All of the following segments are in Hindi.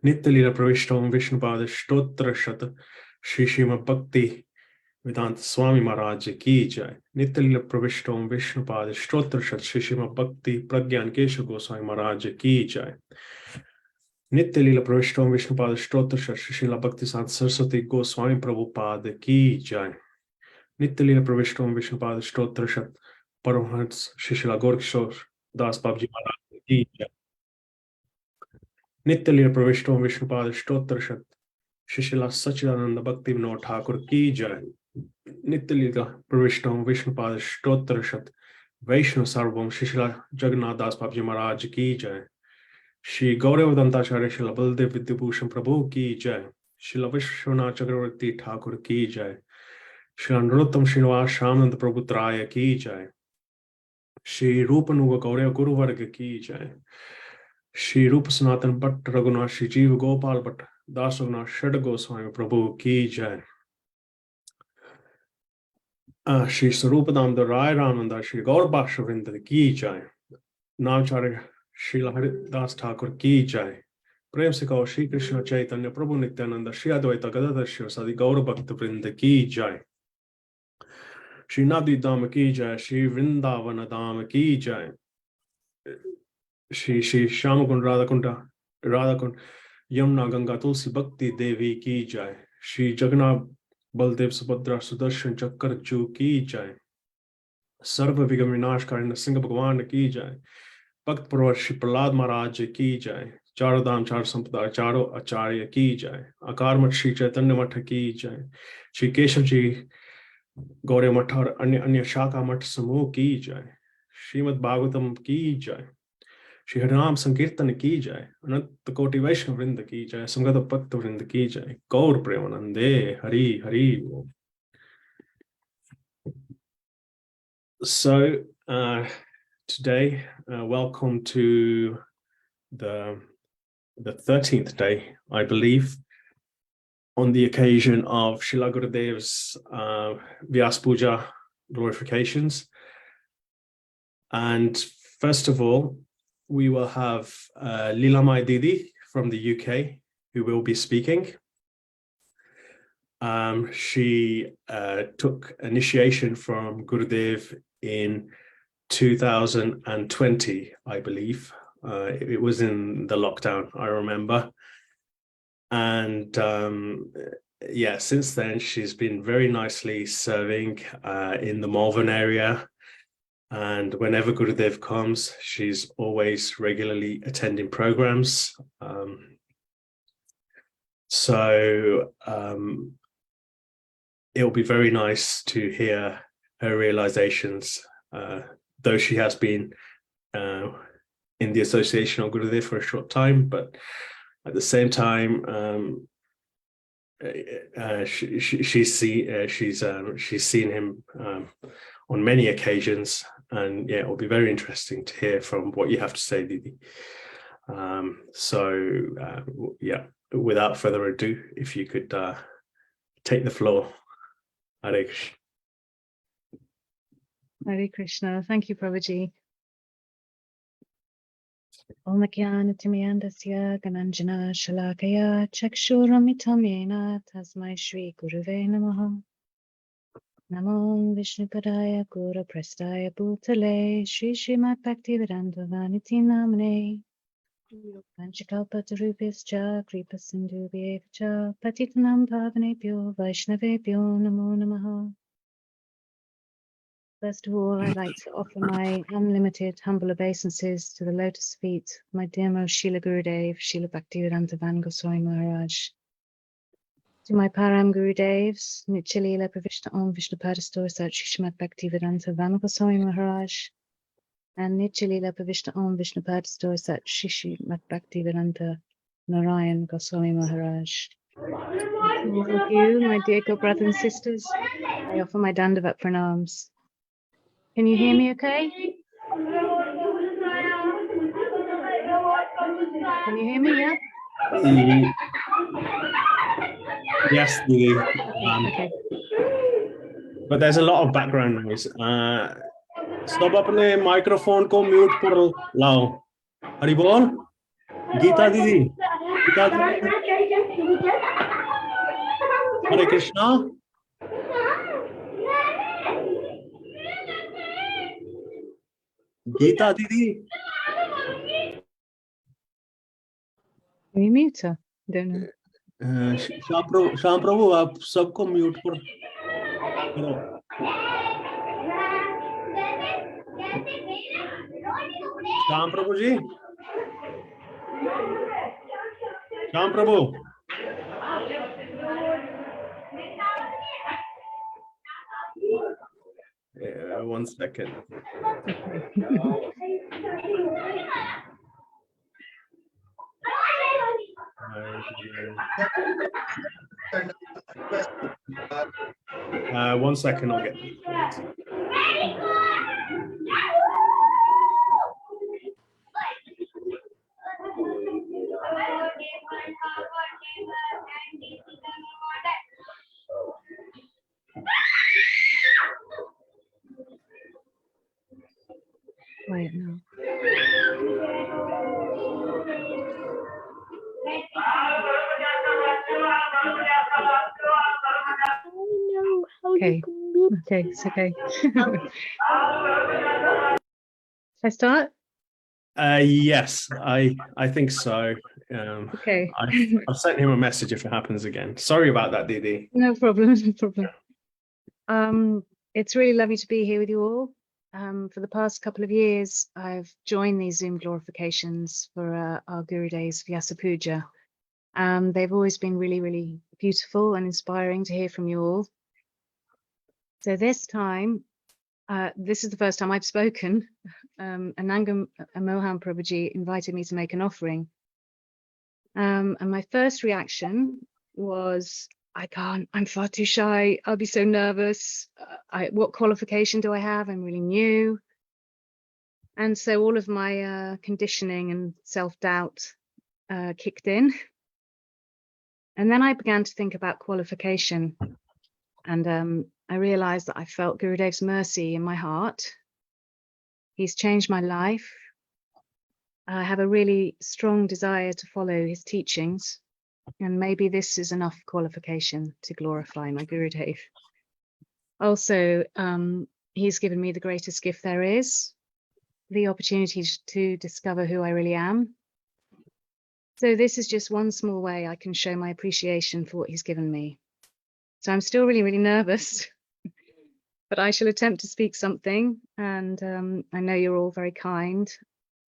नित्य लीला प्रविष्ट ओम विष्णुपाद स्तोत्र शत श्री श्रीमद् भक्ति वेदांत स्वामी महाराज की जय। नित्य लीला प्रविष्ट ओम विष्णुपाद स्तोत्र शत श्री श्रीमद् भक्ति प्रज्ञान केशव गोस्वामी महाराज की जय। नित्य लीला प्रविष्ट ओम विष्णुपाद स्तोत्र शत श्री श्रीला भक्ति साध सरस्वती गोस्वामी प्रभुपाद की जय। नित्य लीला प्रविष्ट ओम विष्णुपाद स्तोत्र शत परमहंस श्री श्रीला गौरकिशोर दास बाबू जी महाराज की जय। नित्य लीला प्रविष्ट ओम विष्णुपाद स्तोत्र शत श्री श्रीला सच्चिदानंद भक्ति विनोद ठाकुर की जय। नित्य लीला प्रविष्ट ओम विष्णुपाद स्तोत्र शत वैष्णव सार्वभौम श्री श्रीला जगन्नाथ दास बाबू जी महाराज की जय। श्री गौरवदंताचार्य श्रीला बलदेव विद्याभूषण प्रभु की जय। श्रीला विश्वनाथ चक्रवर्ती ठाकुर की जय। श्री नरोत्तम श्रीनिवास श्यामानंद प्रभुत्राय की जय। श्री रूपनुग गौरव गुरुवर्ग की जय। श्री रूप सनातन भट्ट रघुनाथ श्री जीव गोपाल भट्ट दास रघुनाथ षड गोस्वामी प्रभु की जय। श्री स्वरूप दामोदर राय रामानंद श्री गौर बाक्ष वृंद की जय। नामचार्य श्री हरिदास ठाकुर की जय। प्रेम से कहो श्री कृष्ण चैतन्य प्रभु नित्यानंद श्री अद्वैत गदाधर शिवसादि गौर भक्त वृंद की जय। श्री नदी धाम की जय। श्री वृंदावन धाम की जय। श्री श्री श्याम कुंड राधा कुंड यमुना गंगा तुलसी भक्ति देवी की जय। श्री जगन्नाथ बलदेव सुभद्रा सुदर्शन चक्र जू की जय। सर्व विघ्न विनाशकारी सिंह भगवान की जय। भक्त प्रवर श्री प्रहलाद महाराज की जय। चारों धाम चार संप्रदाय चारों आचार्य की जय। अकार मठ श्री चैतन्य मठ की जय। श्री केशव जी गौड़े मठ और अन्य अन्य शाखा मठ समूह की जय। श्रीमद् भागवतम की जय। श्री हरिनाम संकीर्तन की जय। अनंत कोटि वैष्णव वृंद की जय। संगत भक्त वृंद की जय। गौर प्रेमानंदे Hari Hari. So today, welcome to the 13th day, I believe, on the occasion of Srila Gurudev's Vyas Puja glorifications. And first of all, we will have Lilamai Didi from the UK, who will be speaking. She took initiation from Gurudev in 2020, I believe. It was in the lockdown, I remember. And yeah, since then, she's been very nicely serving in the Malvern area. And whenever Gurudev comes, she's always regularly attending programs. So it'll be very nice to hear her realizations, though she has been in the association of Gurudev for a short time, but at the same time, she's seen him on many occasions, and yeah, it'll be very interesting to hear from what you have to say, Didi. Yeah, without further ado, if you could take the floor. Hare Krishna. Hare Krishna. Thank you, Prabhuji. Om Jnanatimandasya Gananjana Shalakaya Chakshuramitam Yena Tasmai Shri Guruve Namaha. Namo Vishnupadaya Guru Prastaya Bhutale Shri Srimad Bhaktivedanta Vaniti Namane Panchakalpatarubhyascha Kripa Sindhubhyeva Patitanam Bhavanebhyo Vaishnavebhyo Namo Namaha. First of all, I'd like to offer my unlimited humble obeisances to the lotus feet of my dear most Srila Gurudev, Srila Bhaktivedanta Van Goswami Maharaj. To my Param Gurudevs, Nityalila Pravishna Om Vishnupada Sat Srimad Bhaktivedanta Van Goswami Maharaj, and Nityalila Pravishna Om Vishnupada Sat Srimad Bhaktivedanta Narayan Goswami Maharaj. To all of you, my dear brothers and sisters, I offer my Dandavat Pranams. Can you hear me okay? Can you hear me, yeah? Yes, Didi. Okay. But there's a lot of background noise. सब अपने माइक्रोफोन को म्यूट पर लाओ. हरि बोल. गीता दीदी. Gita Didi, Hare Krishna. Gita Didi. Can you mute her? I don't know. Shyam प्रभु आप सबको म्यूट पर करो। श्याम प्रभु जी, श्याम प्रभु, one second. One second, I'll get Quiet now. Okay. Okay, it's okay. Shall I start? Yes, I think so. Okay. I've sent him a message if it happens again. Sorry about that, Didi. No problem, no problem. It's really lovely to be here with you all. For the past couple of years, I've joined these Zoom glorifications for our Guru Days Vyasa Puja. They've always been really, really beautiful and inspiring to hear from you all. So this time, this is the first time I've spoken. Ananga Mohan Prabhuji invited me to make an offering. And my first reaction was, I'm far too shy. I'll be so nervous. What qualification do I have? I'm really new. And so all of my conditioning and self-doubt kicked in. And then I began to think about qualification. And I realized that I felt Gurudev's mercy in my heart. He's changed my life. I have a really strong desire to follow his teachings. And maybe this is enough qualification to glorify my Gurudev. Also, he's given me the greatest gift there is, the opportunity to discover who I really am. So this is just one small way I can show my appreciation for what he's given me. So I'm still really, really nervous, but I shall attempt to speak something. And I know you're all very kind.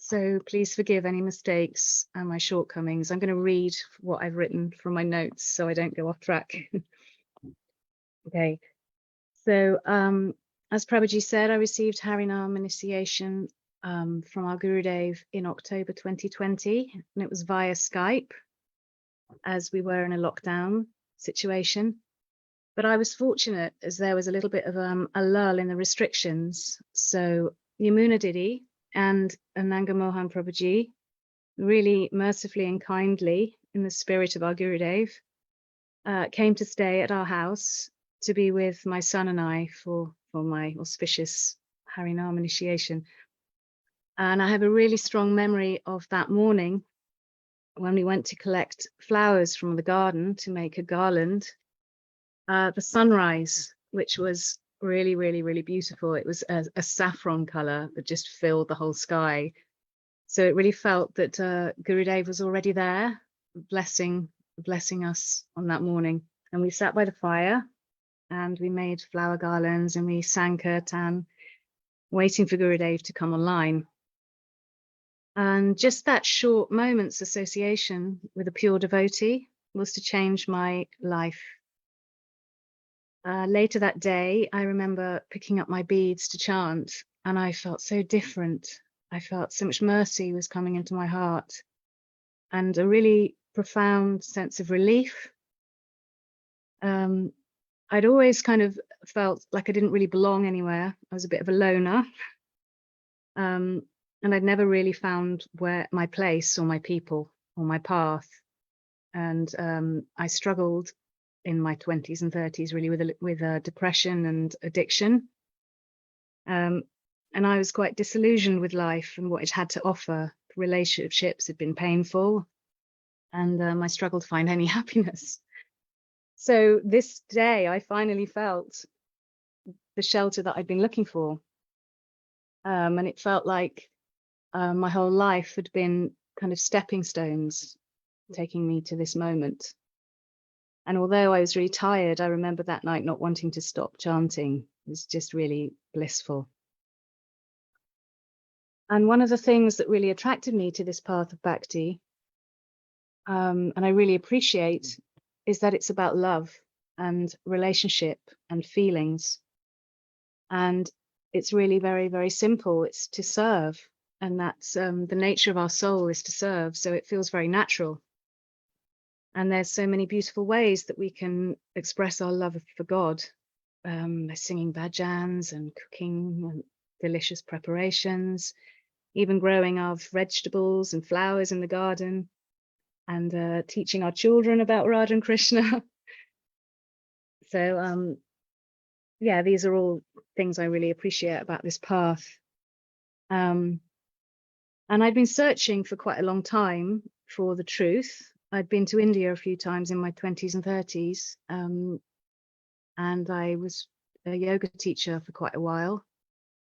So please forgive any mistakes and my shortcomings. I'm going to read what I've written from my notes so I don't go off track. Okay. So as Prabhuji said, I received Harinam initiation from our Gurudev in October 2020, and it was via Skype as we were in a lockdown situation. But I was fortunate as there was a little bit of a lull in the restrictions. So Yamuna Didi and Ananga Mohan Prabhuji really mercifully and kindly, in the spirit of our Gurudev, came to stay at our house to be with my son and I for my auspicious Harinam initiation. And I have a really strong memory of that morning when we went to collect flowers from the garden to make a garland. The sunrise, which was really, really, really beautiful. It was a saffron color that just filled the whole sky. So it really felt that Gurudev was already there, blessing us on that morning. And we sat by the fire and we made flower garlands and we sang kirtan, waiting for Gurudev to come online. And just that short moment's association with a pure devotee was to change my life. Later that day, I remember picking up my beads to chant, and I felt so different. I felt so much mercy was coming into my heart and a really profound sense of relief. I'd always kind of felt like I didn't really belong anywhere. I was a bit of a loner. And I'd never really found where my place or my people or my path. And I struggled in my 20s and 30s really with depression and addiction. And I was quite disillusioned with life and what it had to offer. Relationships had been painful. and I struggled to find any happiness. So this day, I finally felt the shelter that I'd been looking for. And it felt like my whole life had been kind of stepping stones taking me to this moment. And although I was really tired, I remember that night not wanting to stop chanting. It was just really blissful. And one of the things that really attracted me to this path of bhakti, and I really appreciate, is that it's about love and relationship and feelings. And it's really very, very simple. It's to serve. And that's the nature of our soul, is to serve. So it feels very natural. And there's so many beautiful ways that we can express our love for God, by singing bhajans and cooking and delicious preparations, even growing our vegetables and flowers in the garden, and teaching our children about Radha and Krishna. So yeah, these are all things I really appreciate about this path. And I'd been searching for quite a long time for the truth. I'd been to India a few times in my 20s and 30s, and I was a yoga teacher for quite a while,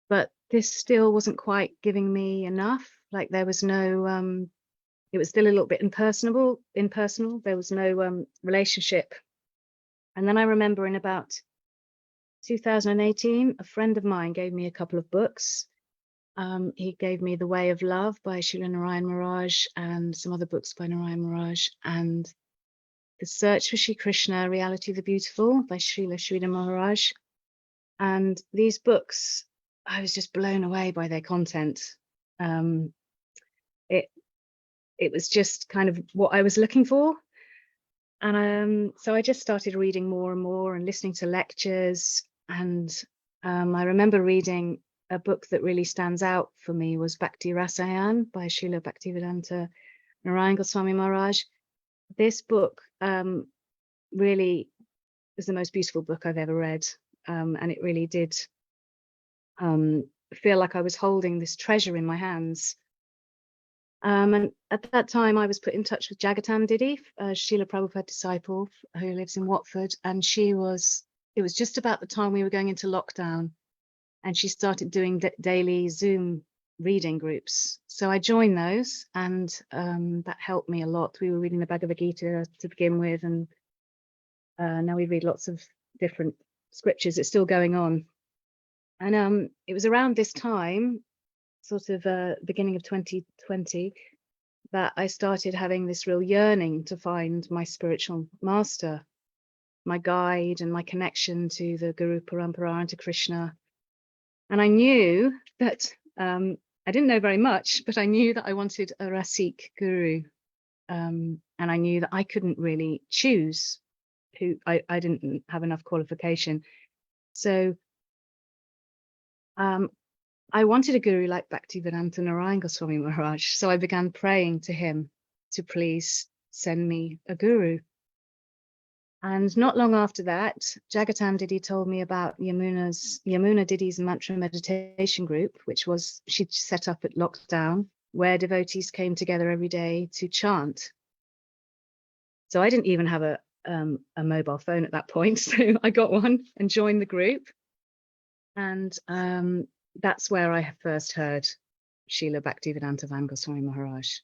but this still wasn't quite giving me enough. Like there was no, it was still a little bit impersonal. There was no relationship. And then I remember in about 2018, a friend of mine gave me a couple of books. He gave me The Way of Love by Srila Narayan Maharaj and some other books by Narayan Maharaj, and The Search for Shri Krishna, Reality of the Beautiful by Srila Sridhar Maharaj. And these books, I was just blown away by their content. It was just kind of what I was looking for. And so I just started reading more and more and listening to lectures. And I remember reading a book that really stands out for me was Bhakti Rasayan by Srila Bhaktivedanta Narayan Goswami Maharaj. This book really is the most beautiful book I've ever read. And it really did feel like I was holding this treasure in my hands. And at that time, I was put in touch with Jagatam Didi, a Srila Prabhupada disciple who lives in Watford. And it was just about the time we were going into lockdown. And she started doing daily Zoom reading groups. So I joined those, and that helped me a lot. We were reading the Bhagavad Gita to begin with, and now we read lots of different scriptures. It's still going on. And it was around this time, sort of beginning of 2020, that I started having this real yearning to find my spiritual master, my guide, and my connection to the Guru Parampara and to Krishna. And I knew that I didn't know very much, but I knew that I wanted a Rasik Guru. And I knew that I couldn't really choose who. I didn't have enough qualification. So I wanted a guru like Bhaktivedanta Narayan Goswami Maharaj. So I began praying to him to please send me a guru. And not long after that, Jagatam Didi told me about Yamuna Didi's mantra meditation group, which was she'd set up at lockdown, where devotees came together every day to chant. So I didn't even have a mobile phone at that point, so I got one and joined the group. And that's where I first heard Srila Bhaktivedanta Van Goswami Maharaj.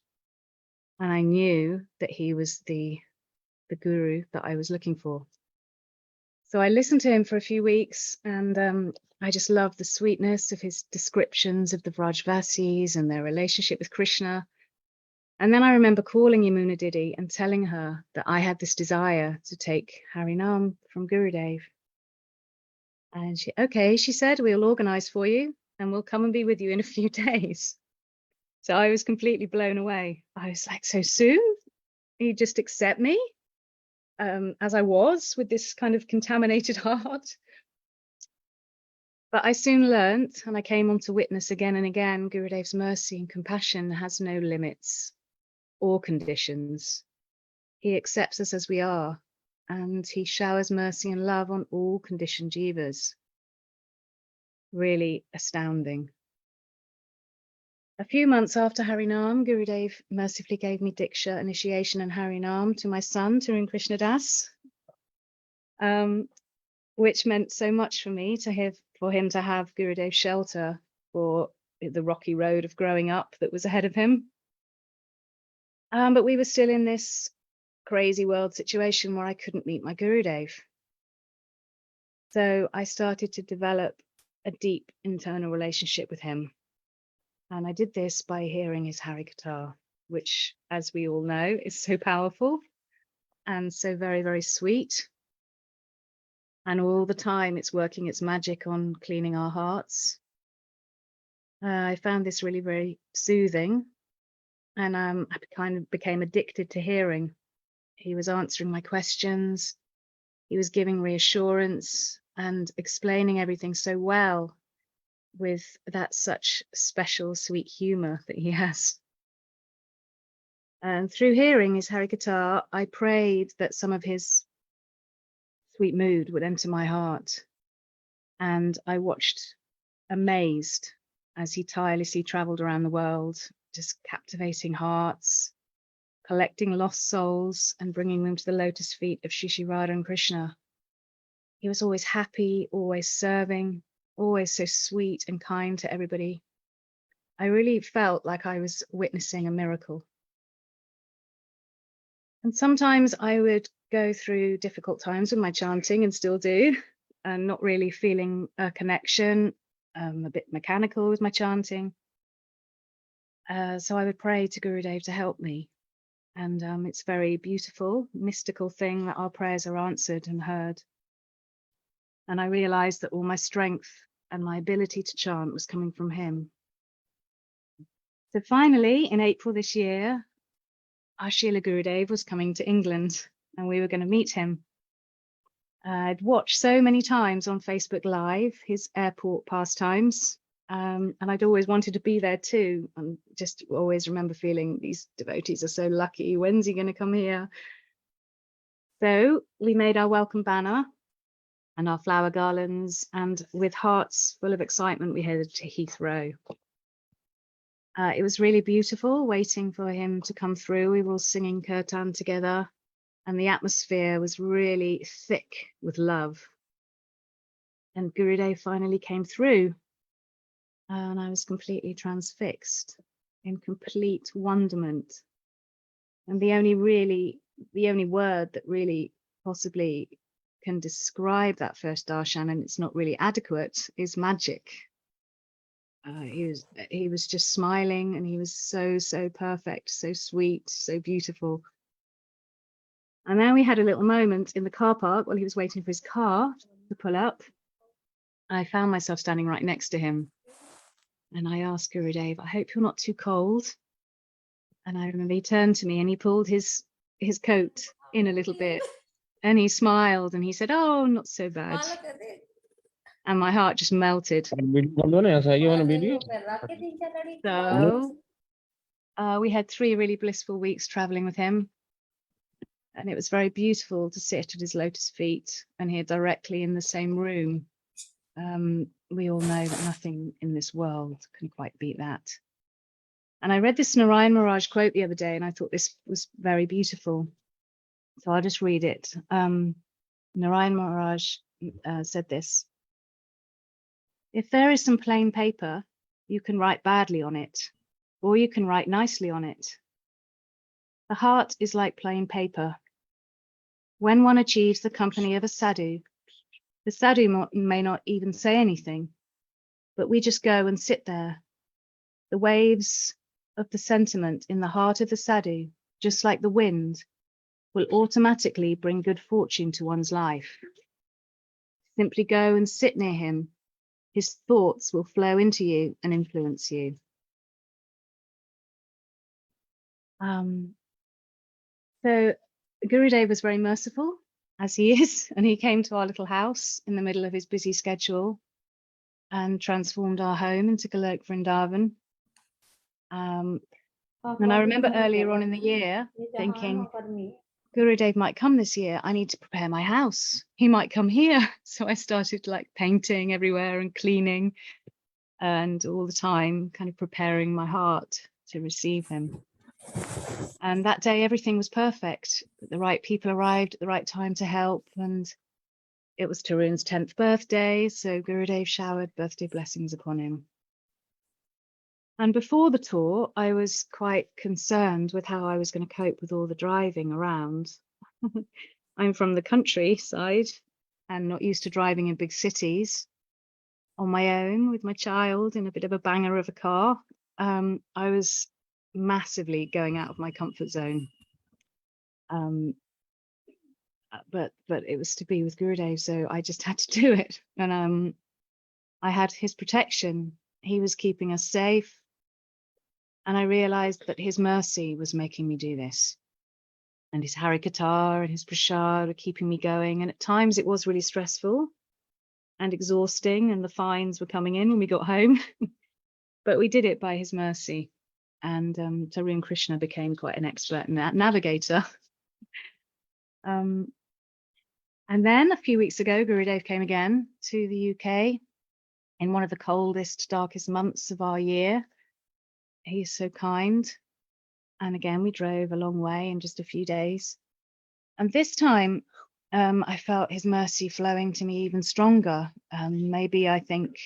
And I knew that he was the guru that I was looking for. So I listened to him for a few weeks, and I just loved the sweetness of his descriptions of the Vrajvasis and their relationship with Krishna. And then I remember calling Yamuna Didi and telling her that I had this desire to take Harinam from Gurudev. And she said, we'll organize for you and we'll come and be with you in a few days. So I was completely blown away. I was like, so soon? He'd just accept me as I was, with this kind of contaminated heart. But I soon learnt, and I came on to witness again and again, Gurudev's mercy and compassion has no limits or conditions. He accepts us as we are, and he showers mercy and love on all conditioned jivas. Really astounding. A few months after Harinam, Gurudev mercifully gave me Diksha, initiation and Harinam to my son, Tarun Krishna Das, which meant so much for me for him to have Gurudev's shelter for the rocky road of growing up that was ahead of him. But we were still in this crazy world situation where I couldn't meet my Gurudev. So I started to develop a deep internal relationship with him. And I did this by hearing his Harikatha, which, as we all know, is so powerful and so very, very sweet. And all the time it's working its magic on cleaning our hearts. I found this really very soothing, and I kind of became addicted to hearing. He was answering my questions. He was giving reassurance and explaining everything so well, with that such special, sweet humor that he has. And through hearing his Harikatha, I prayed that some of his sweet mood would enter my heart. And I watched amazed as he tirelessly traveled around the world, just captivating hearts, collecting lost souls and bringing them to the lotus feet of Shri Shri Radha and Krishna. He was always happy, always serving, always so sweet and kind to everybody. I really felt like I was witnessing a miracle. And sometimes I would go through difficult times with my chanting, and still do, and not really feeling a connection, a bit mechanical with my chanting. So I would pray to Gurudev to help me. And it's a very beautiful, mystical thing that our prayers are answered and heard. And I realized that all my strength and my ability to chant was coming from him. So finally, in April this year, our Srila Gurudev was coming to England, and we were going to meet him. I'd watched so many times on Facebook Live his airport pastimes, and I'd always wanted to be there too, and just always remember feeling these devotees are so lucky. When's he going to come here? So we made our welcome banner and our flower garlands, and with hearts full of excitement, we headed to Heathrow. It was really beautiful waiting for him to come through. We were all singing kirtan together, and the atmosphere was really thick with love. And Gurudev finally came through, and I was completely transfixed in complete wonderment. And the only word that really possibly can describe that first darshan, and it's not really adequate, is magic. He was just smiling, and he was so perfect, so sweet, so beautiful. And then we had a little moment in the car park while he was waiting for his car to pull up. I found myself standing right next to him, and I asked Gurudev, I hope you're not too cold. And I remember he turned to me and he pulled his coat in a little bit, and he smiled and he said, oh, not so bad. And my heart just melted. So we had 3 really blissful weeks traveling with him, and it was very beautiful to sit at his lotus feet and hear directly in the same room. We all know that nothing in this world can quite beat that. And I read this Narayan Maharaj quote the other day, and I thought this was very beautiful. So I'll just read it. Narayan Maharaj said this: if there is some plain paper, you can write badly on it, or you can write nicely on it. The heart is like plain paper. When one achieves the company of a sadhu, the sadhu may not even say anything, but we just go and sit there. The waves of the sentiment in the heart of the sadhu, just like the wind, will automatically bring good fortune to one's life. Simply go and sit near him. His thoughts will flow into you and influence you. So Gurudev was very merciful, as he is, and he came to our little house in the middle of his busy schedule and transformed our home into Golok Vrindavan. And I remember earlier on in the year thinking, Gurudev might come this year. I need to prepare my house. He might come here. So I started like painting everywhere and cleaning. and all the time kind of preparing my heart to receive him. And that day, everything was perfect. The right people arrived at the right time to help. And it was Tarun's 10th birthday, so Gurudev showered birthday blessings upon him. And before the tour, I was quite concerned with how I was going to cope with all the driving around. I'm from the countryside and not used to driving in big cities on my own with my child in a bit of a banger of a car. I was massively going out of my comfort zone. But it was to be with Gurudev, so I just had to do it. And I had his protection. He was keeping us safe. And I realized that his mercy was making me do this. And his Harikatha and his Prashad were keeping me going. And at times it was really stressful and exhausting, and the fines were coming in when we got home. But we did it by his mercy. And Tarun Krishna became quite an expert navigator. And then a few weeks ago, Gurudev came again to the UK in one of the coldest, darkest months of our year. He's so kind. And again, we drove a long way in just a few days. And this time, I felt his mercy flowing to me even stronger. Maybe I think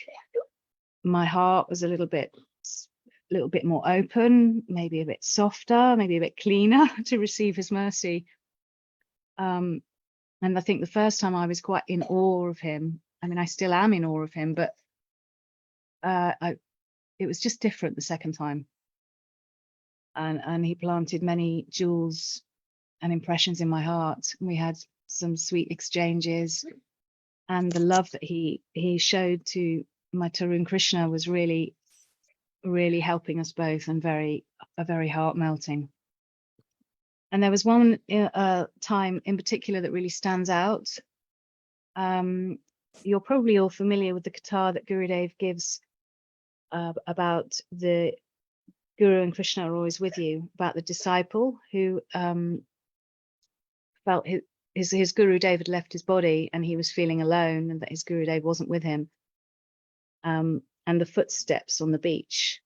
my heart was a little bit more open, maybe a bit softer, maybe a bit cleaner to receive his mercy. And I think the first time I was quite in awe of him. I mean, I still am in awe of him, but it was just different the second time. And he planted many jewels and impressions in my heart. We had some sweet exchanges, and the love that he showed to my Tarun Krishna was really, really helping us both, and very heart melting. And there was one time in particular that really stands out. You're probably all familiar with the Katha that Gurudev gives about the Guru and Krishna are always with you, about the disciple who felt his Gurudev had left his body and he was feeling alone, and that his Gurudev wasn't with him. And the footsteps on the beach.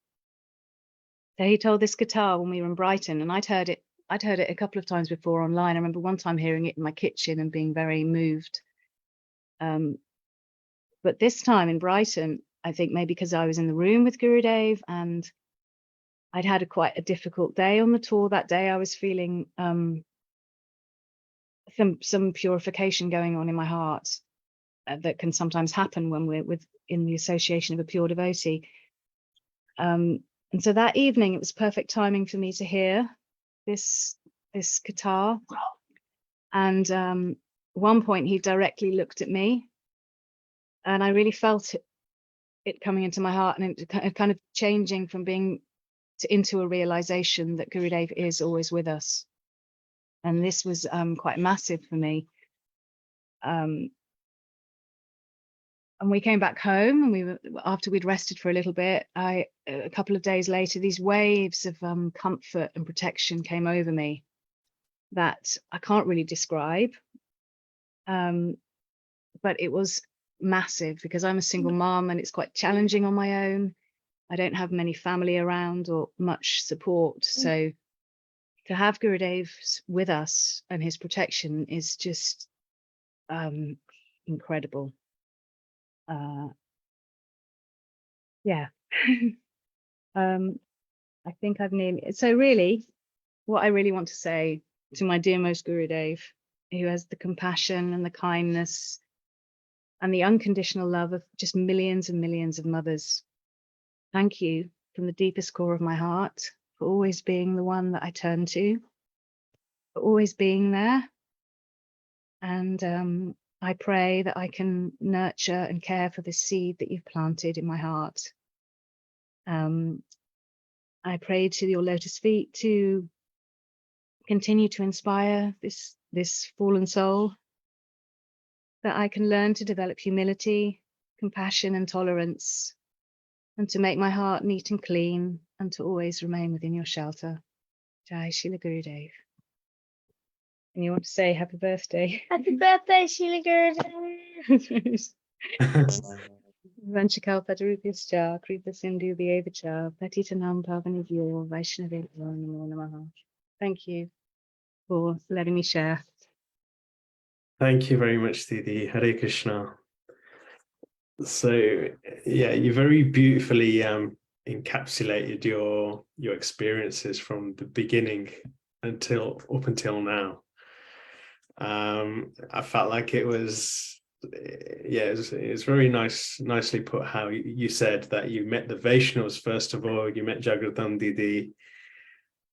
So he told this Katha when we were in Brighton, and I'd heard it a couple of times before online. I remember one time hearing it in my kitchen and being very moved. But this time in Brighton, I think maybe because I was in the room with Gurudev and I'd had quite a difficult day on the tour that day, I was feeling some purification going on in my heart that can sometimes happen when we're in the association of a pure devotee. And so that evening, it was perfect timing for me to hear this Katha. And one point, he directly looked at me, and I really felt it coming into my heart, and it kind of changing from being into a realization that Gurudev is always with us. And this was quite massive for me. And we came back home, and after we'd rested for a little bit, a couple of days later, these waves of comfort and protection came over me that I can't really describe. But it was massive because I'm a single mom and it's quite challenging on my own. I don't have many family around or much support. So to have Gurudev with us and his protection is just incredible. Yeah. I think I've nearly, so really what I really want to say to my dear most Gurudev, who has the compassion and the kindness and the unconditional love of just millions and millions of mothers. Thank you from the deepest core of my heart for always being the one that I turn to, for always being there. And I pray that I can nurture and care for the seed that you've planted in my heart. I pray to your lotus feet to continue to inspire this fallen soul, that I can learn to develop humility, compassion, and tolerance, and to make my heart neat and clean, and to always remain within your shelter. Jai Srila Gurudev. And you want to say happy birthday? Happy birthday, Srila Gurudev. Vanchakalpatarubhyascha, Kripa Sindhu Bhyevacha, Patitanam Pavanabhyo, Vaishnavebhyo Namo Namaha. Thank you for letting me share. Thank you very much, Didi. Hare Krishna. So, yeah, you very beautifully encapsulated your experiences from the beginning up until now. I felt like it was, yeah, it was very nicely put. How you said that you met the Vaishnavas first of all, you met Jagratam Didi,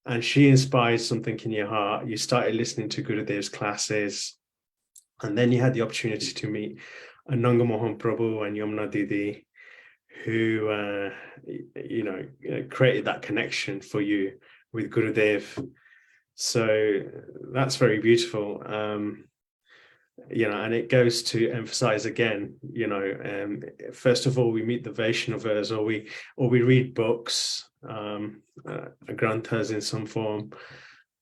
and she inspired something in your heart. You started listening to Gurudev's classes, and then you had the opportunity to meet Nanga Mohan Prabhu and Yamuna Didi, who created that connection for you with Gurudev. So that's very beautiful. And it goes to emphasize again, first of all, we meet the Vaishnavas, or we read books, granthas in some form,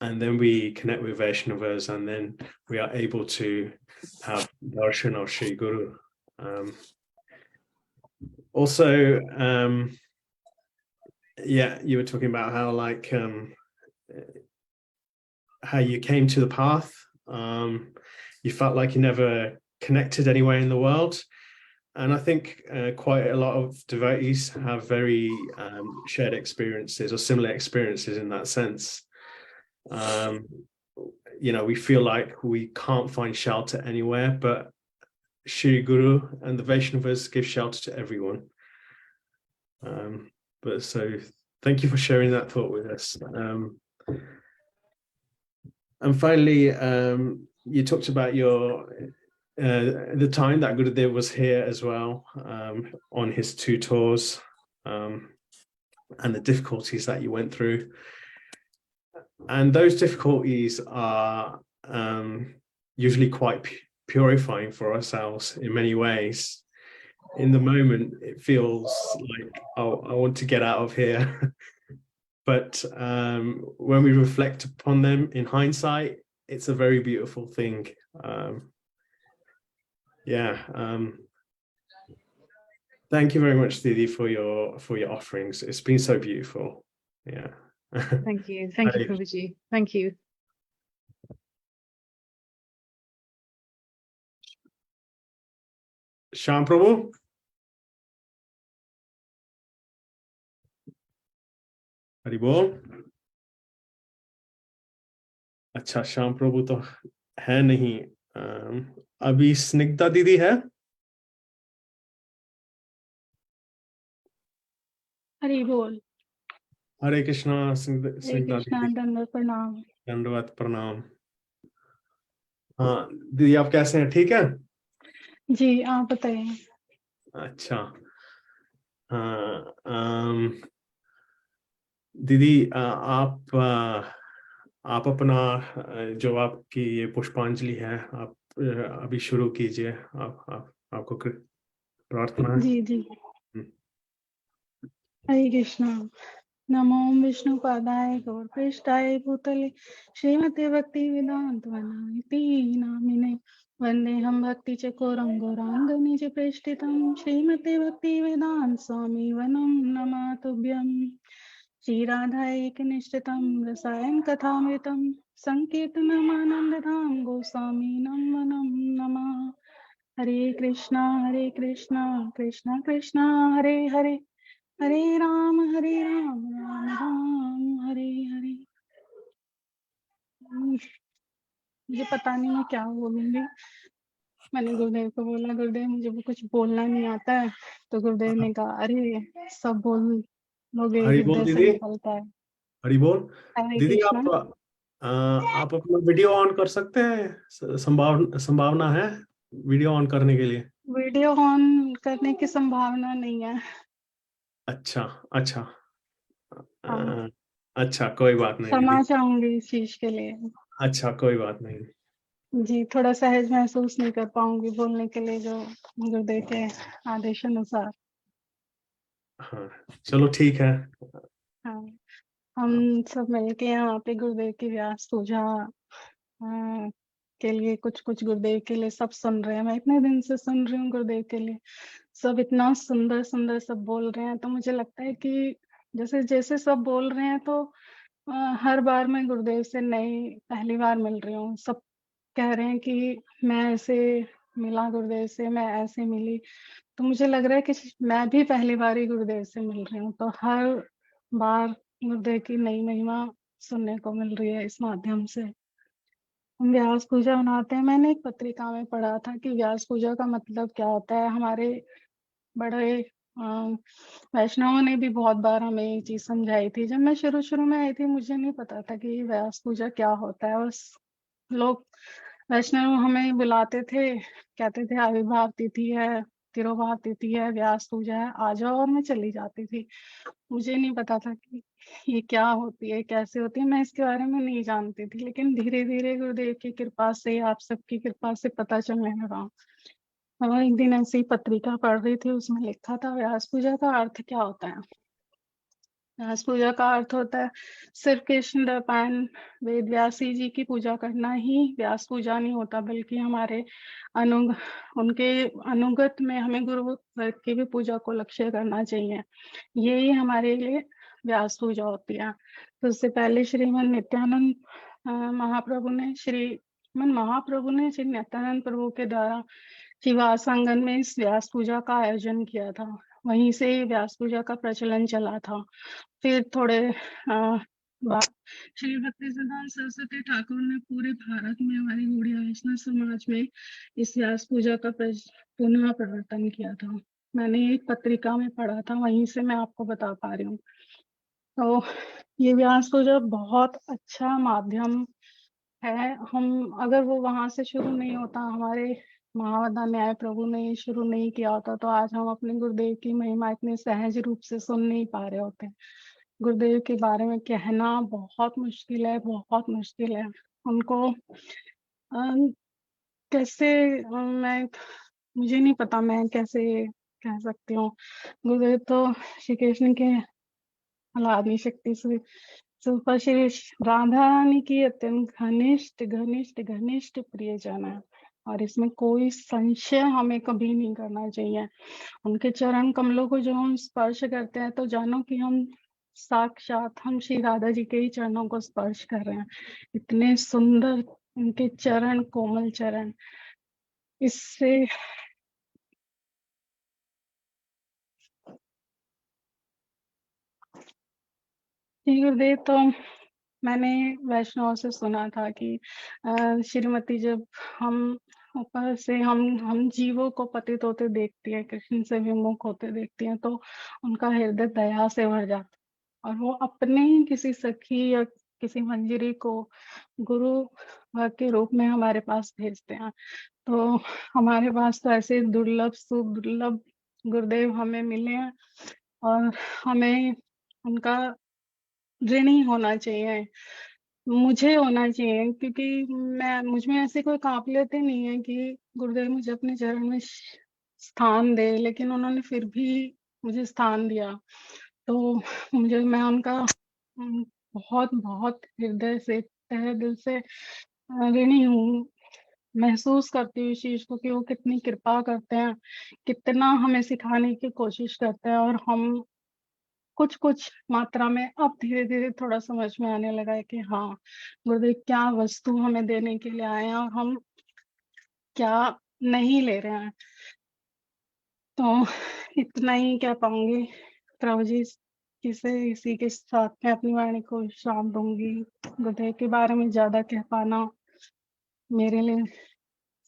and then we connect with Vaishnavas, and then we are able to have darshan of Shri Guru. Also, you were talking about how you came to the path. You felt like you never connected anywhere in the world. And I think quite a lot of devotees have very shared experiences or similar experiences in that sense. We feel like we can't find shelter anywhere, but Shri Guru and the Vaishnavas give shelter to everyone. So thank you for sharing that thought with us. And finally, you talked about the time that Gurudev was here as well, on his 2 tours, and the difficulties that you went through. And those difficulties are usually quite purifying for ourselves in many ways. In the moment, it feels like, oh, I want to get out of here. But when we reflect upon them in hindsight, it's a very beautiful thing. Thank you very much, Didi, for your offerings. It's been so beautiful. Yeah. Thank you. Thank you, Prabhuji. Thank you. Shyam Prabhu? Hari बोल। अच्छा, श्याम प्रभु तो है नहीं। अभी स्निग्धा दीदी है? हरि बोल। हरे कृष्णा। स्निग्धा दीदी, दंडवत प्रणाम। दंडवत प्रणाम। हाँ दीदी, आप कैसे हैं? ठीक है जी, आप बताइए। अच्छा, दीदी, आप अपना जो आपकी ये पुष्पांजलि है, आप अभी शुरू कीजिए। आपको प्रार्थना है। जी जी। हरे कृष्णा। नमो विष्णु पादाय गौरपृष्ठाय भूतले श्रीमते भक्ति वेदांत नामिने वंदे हम भक्ति चकोरं गौरांग निज प्रेष्ठितं श्रीमते भक्ति वेदांत स्वामी वनं नमातुभ्यं श्री राधा एक निष्ठितं रसायन कथामृतं संकीर्तनमानंदधाम गोस्वामी वनं नमः। हरे कृष्णा कृष्णा कृष्णा हरे हरे हरे राम राम राम हरे हरे। मुझे पता नहीं मैं क्या बोलूंगी। मैंने गुरुदेव को बोला, गुरुदेव मुझे वो कुछ बोलना नहीं आता है। तो गुरुदेव ने कहा, अरे सब बोल लोगे, हरि बोल हृदय से दीदी। निकलता है। हरि बोल हरे दीदी। कृष्णा। आप अपना वीडियो ऑन कर सकते हैं? संभावना है वीडियो ऑन करने के लिए? वीडियो ऑन करने की संभावना नहीं है। अच्छा अच्छा। हाँ। अच्छा, कोई बात नहीं क्षमा दीदी। चाहूंगी इस चीज के लिए। अच्छा, कोई बात नहीं जी, थोड़ा सहज महसूस नहीं कर पाऊंगी बोलने के लिए, जो गुरुदेव के आदेश अनुसार। हाँ, चलो ठीक है। हाँ, हम सब मिलके यहाँ पे गुरुदेव की व्यास पूजा के लिए, कुछ कुछ गुरुदेव के लिए, सब सुन रहे हैं। मैं इतने दिन से सुन रही हूँ गुरुदेव के लिए, सब इतना सुंदर सुंदर सब बोल रहे हैं। तो मुझे लगता है कि जैसे जैसे सब बोल रहे हैं तो हर बार मैं गुरुदेव से नई पहली बार मिल रही हूँ। सब कह रहे हैं कि मैं ऐसे मिला गुरुदेव से, मैं ऐसे मिली। तो मुझे लग रहा है कि मैं भी पहली बार ही गुरुदेव से मिल रही हूँ। तो हर बार गुरुदेव की नई महिमा सुनने को मिल रही है इस माध्यम से। हम व्यास पूजा मनाते हैं। मैंने एक पत्रिका में पढ़ा था कि व्यास पूजा का मतलब क्या होता है। हमारे बड़े वैष्णवों ने भी बहुत बार हमें ये चीज समझाई थी। जब मैं शुरू में आई थी मुझे नहीं पता था कि व्यास पूजा क्या होता है। बस लोग वैष्णव हमें बुलाते थे, कहते थे आविर्भाव तिथि है, तिरोभाव तिथि है, व्यास पूजा है, आ जाओ, और मैं चली जाती थी। मुझे नहीं पता था कि ये क्या होती है, कैसे होती है, मैं इसके बारे में नहीं जानती थी। लेकिन धीरे धीरे गुरुदेव की कृपा से, आप सबकी कृपा से पता चलने लगा। और एक दिन ऐसी ही पत्रिका पढ़ रही थी, उसमें लिखा था व्यास पूजा का अर्थ क्या होता है। व्यास पूजा का अर्थ होता है सिर्फ कृष्ण द्वैपायन वेद व्यासी जी की पूजा करना ही व्यास पूजा नहीं होता, बल्कि हमारे उनके अनुगत में हमें गुरु वर्ग की भी पूजा को लक्ष्य करना चाहिए। यही हमारे लिए व्यास पूजा होती है। तो उससे पहले श्रीमन नित्यानंद महाप्रभु ने श्री नित्यानंद प्रभु के द्वारा शिवास आंगन में इस व्यास पूजा का आयोजन किया था। वहीं से व्यास पूजा का प्रचलन चला था। फिर थोड़े बाद श्री भक्ति सिद्धांत सरस्वती ठाकुर ने पूरे भारत में हमारी गौड़िया वैष्णव समाज में इस व्यास पूजा का पुनः प्रवर्तन किया था। मैंने एक पत्रिका में पढ़ा था, वहीं से मैं आपको बता पा रही हूँ। तो ये व्यास पूजा बहुत अच्छा माध्यम है। हम अगर वो वहां से शुरू नहीं होता, हमारे महावदा न्याय प्रभु ने शुरू नहीं किया होता, तो आज हम अपने गुरुदेव की महिमा इतने सहज रूप से सुन नहीं पा रहे होते। गुरुदेव के बारे में कहना बहुत मुश्किल है, बहुत मुश्किल है। उनको कैसे मुझे नहीं पता मैं कैसे कह सकती हूँ। गुरुदेव तो श्री कृष्ण के आदि शक्ति से सुपर श्री राधा रानी की अत्यंत घनिष्ठ घनिष्ठ घनिष्ठ प्रियजन है, और इसमें कोई संशय हमें कभी नहीं करना चाहिए। उनके चरण कमलों को जो हम स्पर्श करते हैं, तो जानो कि हम साक्षात हम श्री राधा जी के ही चरणों को स्पर्श कर रहे हैं। इतने सुंदर उनके चरण, कोमल चरण। इससे श्री गुरुदेव तो मैंने वैष्णव से सुना था कि श्रीमती जब हम ऊपर से हम जीवों को पतित होते देखती है, कृष्ण से विमुख होते देखती हैं, तो उनका हृदय दया से भर जाता है, और वो अपने ही किसी सखी या किसी मंजरी को गुरु के रूप में हमारे पास भेजते हैं। तो हमारे पास तो ऐसे दुर्लभ सुदुर्लभ गुरुदेव हमें मिले हैं, और हमें उनका ऋणी होना चाहिए। मुझे होना चाहिए, क्योंकि मुझ में ऐसी कोई काबिलियत ही नहीं है कि गुरुदेव मुझे अपने चरण में स्थान दे, लेकिन उन्होंने फिर भी मुझे स्थान दिया। तो मैं उनका बहुत बहुत हृदय से, तहे दिल से ऋणी हूँ। महसूस करती हूँ इस चीज को कि वो कितनी कृपा करते हैं, कितना हमें सिखाने की कोशिश करते हैं, और हम कुछ कुछ मात्रा में अब धीरे धीरे थोड़ा समझ में आने लगा है कि हाँ, गुरुदेव क्या वस्तु हमें देने के लिए आए हैं, और हम क्या नहीं ले रहे हैं। तो इतना ही कह पाऊंगी प्रभु जी। इसी के साथ मैं अपनी वाणी को विश्राम दूंगी। गुरुदेव के बारे में ज्यादा कह पाना मेरे लिए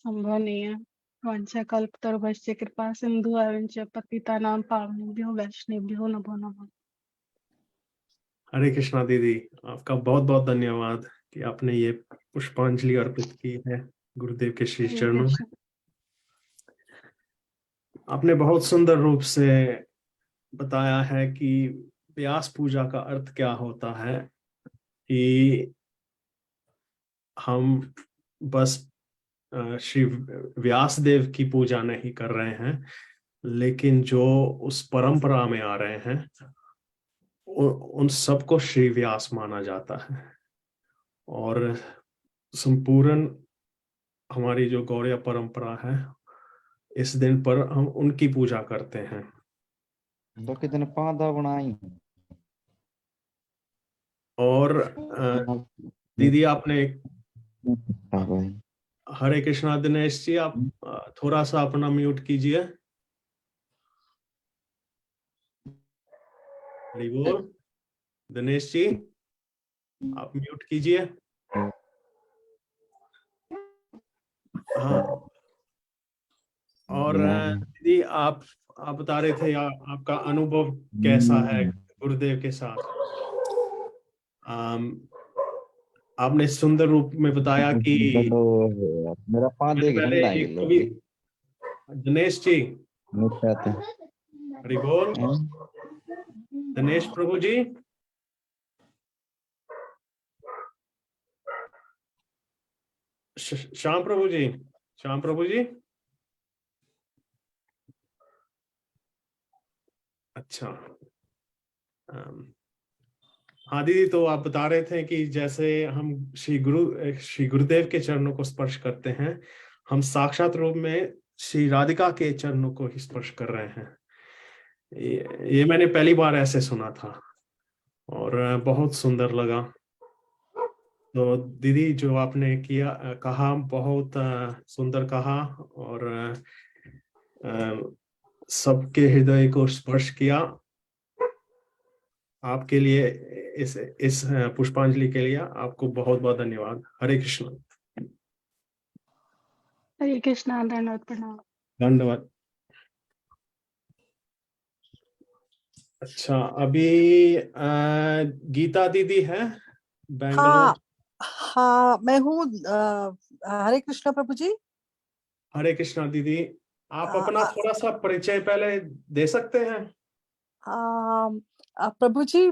संभव नहीं है। वंशा कल्पतरुभ्यश्च कृपा सिंधु एवं पतितानां पावनेभ्यो वैष्णवेभ्यो नमो नमः। हरे कृष्णा दीदी, आपका बहुत बहुत धन्यवाद कि आपने ये पुष्पांजलि अर्पित की है गुरुदेव के श्री हरे चरणों में। कृष्ण। आपने बहुत सुंदर रूप से बताया है कि व्यास पूजा का अर्थ क्या होता है, कि हम बस श्री व्यास देव की पूजा नहीं कर रहे हैं, लेकिन जो उस परंपरा में आ रहे हैं उन सबको श्री व्यास माना जाता है। और संपूर्ण हमारी जो गौड़िया परंपरा है, इस दिन पर हम उनकी पूजा करते हैं। तो कितने पादा बनाई। और दीदी आपने हाँ भाई। हरे कृष्णा। दिनेश जी आप थोड़ा सा अपना म्यूट कीजिए। हरि बोल। दिनेश जी आप म्यूट कीजिए। हाँ। और दीदी आप बता रहे थे आपका अनुभव कैसा है गुरुदेव के साथ। आपने सुंदर रूप में बताया कि मेरा पाद मैंने एक पहले ठंडा एक किलो कवि। दिनेश जी मिठाते हरि बोल। दिनेश प्रभु जी श्याम प्रभु जी। श्याम प्रभु जी अच्छा। हाँ दीदी, तो आप बता रहे थे कि जैसे हम श्री गुरुदेव के चरणों को स्पर्श करते हैं, हम साक्षात रूप में श्री राधिका के चरणों को ही स्पर्श कर रहे हैं। ये मैंने पहली बार ऐसे सुना था और बहुत सुंदर लगा। तो दीदी जो आपने किया कहा बहुत सुंदर कहा और सबके हृदय को स्पर्श किया। आपके लिए इस पुष्पांजलि के लिए आपको बहुत बहुत धन्यवाद। हरे कृष्ण। हरे कृष्णा, दंडवत प्रणाम। धन्यवाद। अच्छा, अभी गीता दीदी है बैंगलोर। हाँ हाँ, मैं हूँ। हरे कृष्णा प्रभु जी। हरे कृष्णा दीदी, आप आ, अपना आ, थोड़ा सा परिचय पहले दे सकते हैं। प्रभु जी,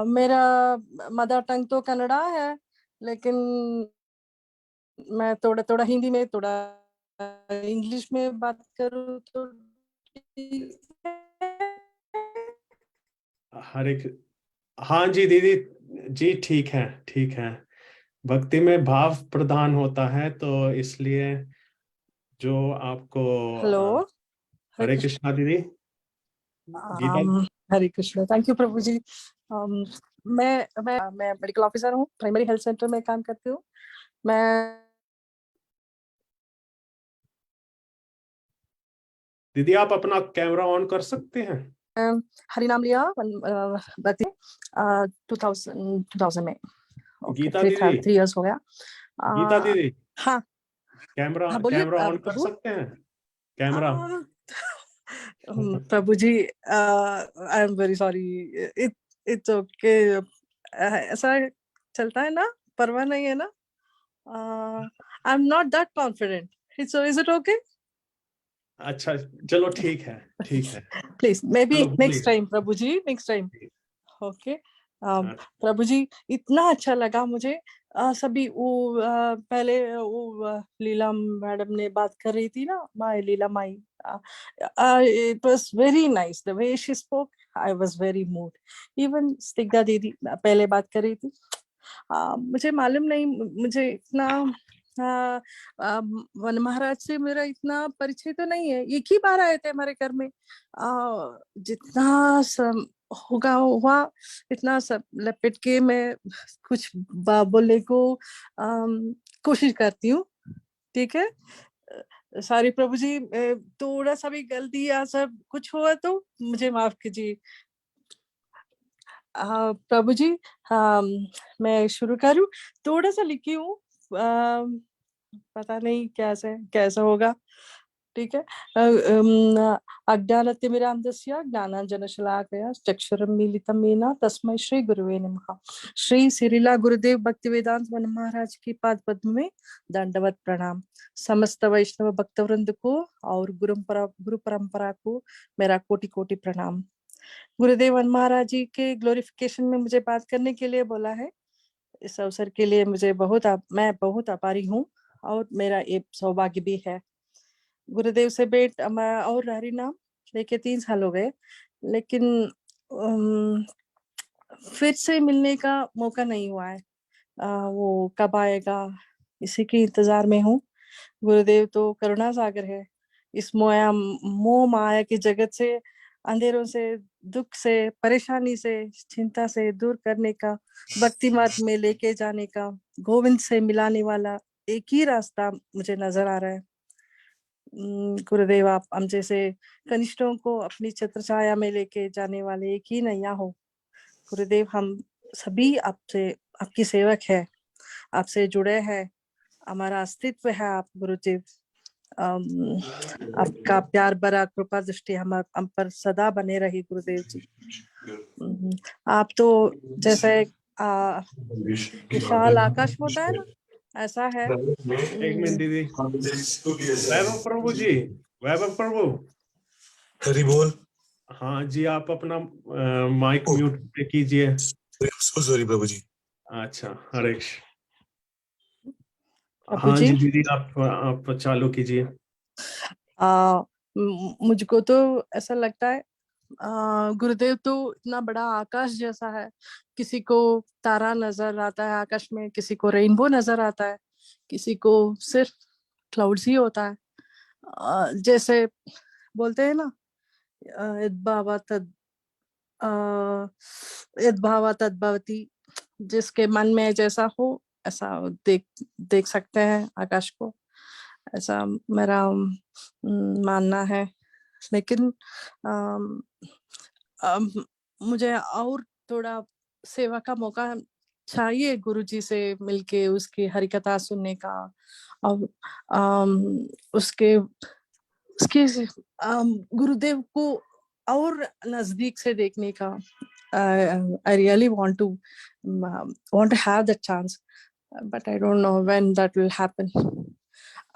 मेरा मदर टंग तो कन्नड़ा है, लेकिन मैं थोड़ा थोड़ा हिंदी में, थोड़ा इंग्लिश में बात करूँ तो ठीक है? हरे हाँ जी दीदी जी, ठीक है ठीक है। भक्ति में भाव प्रधान होता है, तो इसलिए जो आपको हेलो, हरे हरे कृष्ण। कृष्णा दीदी। गीता हरे कृष्ण, थैंक यू प्रभु जी। मैं मेडिकल ऑफिसर हूँ, प्राइमरी हेल्थ सेंटर में काम करती हूँ। मैं दीदी आप अपना कैमरा ऑन कर सकते हैं। हरि नाम लिया भक्ति 2000 में। ओके, गीता दीदी 3 इयर्स हो गया। गीता दीदी हाँ कैमरा हाँ, बोलिए कैमरा ऑन कर प्रभु। सकते हैं camera. Prabhu ji, I am very sorry. It's okay. ऐसा चलता है ना, परवाह नहीं है ना। I am not that confident. Is it okay? अच्छा चलो ठीक है ठीक है। प्लीज, मे बी चलो नेक्स्ट बोलिए। Time Prabhu ji, next time. Okay. हाँ, प्रभु जी, इतना अच्छा लगा मुझे। सभी वो पहले वो लीला मैडम ने बात कर रही थी ना, my Leela my. It was very nice the way she spoke. I was very mood. Even Snigdha didi पहले बात कर रही थी। मुझे मालूम नहीं, मुझे इतना वन महाराज से मेरा इतना परिचय तो नहीं है। एक ही बार आए थे हमारे घर में। जितना होगा हुआ, इतना सब लपेट के मैं कुछ बोलने को कोशिश करती हूँ। ठीक है? सॉरी प्रभु जी, थोड़ा सा भी गलती या सब कुछ हुआ तो मुझे माफ कीजिए। प्रभु जी, मैं शुरू करूँ? थोड़ा सा लिखी हूँ, पता नहीं कैसा होगा। ठीक है। अज्ञानतिमिरान्धस्य ज्ञानाञ्जनशलाकया चक्षुरुं मीलितं येन तस्मै श्री गुरुवे नमः। श्री श्रीला गुरुदेव भक्ति वेदांत वन महाराज की पाद पद्म में दंडवत प्रणाम। समस्त वैष्णव भक्त वृंद को और गुरु परंपरा को मेरा कोटि कोटि प्रणाम। गुरुदेव वन महाराज जी के ग्लोरिफिकेशन में मुझे बात करने के लिए बोला है। इस अवसर के लिए मैं बहुत आभारी हूँ और मेरा ये सौभाग्य भी है। गुरुदेव से भेंट और हरि नाम लेके 3 साल हो गए, लेकिन फिर से मिलने का मौका नहीं हुआ है। वो कब आएगा, इसी के इंतजार में हूँ। गुरुदेव तो करुणा सागर है। इस मोह माया के जगत से, अंधेरों से, दुख से, परेशानी से, चिंता से दूर करने का, भक्ति मार्ग में लेके जाने का, गोविंद से मिलाने वाला एक ही रास्ता मुझे नजर आ रहा है। गुरुदेव, आप हम जैसे कनिष्ठों को अपनी छत्र छाया में लेके जाने वाले एक ही नैया हो। गुरुदेव, हम सभी आपसे, आपकी सेवक है, आपसे जुड़े हैं, हमारा अस्तित्व है आप गुरुदेव। आपका प्यार भरा कृपा दृष्टि हम पर सदा बने रही गुरुदेव जी। आप तो जैसे विशाल आकाश होता है ना, ऐसा है। एक मिनट दीदी। वैभव प्रभु जी, वैभव प्रभु। हरि बोल। हाँ जी, आप अपना माइक म्यूट पे कीजिए। सॉरी प्रभु जी। अच्छा, हरेश। प्रभु हाँ जी, जी दीदी, आप चालू कीजिए। मुझको तो ऐसा लगता है गुरुदेव तो इतना बड़ा आकाश जैसा है। किसी को तारा नजर आता है आकाश में, किसी को रेनबो नजर आता है, किसी को सिर्फ क्लाउड्स ही होता है। जैसे बोलते हैं ना, यद्भावा तद यद्भावा तद्भवति। जिसके मन में जैसा हो ऐसा देख सकते हैं आकाश को, ऐसा मेरा मानना है। लेकिन मुझे और थोड़ा सेवा का मौका चाहिए गुरुजी से मिलके, उसकी हरिकथा सुनने का, और उसके गुरुदेव को और नजदीक से देखने का। I really want to have that chance, but I don't know when that will happen.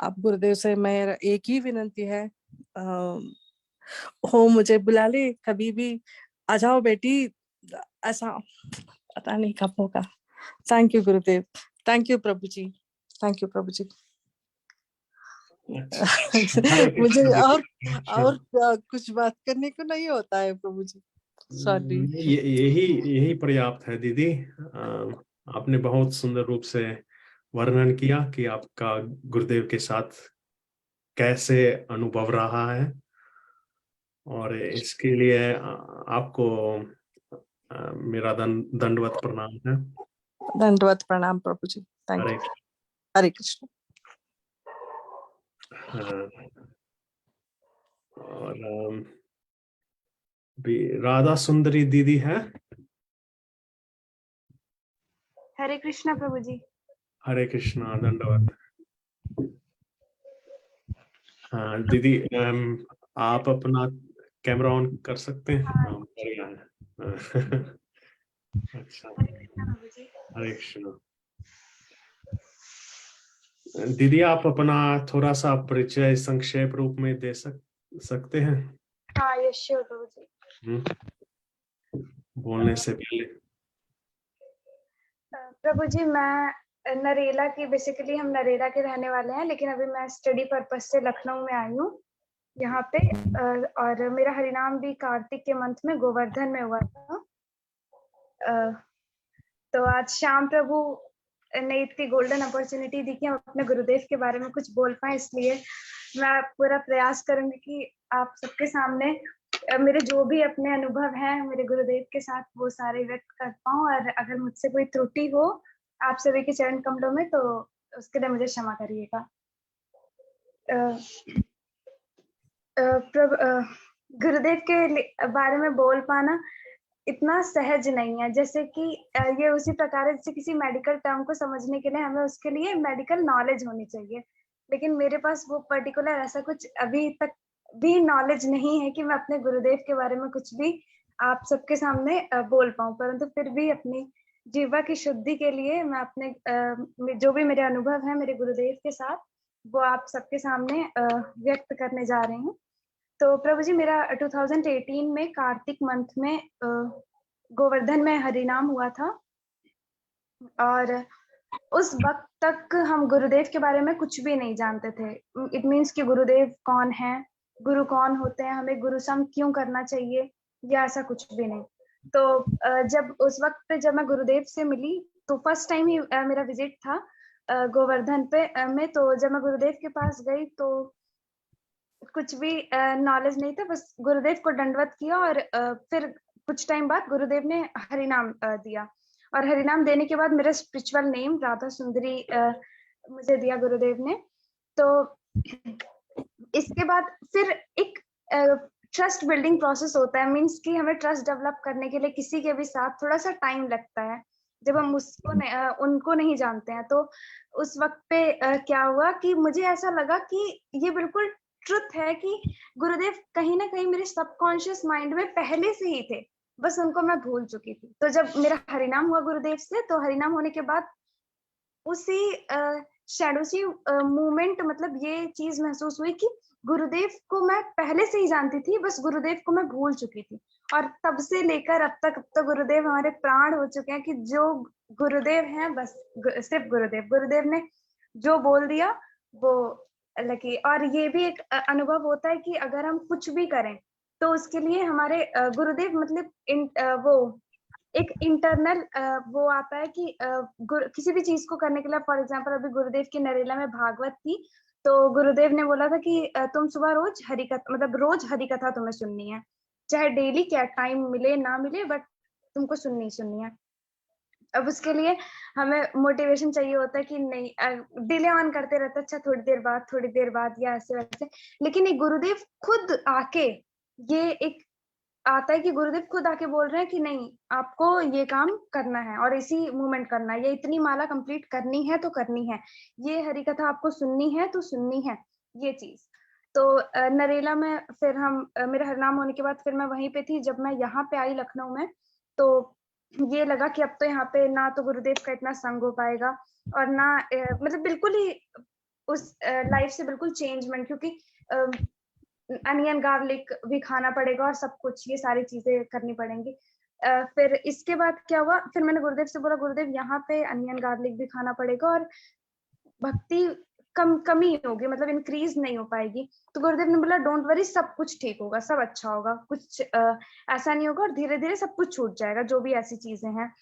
आप गुरुदेव से मेरा एक ही विनंती है, हो मुझे बुला ले कभी भी, आ जाओ बेटी, ऐसा पता नहीं कब होगा। Thank you Gurudev, thank you Prabhu ji, thank you Prabhu ji. मुझे और कुछ बात करने को नहीं होता है प्रभु जी, सॉरी। यही पर्याप्त है दीदी। आपने बहुत सुंदर रूप से वर्णन किया कि आपका गुरुदेव के साथ कैसे अनुभव रहा है, और इसके लिए आपको मेरा दंडवत प्रणाम है। दंडवत प्रणाम प्रभु जी, थैंक यू। हरे कृष्ण। और भी राधा सुंदरी दीदी है। हरे कृष्णा प्रभु जी। हरे कृष्णा, दंडवत। हाँ दीदी, आप अपना कैमरा ऑन कर सकते हैं? हाँ, बढ़िया है। अच्छा, हरे कृष्णा। दीदी, आप अपना थोड़ा सा परिचय संक्षेप रूप में दे सकते हैं? हाँ, यस श्योर प्रभु जी। बोलने से पहले। प्रभु जी, मैं नरेला की, बेसिकली हम नरेला के रहने वाले हैं, लेकिन अभी मैं स्टडी पर्पस से लखनऊ में आई हूँ यहाँ पे। और मेरा हरिनाम भी कार्तिक के मंथ में गोवर्धन में हुआ था। तो आज शाम प्रभु ने इतनी गोल्डन अपॉर्चुनिटी दी कि हम अपने गुरुदेव के बारे में कुछ बोल पाए, इसलिए मैं पूरा प्रयास करूंगी कि आप सबके सामने मेरे जो भी अपने अनुभव हैं मेरे गुरुदेव के साथ वो सारे व्यक्त कर पाऊं। और अगर मुझसे कोई त्रुटि हो आप सभी के चरण कमलों में, तो उसके लिए मुझे क्षमा करिएगा। गुरुदेव के बारे में बोल पाना इतना सहज नहीं है, जैसे कि ये उसी प्रकार है जैसे किसी मेडिकल टर्म को समझने के लिए हमें उसके लिए मेडिकल नॉलेज होनी चाहिए, लेकिन मेरे पास वो पर्टिकुलर ऐसा कुछ अभी तक भी नॉलेज नहीं है कि मैं अपने गुरुदेव के बारे में कुछ भी आप सबके सामने बोल पाऊं। परंतु फिर भी अपनी जीवा की शुद्धि के लिए मैं अपने जो भी मेरे अनुभव है मेरे गुरुदेव के साथ वो आप सबके सामने व्यक्त करने जा रही हूँ। तो प्रभु जी, मेरा 2018 में कार्तिक मंथ में गोवर्धन में हरिनाम हुआ था, और उस वक्त तक हम गुरुदेव के बारे में कुछ भी नहीं जानते थे। इट मीन्स कि गुरुदेव कौन है, गुरु कौन होते हैं, हमें गुरु संग क्यों करना चाहिए, या ऐसा कुछ भी नहीं। तो जब उस वक्त पे जब मैं गुरुदेव से मिली तो फर्स्ट टाइम ही मेरा विजिट था गोवर्धन पे में। तो जब मैं गुरुदेव के पास गई तो कुछ भी नॉलेज नहीं था, बस गुरुदेव को दंडवत किया और फिर कुछ टाइम बाद गुरुदेव ने हरिनाम दिया, और हरिनाम देने के बाद मेरा स्पिरिचुअल नेम राधा सुंदरी मुझे दिया गुरुदेव ने। तो इसके बाद फिर एक ट्रस्ट बिल्डिंग प्रोसेस होता है, मीन्स कि हमें ट्रस्ट डेवलप करने के लिए किसी के भी साथ थोड़ा सा टाइम लगता है जब हम उनको नहीं जानते हैं। तो उस वक्त पे क्या हुआ कि मुझे ऐसा लगा कि ये बिल्कुल ट्रुथ है कि गुरुदेव कहीं ना कहीं मेरे सबकॉन्शियस माइंड में पहले से ही थे, बस उनको मैं भूल चुकी थी। तो जब मेरा हरिनाम हुआ गुरुदेव से, तो हरिनाम होने के बाद उसी शैडोसी मूवमेंट, मतलब ये चीज महसूस हुई कि गुरुदेव को मैं पहले से ही जानती थी, बस गुरुदेव को मैं भूल चुकी थी। और तब से लेकर अब तक गुरुदेव हमारे प्राण हो चुके हैं कि जो गुरुदेव हैं बस सिर्फ गुरुदेव ने जो बोल दिया वो लकी। और ये भी एक अनुभव होता है कि अगर हम कुछ भी करें तो उसके लिए हमारे गुरुदेव मतलब वो एक इंटरनल वो आता है कि किसी भी चीज को करने के लिए, फॉर एग्जांपल अभी गुरुदेव की नरेला में भागवत थी, तो गुरुदेव ने बोला था कि तुम सुबह रोज हरिकथा, मतलब रोज हरिकथा तुम्हें सुननी है, चाहे डेली क्या टाइम मिले ना मिले, बट तुमको सुननी है। अब उसके लिए हमें मोटिवेशन चाहिए होता है कि नहीं डिले ऑन करते रहते, अच्छा थोड़ी देर बाद या ऐसे वैसे। लेकिन एक गुरुदेव खुद आके, ये एक आता है कि गुरुदेव खुद आके बोल रहे हैं कि नहीं आपको ये काम करना है और इसी मूवमेंट करना है, ये इतनी माला कंप्लीट करनी है तो करनी है, ये हरि कथा आपको सुननी है तो सुननी है, ये चीज। तो नरेला में फिर हम मेरा हरिनाम होने के बाद फिर मैं वहीं पे थी। जब मैं यहाँ पे आई लखनऊ में, तो ये लगा कि अब तो यहाँ पे ना तो गुरुदेव का इतना संग हो पाएगा और ना मतलब बिल्कुल ही उस लाइफ से बिल्कुल चेंजमेंट, क्योंकि अनियन गार्लिक भी खाना पड़ेगा और सब कुछ ये सारी चीजें करनी पड़ेंगी। फिर इसके बाद क्या हुआ, फिर मैंने गुरुदेव से बोला गुरुदेव यहाँ पे अनियन गार्लिक भी खाना पड़ेगा और भक्ति कमी होगी, मतलब इंक्रीज नहीं हो पाएगी। तो गुरुदेव ने बोला डोंट वरी, सब कुछ ठीक होगा, सब अच्छा होगा, कुछ ऐसा नहीं होगा और धीरे धीरे सब कुछ छूट जाएगा जो भी ऐसी चीजें हैं।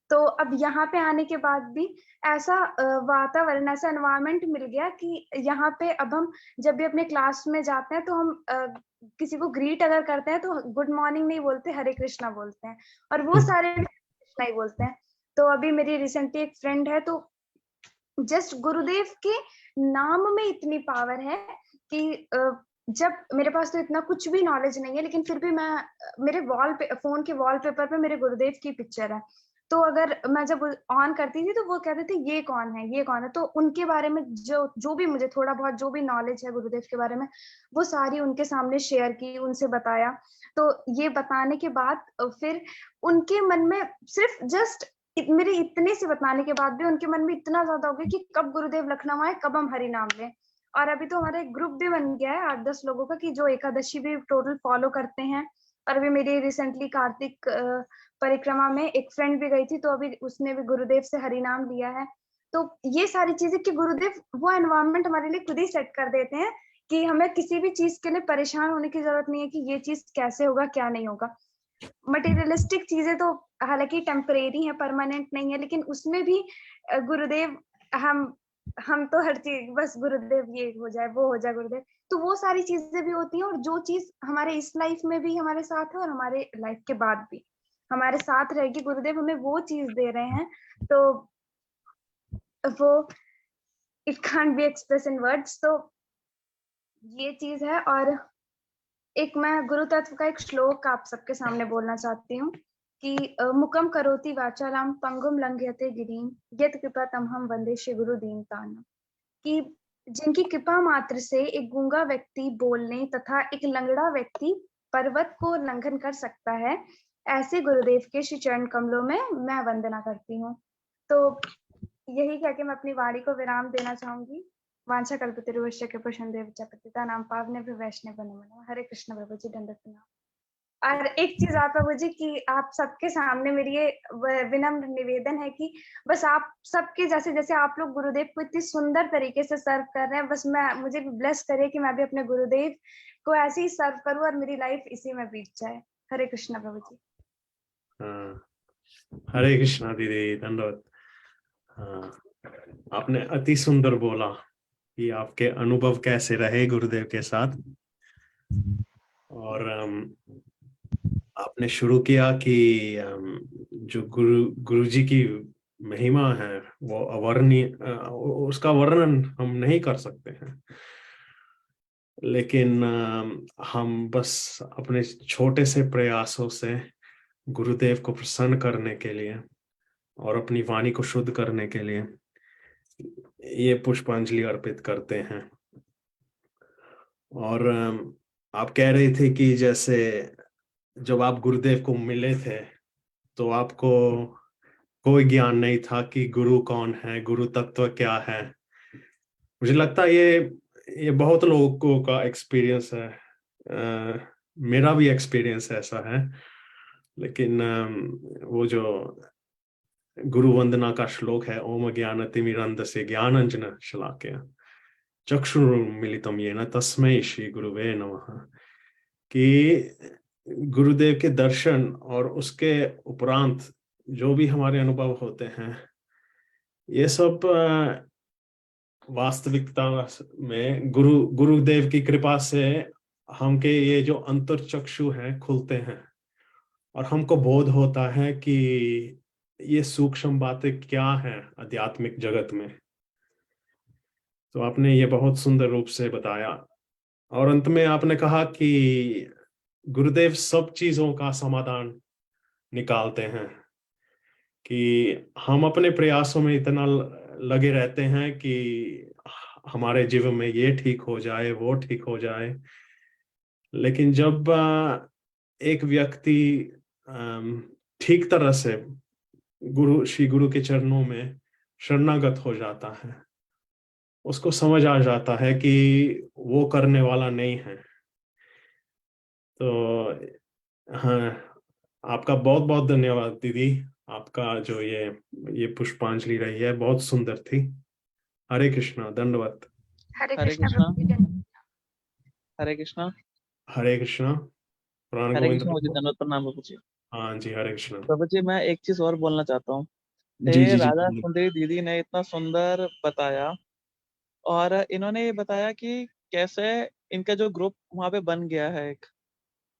तो अब यहाँ पे आने के बाद भी ऐसा वातावरण, ऐसा एनवायरनमेंट मिल गया कि यहाँ पे अब हम जब भी अपने क्लास में जाते हैं तो हम किसी को ग्रीट अगर करते हैं तो गुड मॉर्निंग नहीं बोलते, हरे कृष्णा बोलते हैं, और वो सारे कृष्णा ही बोलते हैं। तो अभी मेरी रिसेंटली एक फ्रेंड है, तो जस्ट गुरुदेव के नाम में इतनी पावर है कि जब मेरे पास तो इतना कुछ भी नॉलेज नहीं है, लेकिन फिर भी मैं मेरे फोन के वॉलपेपर पे मेरे गुरुदेव की पिक्चर है। तो अगर मैं जब ऑन करती थी तो वो कहते थे ये कौन है, तो उनके बारे में जो भी मुझे थोड़ा बहुत जो भी नॉलेज है गुरुदेव के बारे में, वो सारी उनके सामने शेयर की, उनसे बताया। तो ये बताने के बाद फिर उनके मन में सिर्फ जस्ट मेरे इतने से बताने के बाद भी उनके मन में इतना ज्यादा हो गया कि कब गुरुदेव लखनऊ आए, कब हम हरि नाम लें। और अभी तो हमारा एक ग्रुप भी बन गया है 8-10 लोगों का, कि जो एकादशी भी टोटल फॉलो करते हैं। और अभी मेरी रिसेंटली कार्तिक परिक्रमा में एक फ्रेंड भी गई थी, तो अभी उसने भी गुरुदेव से हरि नाम लिया है। तो ये सारी चीजें कि गुरुदेव वो एनवायरनमेंट हमारे लिए खुद ही सेट कर देते हैं कि हमें किसी भी चीज के लिए परेशान होने की जरूरत नहीं है कि ये चीज कैसे होगा क्या नहीं होगा। मटेरियलिस्टिक चीजें तो हालांकि टेम्परेरी है, परमानेंट नहीं है, लेकिन उसमें भी गुरुदेव हम तो हर चीज बस गुरुदेव ये हो जाए वो हो जाए गुरुदेव, तो वो सारी चीजें भी होती हैं। और जो चीज हमारे इस लाइफ में भी हमारे साथ है और हमारे लाइफ के बाद भी हमारे साथ रहेगी, गुरुदेव हमें वो चीज दे रहे हैं, तो वो it can't be express in words. तो ये चीज है। और एक मैं गुरु तत्व का एक श्लोक आप सबके सामने बोलना चाहती हूँ कि मुकम करोति वाचालाम पंगुम लंघयते गिरीम यत कृपा तमहम वंदे श्री गुरु दीनताना, कि जिनकी कृपा मात्र से एक गूंगा व्यक्ति बोलने तथा एक लंगड़ा व्यक्ति पर्वत को उल्लंघन कर सकता है, ऐसे गुरुदेव के श्री चरण कमलों में मैं वंदना करती हूँ। तो यही कह के मैं अपनी वाणी को विराम देना चाहूंगी। वांछा कल्पतरुश्च कृपा देव पतिता नाम पावने वैष्णव नमः। हरे कृष्ण प्रभु जी, दंडवत प्रणाम। और एक चीज और प्रभु जी कि आप सबके सामने मेरी ये विनम्र निवेदन है कि बस आप सबके जैसे जैसे आप लोग गुरुदेव को इतनी सुंदर तरीके से सर्व कर रहे हैं, बस मुझे भी ब्लेस करिए कि मैं भी अपने गुरुदेव को ऐसे ही सर्व करूं और मेरी लाइफ इसी में बीत जाए। हरे कृष्ण प्रभु जी। हरे कृष्णा दीदी, दंडवत। हाँ, आपने अति सुंदर बोला कि आपके अनुभव कैसे रहे गुरुदेव के साथ। और आपने शुरू किया कि जो गुरुजी की महिमा है वो अवर्णीय, उसका वर्णन हम नहीं कर सकते हैं, लेकिन हम बस अपने छोटे से प्रयासों से गुरुदेव को प्रसन्न करने के लिए और अपनी वाणी को शुद्ध करने के लिए ये पुष्पांजलि अर्पित करते हैं। और आप कह रहे थे कि जैसे जब आप गुरुदेव को मिले थे तो आपको कोई ज्ञान नहीं था कि गुरु कौन है, गुरु तत्व क्या है। मुझे लगता है ये बहुत लोगों का एक्सपीरियंस है। मेरा भी एक्सपीरियंस ऐसा है। लेकिन वो जो गुरु वंदना का श्लोक है, ओम ज्ञानतिमिरन्धस्य ज्ञानांजन शलाकया चक्षुरुन्मीलितं येन तस्मै श्री गुरुवे नमः, कि गुरुदेव के दर्शन और उसके उपरांत जो भी हमारे अनुभव होते हैं, ये सब वास्तविकता में गुरुदेव की कृपा से हमके ये जो अंतर चक्षु हैं खुलते हैं और हमको बोध होता है कि ये सूक्ष्म बातें क्या हैं आध्यात्मिक जगत में। तो आपने ये बहुत सुंदर रूप से बताया। और अंत में आपने कहा कि गुरुदेव सब चीजों का समाधान निकालते हैं, कि हम अपने प्रयासों में इतना लगे रहते हैं कि हमारे जीवन में ये ठीक हो जाए, वो ठीक हो जाए। लेकिन जब एक व्यक्ति ठीक तरह से श्री गुरु के चरणों में शरणागत हो जाता है, उसको समझ आ जाता है कि वो करने वाला नहीं है। तो हाँ, आपका बहुत बहुत धन्यवाद दीदी। आपका जो ये पुष्पांजलि रही है बहुत सुंदर थी। हरे कृष्णा, दंडवत। हरे हरे कृष्णा कृष्णा। प्रभु जी। हरे कृष्णा। हरे कृष्णा। प्राण हरे गोविंद कृष्णा मुझे प्रभु। दंडवत प्रणाम प्रभु जी। हाँ जी, हरे कृष्णा। प्रभु जी मैं एक चीज और बोलना चाहता हूँ। जी ये जी जी, राधा बोलिए। सुंदरी दीदी ने इतना सुंदर बताया, और इन्होंने ये बताया कि कैसे इनका जो ग्रुप वहां पे बन गया है एक,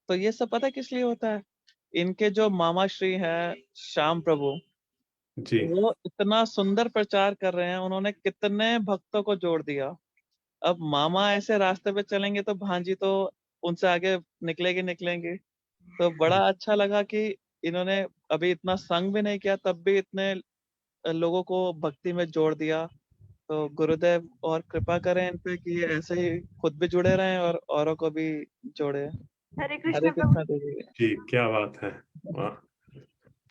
तो ये सब पता है किस लिए होता है। इनके जो मामा श्री हैं श्याम प्रभु, जी वो इतना सुंदर प्रचार कर रहे हैं, उन्होंने कितने भक्तों को जोड़ दिया। अब मामा ऐसे रास्ते पे चलेंगे तो भांजी तो उनसे आगे निकलेंगे। तो बड़ा अच्छा लगा कि इन्होंने अभी इतना संग भी नहीं किया, तब भी इतने लोगों को भक्ति में जोड़ दिया। तो गुरुदेव और कृपा करें इन पे कि ये ऐसे ही खुद भी जुड़े रहें और औरों को भी जोड़े। हरे हरे कृष्णा प्रभु कृष्णा देवी। जी, क्या बात है। वाह।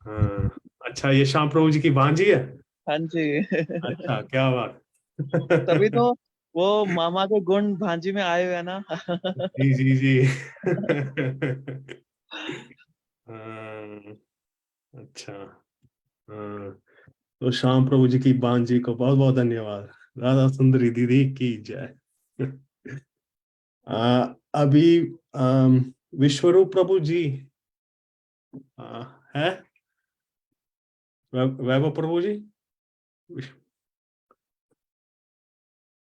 हाँ, अच्छा, ये श्याम प्रभु जी की भांजी है। हाँ जी। अच्छा, क्या बात। तभी तो वो मामा के गुण भांजी में आए हुए हैं ना। जी जी जी। हाँ, अच्छा। हाँ, तो श्याम प्रभु जी की बांजी को बहुत बहुत धन्यवाद। राधा सुंदरी दीदी की जय। अभी विश्वरूप प्रभु जी है, वैभव प्रभु जी।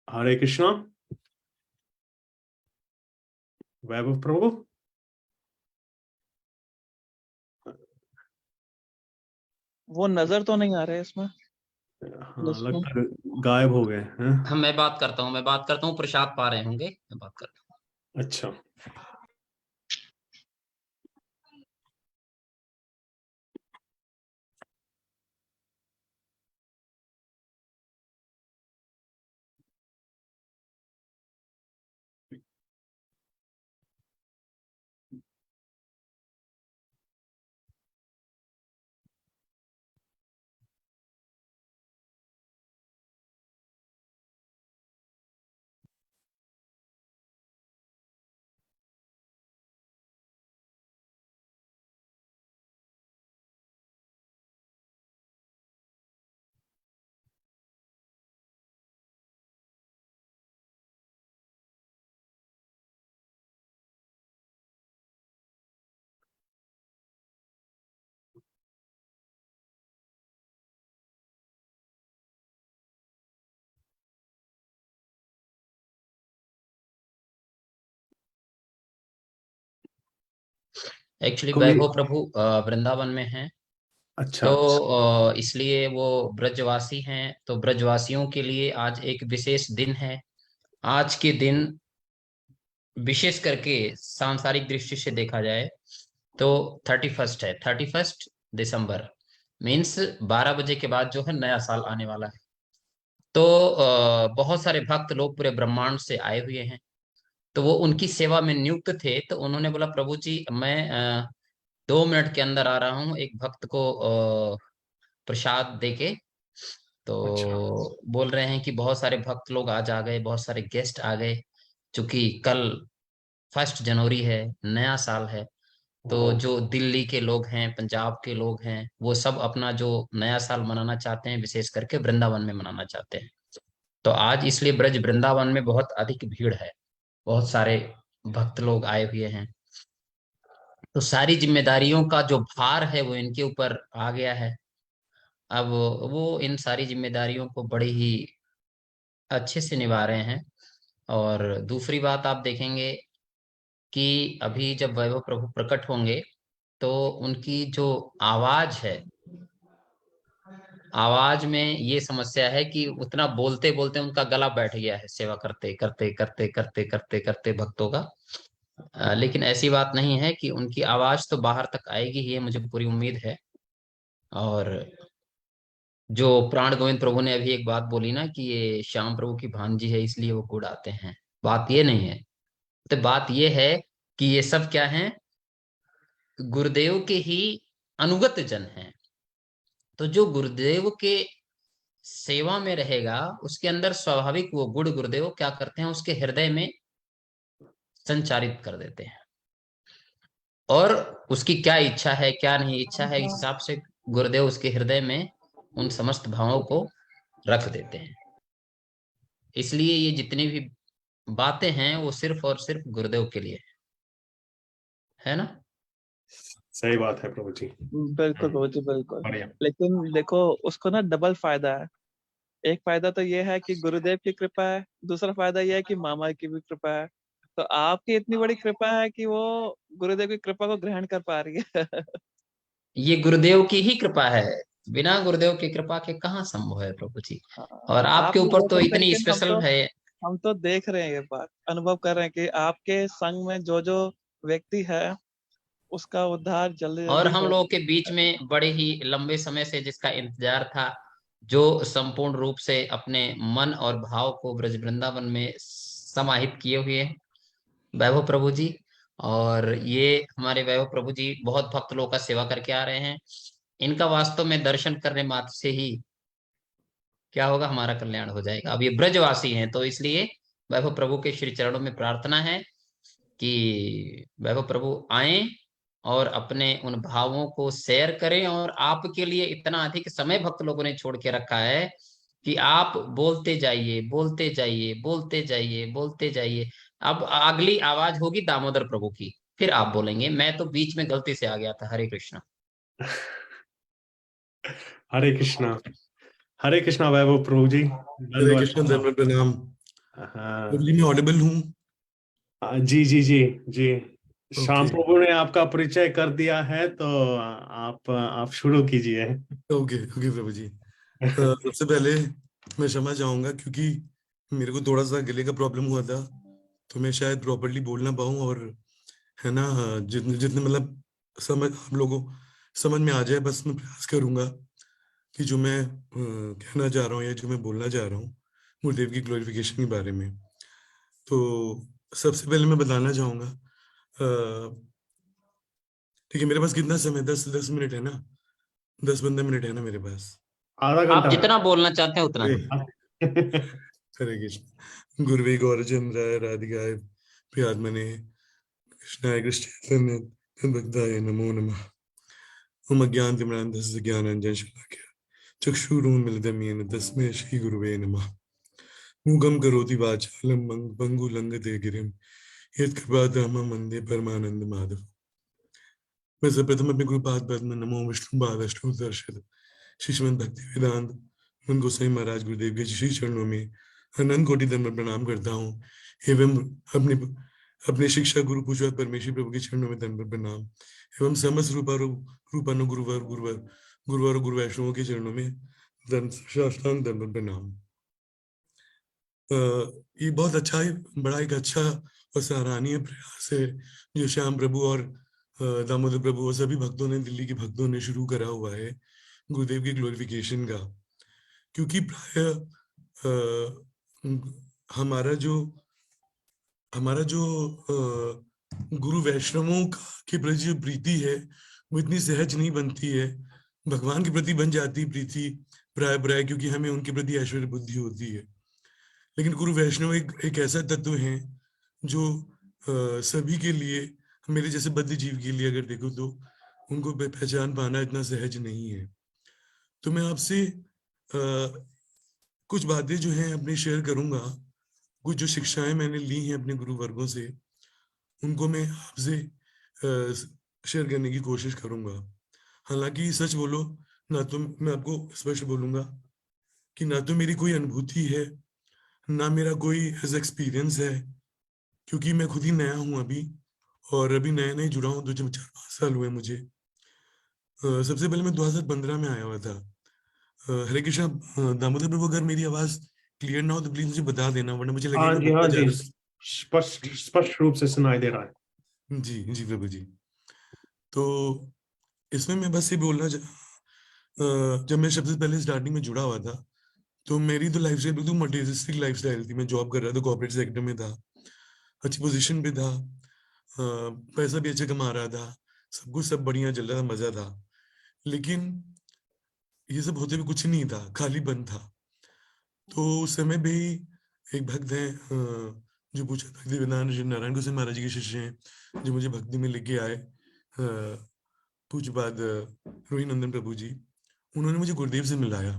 हरे कृष्णा। वैभव प्रभु। वो नजर तो नहीं आ रहे इसमें हाँ, लिस्ट में। लगता है गायब हो गए हैं। हाँ, मैं बात करता हूँ, प्रसाद पा रहे होंगे, मैं बात करता हूँ। अच्छा। एक्चुअली कोई वैभव प्रभु वृंदावन में हैं, अच्छा तो इसलिए वो ब्रजवासी हैं। तो ब्रजवासियों के लिए आज एक विशेष दिन है। आज के दिन विशेष करके सांसारिक दृष्टि से देखा जाए तो 31 है, 31 दिसंबर मीन्स 12 बजे के बाद जो है नया साल आने वाला है। तो बहुत सारे भक्त लोग पूरे ब्रह्मांड से आए हुए हैं, तो वो उनकी सेवा में नियुक्त थे। तो उन्होंने बोला प्रभु जी मैं 2 मिनट के अंदर आ रहा हूँ, एक भक्त को प्रसाद देके। तो अच्छा बोल रहे हैं कि बहुत सारे भक्त लोग आज आ गए, बहुत सारे गेस्ट आ गए, क्योंकि कल 1 जनवरी है, नया साल है। तो ओ, जो दिल्ली के लोग हैं, पंजाब के लोग हैं, वो सब अपना जो नया साल मनाना चाहते हैं, विशेष करके वृंदावन में मनाना चाहते हैं। तो आज इसलिए ब्रज वृंदावन में बहुत अधिक भीड़ है, बहुत सारे भक्त लोग आए हुए हैं। तो सारी जिम्मेदारियों का जो भार है वो इनके ऊपर आ गया है। अब वो इन सारी जिम्मेदारियों को बड़े ही अच्छे से निभा रहे हैं। और दूसरी बात आप देखेंगे कि अभी जब वैभव प्रभु प्रकट होंगे तो उनकी जो आवाज है, आवाज में ये समस्या है कि उतना बोलते बोलते उनका गला बैठ गया है, सेवा करते करते करते करते करते करते भक्तों का। लेकिन ऐसी बात नहीं है, कि उनकी आवाज तो बाहर तक आएगी ही, ये मुझे पूरी उम्मीद है। और जो प्राण गोविंद प्रभु ने अभी एक बात बोली ना कि ये श्याम प्रभु की भांजी है इसलिए वो गुड़ आते हैं, बात ये नहीं है। तो बात ये है कि ये सब क्या है, गुरुदेव के ही अनुगत जन हैं। तो जो गुरुदेव के सेवा में रहेगा उसके अंदर स्वाभाविक वो गुण गुरुदेव क्या करते हैं, उसके हृदय में संचारित कर देते हैं। और उसकी क्या इच्छा है, क्या नहीं इच्छा है, इस हिसाब से गुरुदेव उसके हृदय में उन समस्त भावों को रख देते हैं। इसलिए ये जितनी भी बातें हैं वो सिर्फ और सिर्फ गुरुदेव के लिए है ना। सही बात है प्रभु जी। बिल्कुल प्रभु जी, बिल्कुल। बढ़िया। लेकिन देखो उसको ना डबल फायदा है। एक फायदा तो ये है कि गुरुदेव की कृपा है, दूसरा फायदा ये है कि मामा की भी कृपा है। तो आपकी इतनी बड़ी कृपा है कि वो गुरुदेव की कृपा को ग्रहण कर पा रही है। ये गुरुदेव की ही कृपा है, बिना गुरुदेव की कृपा के कहाँ संभव है प्रभु जी। और आप आपके नहीं ऊपर बोल तो सकते, इतनी लेकिन स्पेशल है। हम तो देख रहे हैं, ये बात अनुभव कर रहे हैं कि आपके संग में जो जो व्यक्ति है उसका उद्धार जल्दी और जल्दी हम हो। लोगों के बीच में बड़े ही लंबे समय से जिसका इंतजार था, जो संपूर्ण रूप से अपने मन और भाव को ब्रज वृंदावन में समाहित किए हुए हैं, वैभव प्रभु जी। और ये हमारे वैभव प्रभु जी बहुत भक्त लोगों का सेवा करके आ रहे हैं। इनका वास्तव में दर्शन करने मात्र से ही क्या होगा, हमारा कल्याण हो जाएगा। अब ये ब्रजवासी हैं तो इसलिए वैभव प्रभु के श्री चरणों में प्रार्थना है कि वैभव प्रभु आए और अपने उन भावों को शेयर करें। और आपके लिए इतना अधिक समय भक्त लोगों ने छोड़ के रखा है कि आप बोलते जाइए, बोलते जाइए, बोलते जाइए, बोलते जाइए। अब अगली आवाज होगी दामोदर प्रभु की, फिर आप बोलेंगे। मैं तो बीच में गलती से आ गया था। हरे कृष्णा। हरे कृष्णा, हरे कृष्णा वैभव प्रभु जी, हरे दंडवत कृष्ण, प्रणाम। दंडवत प्रणाम। हाँ प्रभु जी मैं ऑडिबल हूँ? जी जी जी जी। श्याम ओके प्रभु ने आपका परिचय कर दिया है, तो आप शुरू कीजिए। ओके ओके प्रभु जी। सबसे पहले मैं क्षमा चाहूंगा क्योंकि मेरे को थोड़ा सा गले का प्रॉब्लम हुआ था, तो मैं शायद प्रॉपर्ली बोल ना पाऊँ। और है ना, जितने जितने मतलब समझ आप लोगों को समझ में आ जाए, बस मैं प्रयास करूंगा कि जो मैं कहना चाह रहा हूँ या जो मैं बोलना चाह रहा हूँ गुरुदेव की ग्लोरिफिकेशन के बारे में। तो सबसे पहले मैं बताना चाहूंगा, ठीक है, मेरे पास कितना समय, 10 मिनट है ना, 10-15 मिनट है ना मेरे पास? आधा आप घंटा। जितना बोलना चाहते हैं उतना। हरे कृष्ण। गुरुवे गौरचंद्राय राधिकाय प्रियात्मने कृष्णाय कृष्ण भक्ताय नमो नमः। ओम अज्ञानतिमिरान्धस्य ज्ञानाञ्जन शलाकया चक्षुरुन्मीलितं येन तस्मै श्री गुरुवे नमः। मूकं करोति वाचालं पंगुं लंघते गिरिं यत्कृपातमहं वन्दे परमानंद माधव। मैं सर्वप्रथम अपने गुरुपाद पद्म नमो विष्णु पादष्टो दर्शित श्रीमद् भक्ति वेदांत मन गोसाई महाराज गुरुदेव के श्री चरणों में अनंत कोटि दंड प्रणाम करता हूँ। एवं अपने अपने शिक्षा गुरु पूज्य परमेश्वर प्रभु के चरणों में दंड प्रणाम एवं समस्त रूपानु गुरुवर गुरु वैष्णवों के चरणों में साष्टांग दंडवत प्रणाम। ये बहुत अच्छा है, बड़ा एक अच्छा और सराहनीय प्रयास है जो श्याम प्रभु और दामोदर प्रभु और सभी भक्तों ने, दिल्ली के भक्तों ने शुरू करा हुआ है गुरुदेव की ग्लोरिफिकेशन का। क्योंकि प्राय हमारा जो गुरु वैष्णवों के प्रति जो प्रीति है वो इतनी सहज नहीं बनती है। भगवान के प्रति बन जाती प्रीति प्राय क्योंकि हमें उनके प्रति ऐश्वर्य बुद्धि होती है। लेकिन गुरु वैष्णव एक ऐसा तत्व है जो सभी के लिए, मेरे जैसे बद्ध जीव के लिए अगर देखो तो उनको पहचान पाना इतना सहज नहीं है। तो मैं आपसे कुछ बातें जो हैं अपनी शेयर करूंगा। कुछ जो शिक्षाएं मैंने ली हैं अपने गुरु वर्गों से, उनको मैं आपसे शेयर करने की कोशिश करूंगा। हालांकि सच बोलो ना, तो मैं आपको स्पष्ट बोलूंगा कि ना तो मेरी कोई अनुभूति है, ना मेरा कोई ऐसा एक्सपीरियंस है, क्योंकि मैं खुद ही नया हूं अभी, और अभी नया जुड़ा हूं, 4-5 साल हुए मुझे। सबसे पहले मैं 2015 में आया हुआ था। हरे कृष्णा दामोदर प्रभु, अगर मेरी आवाज क्लियर ना हो तो प्लीज मुझे बता देना, वरना मुझे हाँ लगेगा जी, स्पष्ट रूप से सुनाई दे रहा है। जी प्रभु जी। तो इसमें मैं बस ये बोलना जब मैं सबसे पहले स्टार्टिंग में जुड़ा हुआ था तो मेरी तो लाइफ स्टाइल बिल्कुल मटेरियलिस्टिक लाइफ स्टाइल थी। मैं जॉब कर रहा था, कॉर्पोरेट सेक्टर में था, अच्छी पोजीशन पे था, पैसा भी अच्छा कमा रहा था, सब कुछ सब बढ़िया चल रहा था, मजा था। लेकिन ये सब होते हुए कुछ नहीं था, खालीपन था। तो उस समय भी एक भक्त है जो पूछा, भक्ति वेदांत श्री नारायण गोसाई महाराज जी के शिष्य हैं, जो मुझे भक्ति में लेके आए, पूज्यपाद रोहिनंदन प्रभु जी। उन्होंने मुझे गुरुदेव से मिलाया।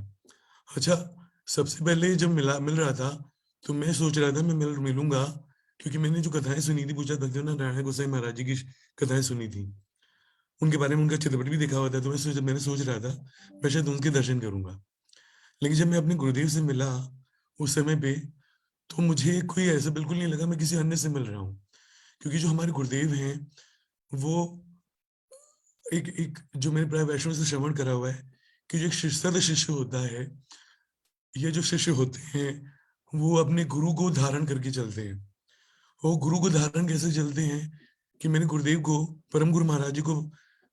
अच्छा, सबसे पहले जब मिल रहा था तो मैं सोच रहा था मैं मिलूंगा, क्योंकि मैंने जो कथाएं सुनी थी, पूछा भक्ति नारायण गोसाई महाराज जी की कथाएं सुनी थी, उनके बारे में उनका चित्रपट भी देखा हुआ था। तो मैंने सोच रहा था मैं शायद उनके दर्शन करूंगा। लेकिन जब मैं अपने गुरुदेव से मिला उस समय पे, तो मुझे कोई ऐसा बिल्कुल नहीं लगा मैं किसी अन्य से मिल रहा हूँ, क्योंकि जो हमारे गुरुदेव हैं वो एक जो मैंने प्राय वैष्णव से श्रवण करा हुआ है कि जो एक शिष्य होता है, ये जो शिष्य होते हैं वो अपने गुरु को धारण करके चलते हैं। वो गुरु को धारण कैसे चलते हैं कि मैंने गुरुदेव को, परम गुरु महाराज जी को,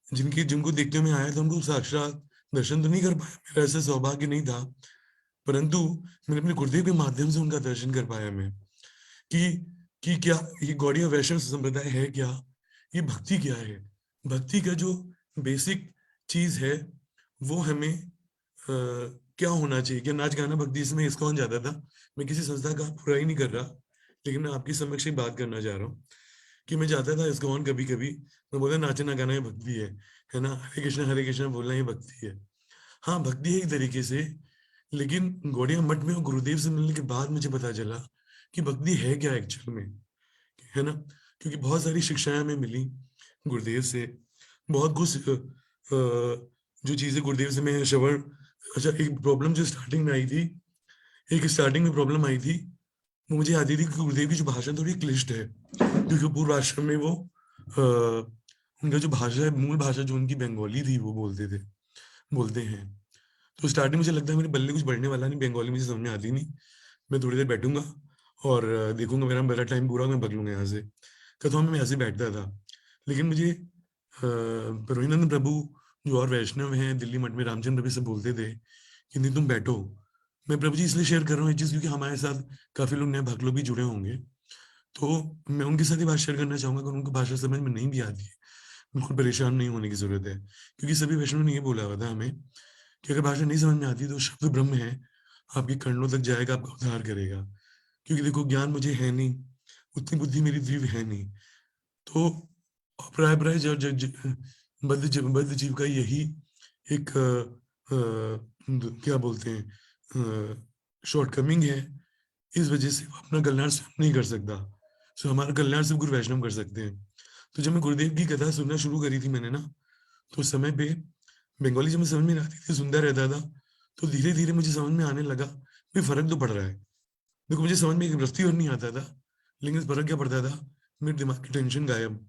जिनको देखते हुए मैं आया था, उनको साक्षात दर्शन तो नहीं कर पाया, मेरा ऐसा सौभाग्य नहीं था, परंतु मैंने अपने गुरुदेव के माध्यम से उनका दर्शन कर पाया मैं कि क्या ये गौड़िया वैष्णव संप्रदाय है, क्या ये भक्ति क्या है। भक्ति का जो बेसिक चीज है वो हमें क्या होना चाहिए, क्या नाच गाना भक्ति, इसमें इस्कॉन जाता था। मैं किसी संस्था का बुराई नहीं कर रहा, लेकिन मैं आपकी समक्ष ही बात करना चाह रहा हूँ कि मैं जाता था इस्कॉन कभी कभी, मैं बोलता नाचना गाना ये भक्ति है ना, हरे कृष्णा बोलना ये भक्ति है। हाँ, भक्ति है एक तरीके से, लेकिन गौड़िया मठ में और गुरुदेव से मिलने के बाद मुझे पता चला कि भक्ति है क्या एक्चुअल में, है ना। क्योंकि बहुत सारी शिक्षाएं हमें मिली गुरुदेव से, बहुत कुछ जो चीजें गुरुदेव से मैं श्रवण। अच्छा, एक प्रॉब्लम जो स्टार्टिंग में आई थी, वो मुझे आती थी कि गुरुदेव की जो भाषा थोड़ी क्लिष्ट है, क्योंकि पूर्व आश्रम में वो उनका जो भाषा है, मूल भाषा जो उनकी बंगाली थी, वो बोलते हैं। तो स्टार्टिंग मुझे लगता है मेरे बल्ले कुछ बढ़ने वाला नहीं, बंगाली मुझे समझ में आती नहीं, मैं थोड़ी देर बैठूंगा और देखूंगा मेरा टाइम पूरा, मैं बदलूंगा यहाँ से। कथाओं में मैं ऐसे बैठता था। लेकिन मुझे रोहिनंदन प्रभु जो और वैष्णव हैं दिल्ली मठ में, रामचंद्र प्रभु से बोलते थे कि नहीं तुम बैठो। मैं प्रभु जी इसलिए शेयर कर रहा हूँ ये चीज क्योंकि हमारे साथ काफी लोग नए भक्त लोग भी जुड़े होंगे, तो मैं उनके साथ ही बात शेयर करना चाहूंगा। अगर उनको भाषा समझ में नहीं भी आती है, बिल्कुल परेशान नहीं होने की जरूरत है, क्योंकि सभी वैष्णव ने ये बोला हुआ था हमें कि अगर भाषा नहीं समझ में आती तो शब्द ब्रह्म है, आपके कर्णों तक जाएगा, आपका उद्धार करेगा। क्योंकि देखो, ज्ञान मुझे है नहीं, उतनी बुद्धि मेरी दिव्य है नहीं। तो प्राय बद्ध जीव का यही एक क्या बोलते हैं शॉर्टकमिंग है। इस वजह से वो अपना कल्याण स्वयं नहीं कर सकता, सो हमारा कल्याण सिर्फ गुरु वैष्णव कर सकते हैं। तो जब मैं गुरुदेव की कथा सुनना शुरू करी थी मैंने ना, तो उस समय पे बंगाली जब मैं समझ में आती थी, सुनता रहता था, तो धीरे धीरे मुझे समझ में आने लगा भाई फर्क तो पड़ रहा है। देखो, मुझे समझ में एक रफ्ती और नहीं आता था, लेकिन फर्क क्या पड़ता था, मेरे दिमाग की टेंशन गायब,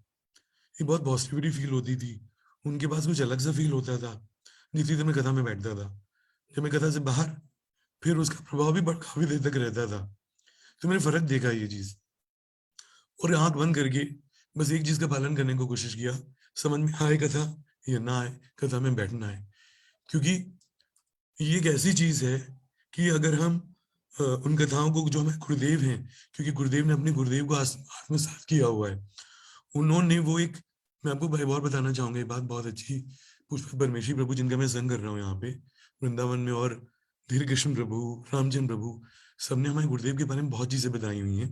एक बहुत पॉजिटिविटी फील होती थी, उनके पास कुछ अलग सा फील होता था जितनी देर मैं कथा में बैठता था। जब मैं कथा से बाहर, फिर उसका प्रभाव भी काफी देर तक रहता था। तो मैंने फर्क देखा ये चीज, और आंख बंद करके बस एक चीज का पालन करने को कोशिश किया, समझ में आए कथा या ना आए, कथा में बैठना है। क्योंकि ये एक ऐसी चीज है कि अगर हम उन कथाओं को, जो हमारे गुरुदेव हैं, क्योंकि गुरुदेव ने अपने गुरुदेव को आत्मसात किया हुआ है, उन्होंने वो एक, मैं आपको भाई और बताना चाहूंगा, एक बात बहुत अच्छी, पुष्प परमेश्वरी प्रभु जिनका मैं संग कर रहा हूँ यहाँ पे वृंदावन में, और धीरे कृष्ण प्रभु, रामचंद्र प्रभु, सबने हमारे गुरुदेव के बारे में बहुत चीजें बताई हुई हैं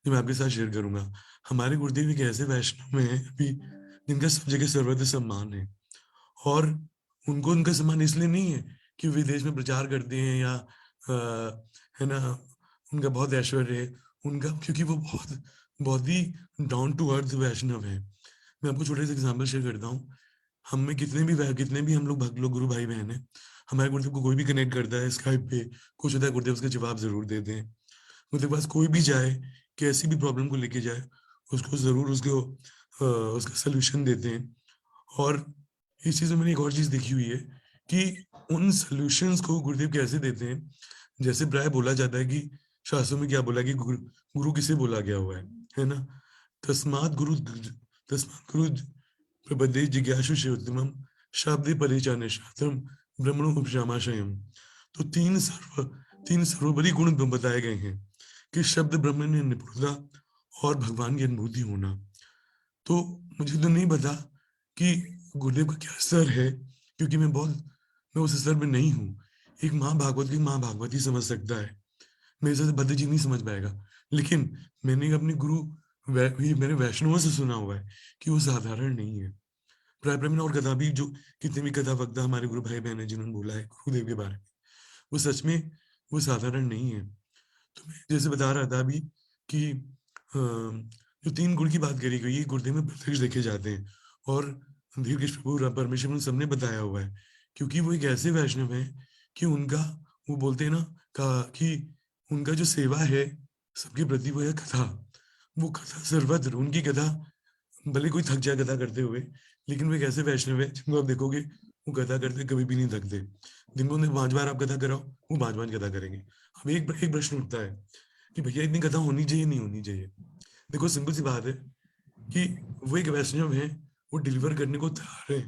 जो मैं आपके साथ शेयर करूंगा। हमारे गुरुदेव एक ऐसे वैष्णव में है अभी जिनका सब जगह सर्वत्र सम्मान है, और उनको उनका सम्मान इसलिए नहीं है कि विदेश में प्रचार करते हैं या है ना, उनका बहुत ऐश्वर्य है उनका, क्योंकि वो बहुत बहुत ही डाउन टू अर्थ वैष्णव है। मैं आपको छोटे से एग्जाम्पल शेयर करता हूँ। हम में कितने भी हम लोग भक्त लोग, गुरु भाई बहन है, हमारे गुरुदेव को कोई भी कनेक्ट करता है स्काइप पे, कुछ होता है, गुरुदेव उसका जवाब जरूर देते हैं। गुरुदेव के पास कोई भी जाए, कैसी भी प्रॉब्लम को लेके जाए, उसको जरूर उसका सोल्यूशन देते हैं। और इस चीज में मैंने एक और चीज देखी हुई है कि उन सोल्यूशंस को गुरुदेव कैसे देते हैं। जैसे प्राय बोला जाता है कि शास्त्रों में क्या बोला कि गुरु किसे बोला गया हुआ है ना, तस्मात् गुरु प्रपदे जिज्ञासु शिवोत्तमम शाब्दे परिचाने शास्त्रम ब्रह्मणो उपशामाशयम। तो तीन सर्वोपरि गुण बताए गए हैं कि शब्द ब्रह्म में निपुणता और भगवान की अनुभूति होना। तो मुझे तो नहीं पता कि गुरुदेव का क्या स्तर है, क्योंकि मैं उस स्तर में नहीं हूँ। एक महाभागवत ही समझ सकता है, मेरे से भद्र जी नहीं समझ पाएगा। लेकिन मैंने अपने मेरे वैष्णवों से सुना हुआ है कि वो साधारण नहीं है। प्राय मैंने और कथा भी, जो कितने भी कथा वक्ता हमारे गुरु भाई बहन है जिन्होंने बोला है गुरुदेव के बारे में, वो सच में वो साधारण नहीं है। तो मैं जैसे बता रहा था अभी कि जो 3 गुण की बात करी गई है गुरुदेव में प्रत्यक्ष देखे जाते हैं, और धीर कृष्ण प्रभु परमेश्वर सबने बताया हुआ है, क्योंकि वो एक ऐसे वैष्णव है कि उनका, वो बोलते हैं ना कि उनका जो सेवा है सबके प्रति, वो है कथा। वो कथा सर्वत्र, उनकी कथा, भले कोई थक जाए कथा करते हुए, लेकिन वो एक ऐसे वैष्णव है जिनको आप देखोगे वो कथा करते कभी भी नहीं थकते। दिन को 5 बार आप कथा कराओ, वो 5 बार कथा करेंगे। अब एक प्रश्न उठता है कि भैया इतनी कथा होनी चाहिए नहीं होनी चाहिए। देखो सिंपल सी बात है कि वो एक वैष्णव है, वो डिलीवर करने को तैयार है,